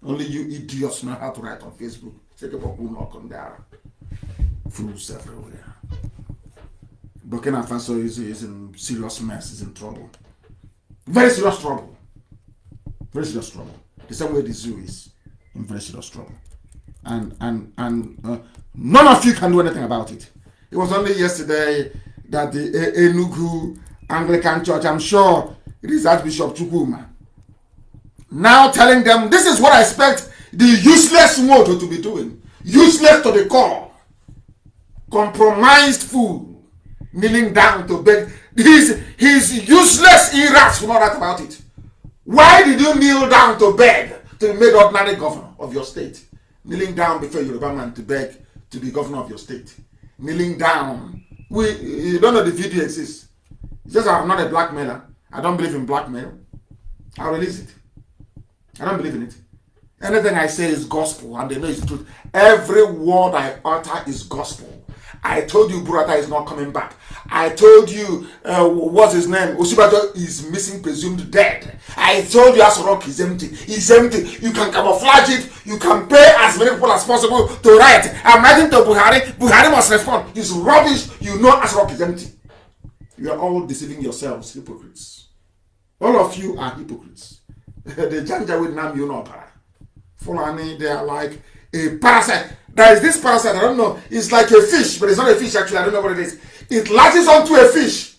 Only you idiots know how to write on Facebook. Take a book, knock on there. Fools everywhere. Burkina Faso is in serious mess, is in trouble. Very serious trouble. Very serious trouble. The same way the zoo is in very serious trouble. And none of you can do anything about it. It was only yesterday that the Enugu Anglican Church, I'm sure it is Archbishop Chukwuma, now telling them, this is what I expect the useless Moto to be doing. Useless to the core. Compromised fool. Kneeling down to beg. His useless Iraqs will not write about it. Why did you kneel down to beg to be made ordinary governor of your state? Kneeling down before Yoruba man to beg to be governor of your state. Kneeling down. You don't know the video exists. It's just I'm not a blackmailer. I don't believe in blackmail. I'll release it. I don't believe in it. Anything I say is gospel and they know it's the truth. Every word I utter is gospel. I told you Burata is not coming back. I told you, what's his name? Osibajo is missing, presumed dead. I told you Asorok is empty. It's empty. You can camouflage it. You can pay as many people as possible to write. I'm writing to Buhari. Buhari must respond. It's rubbish. You know Asorok is empty. You are all deceiving yourselves, hypocrites. All of you are hypocrites. The Janja with Nnamdi, you know, fulani, they are like a parasite. There is this parasite, I don't know, it's like a fish, but it's not a fish actually, I don't know what it is. It latches onto a fish.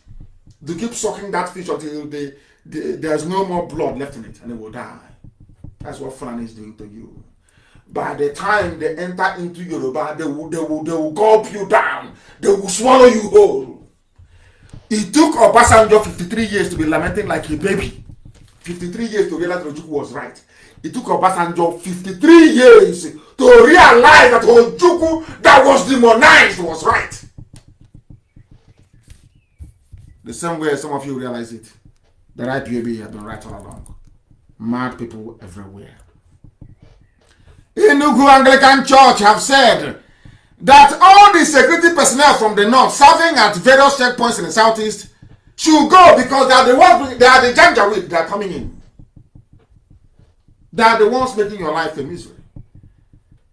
They keep sucking that fish until there's no more blood left in it and it will die. That's what fulani is doing to you. By the time they enter into Yoruba, they will gulp you down. They will swallow you whole. It took Obasanjo 53 years to be lamenting like a baby. 53 years to realize Ojukwu was right. It took Obasanjo 53 years to realize that Ojukwu that was demonized was right. The same way some of you realize it. That IPOB have been right all along. Mad people everywhere. Enugu Anglican Church have said that all the security personnel from the north serving at various checkpoints in the southeast should go because they are the ones, they are the Janjaweed that are coming in. They are the ones making your life a misery.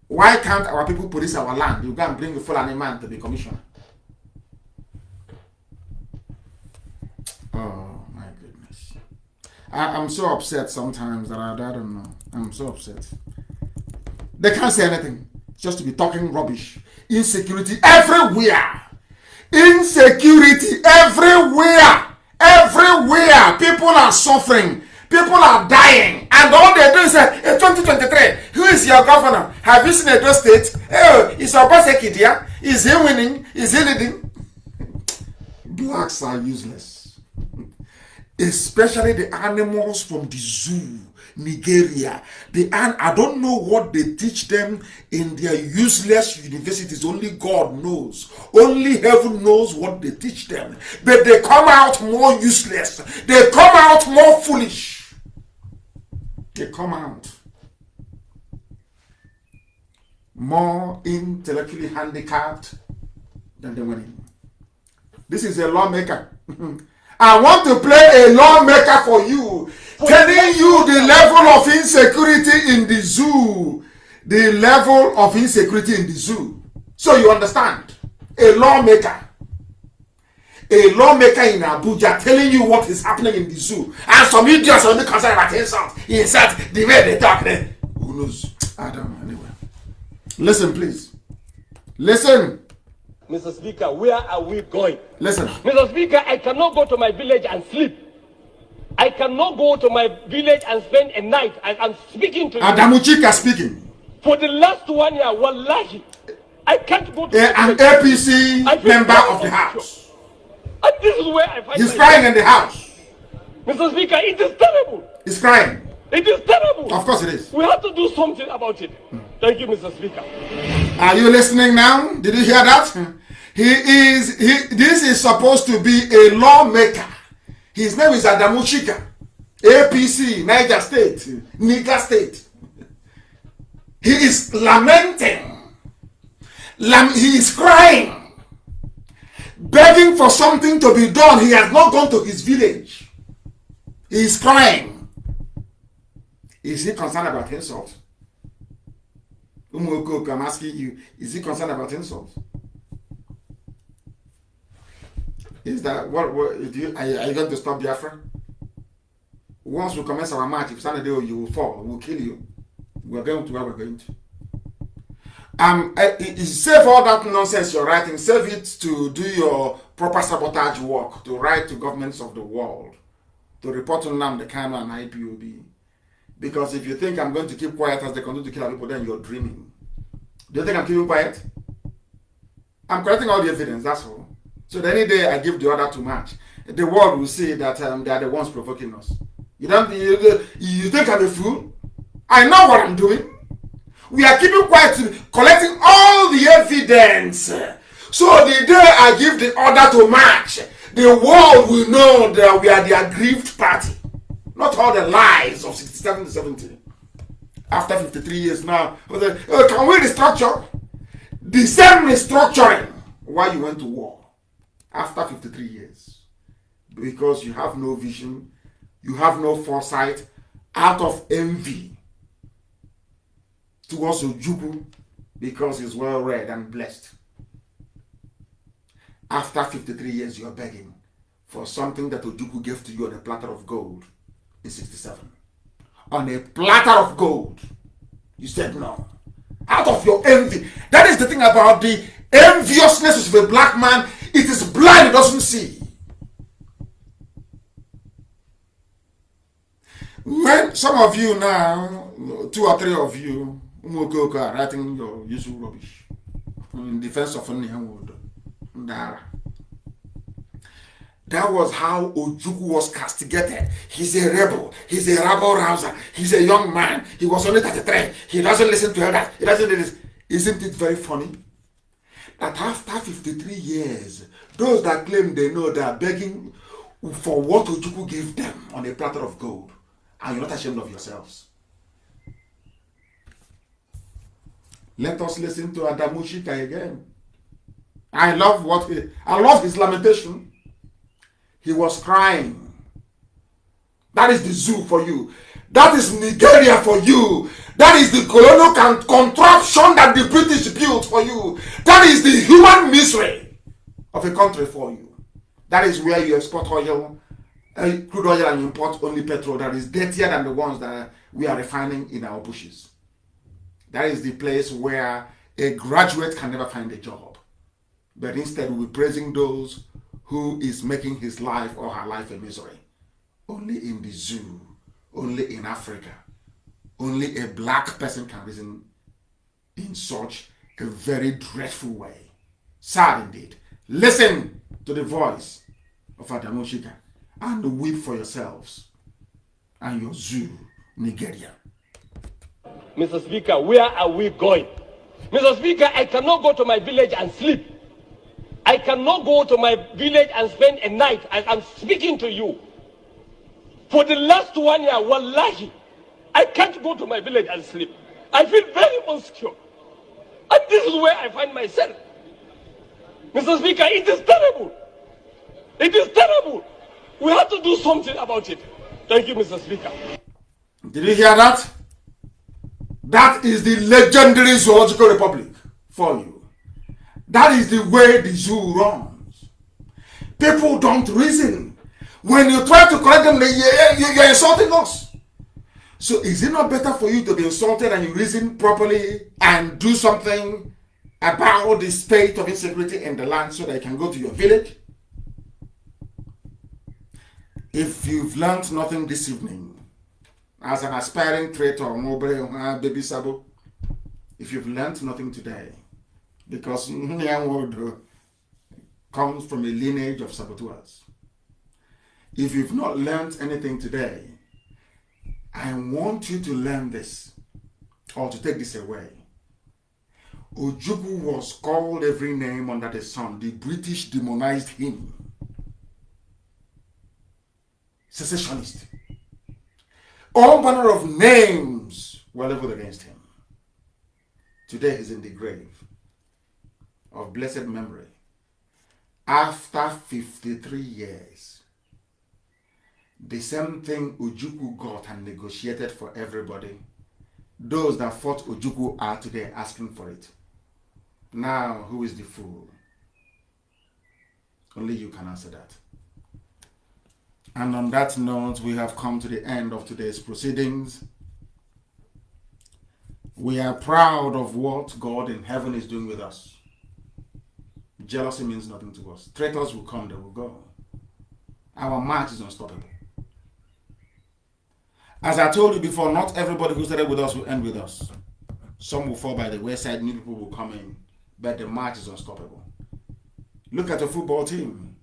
Why can't our people police our land? You go and bring the fulani man to be commissioner. Oh my goodness. I'm so upset sometimes that I don't know. I'm so upset. They can't say anything. Just to be talking rubbish. Insecurity everywhere. Insecurity everywhere. Everywhere. People are suffering. People are dying. And all they do is say, 2023, who is your governor? Have you seen Edo State? Oh, is Obaseki there? Is he winning? Is he leading? Blacks are useless. Especially the animals from the zoo. Nigeria. I don't know what they teach them in their useless universities. Only God knows. Only heaven knows what they teach them. But they come out more useless. They come out more foolish. They come out more intellectually handicapped than they went in. This is a lawmaker. I want to play a lawmaker for you. Telling you the level of insecurity in the zoo. The level of insecurity in the zoo. So you understand. A lawmaker. A lawmaker in Abuja telling you what is happening in the zoo. And some idiots only concerned about insult the way they talk there. Who knows? I don't know anyway. Listen, please. Listen. Mr. Speaker, where are we going? Listen. Mr. Speaker, I cannot go to my village and sleep. I cannot go to my village and spend a night. I'm speaking to you. Adamuchika speaking. For the last 1 year, wallahi, I can't go to an APC member of the House. And this is where I find He's crying in the House. Mr. Speaker, it is terrible. He's crying. It is terrible. Of course it is. We have to do something about it. Thank you, Mr. Speaker. Are you listening now? Did you hear that? This is supposed to be a lawmaker. His name is Adamuchika. APC, Niger State, Niger State. He is lamenting. He is crying. Begging for something to be done. He has not gone to his village. He is crying. Is he concerned about himself? I'm asking you, is he concerned about insults? Is that what are you going to stop Biafra? Once we commence our march, if Sunday you will fall, we'll kill you. We're going to where we're going to. Save all that nonsense you're writing, save it to do your proper sabotage work, to write to governments of the world, to report to Nnamdi, Kanu and IPOB. Because if you think I'm going to keep quiet as they continue to kill people, then you're dreaming. Do you think I'm keeping quiet? I'm collecting all the evidence, that's all. So that any day I give the order to march, the world will see that they are the ones provoking us. You think I'm a fool? I know what I'm doing. We are keeping quiet, collecting all the evidence. So the day I give the order to march, the world will know that we are the aggrieved party. Not all the lies of 67 to 70. After 53 years now, can we restructure? The same restructuring why you went to war after 53 years. Because you have no vision, you have no foresight, out of envy towards Ojukwu, because he's well read and blessed. After 53 years, you're begging for something that Ojukwu gave to you on a platter of gold in 67. On a platter of gold. You said no. Out of your envy. That is the thing about the enviousness of a black man. It is blind, it doesn't see. When some of you now, 2 or 3 of you, are writing your usual rubbish in defense of Nnamdi. That was how Ojukwu was castigated. He's a rebel. He's a rabble-rouser. He's a young man. He was only 33. He doesn't listen to elders. He doesn't do this. Isn't it very funny that after 53 years, those that claim they know they are begging for what Ojukwu gave them on a platter of gold, and you're not ashamed of yourselves? Let us listen to Adamushika again. I love his lamentation. He was crying. That is the zoo for you. That is Nigeria for you. That is the colonial contraption that the British built for you. That is the human misery of a country for you. That is where you export oil, crude oil, and import only petrol that is dirtier than the ones that we are refining in our bushes. That is the place where a graduate can never find a job. But instead we're praising those who is making his life or her life a misery. Only in the zoo, only in Africa, only a black person can reason in such a very dreadful way. Sad indeed. Listen to the voice of Adamushika and weep for yourselves and your zoo, Nigeria. Mr. Speaker, where are we going? Mr. Speaker, I cannot go to my village and sleep. I cannot go to my village and spend a night as I'm speaking to you. For the last 1 year, wallahi, I can't go to my village and sleep. I feel very insecure. And this is where I find myself. Mr. Speaker, it is terrible. It is terrible. We have to do something about it. Thank you, Mr. Speaker. Did you hear that? That is the legendary zoological republic for you. That is the way the zoo runs. People don't reason. When you try to correct them, you're insulting us. So is it not better for you to be insulted and you reason properly and do something about the state of insecurity in the land so that you can go to your village? If you've learned nothing this evening, as an aspiring traitor, baby Sabo, if you've learned nothing today, because Nyanwodo comes from a lineage of saboteurs. If you've not learned anything today, I want you to learn this, or to take this away. Ojukwu was called every name under the sun. The British demonized him. Secessionist. All manner of names were leveled against him. Today he's in the grave of blessed memory. After 53 years, the same thing Ojukwu got and negotiated for everybody, those that fought Ojukwu are today asking for it. Now, who is the fool? Only you can answer that. And on that note, we have come to the end of today's proceedings. We are proud of what God in heaven is doing with us. Jealousy means nothing to us. Traitors will come, they will go. Our march is unstoppable. As I told you before, not everybody who started with us will end with us. Some will fall by the wayside, new people will come in, but the march is unstoppable. Look at the football team.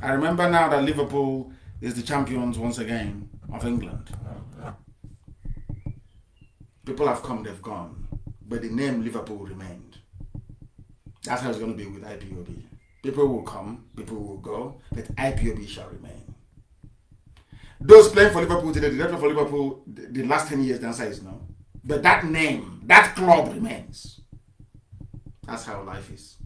I remember now that Liverpool is the champions once again of England. People have come, they've gone, but the name Liverpool remained. That's how it's going to be with IPOB. People will come, people will go, but IPOB shall remain. Those playing for Liverpool today, the play for Liverpool the last 10 years, the answer is no. But that name, that club remains. That's how life is.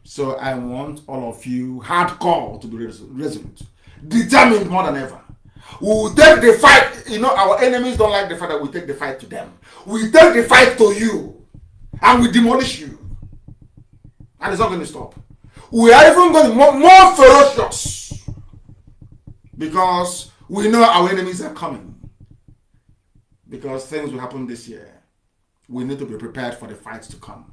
So I want all of you hardcore to be resolute, determined more than ever. We will take the fight. You know, our enemies don't like the fact that we take the fight to them. We take the fight to you, and we demolish you. And it's not going to stop. We are even going to be more ferocious, because we know our enemies are coming. Because things will happen this year. We need to be prepared for the fights to come.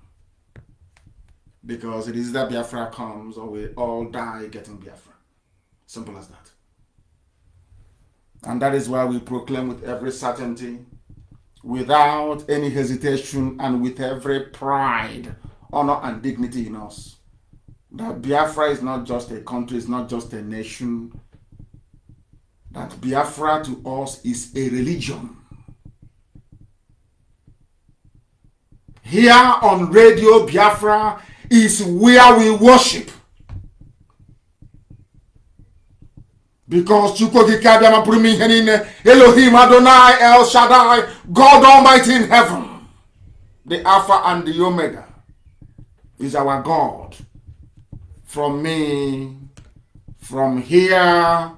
Because it is that Biafra comes, or we all die getting Biafra. Simple as that. And that is why we proclaim with every certainty, without any hesitation, and with every pride, honor, and dignity in us, that Biafra is not just a country, it's not just a nation. That Biafra to us is a religion. Here on Radio Biafra is where we worship. Because Elohim Adonai El Shaddai, God Almighty in heaven, the Alpha and the Omega, is our God. From me, from here,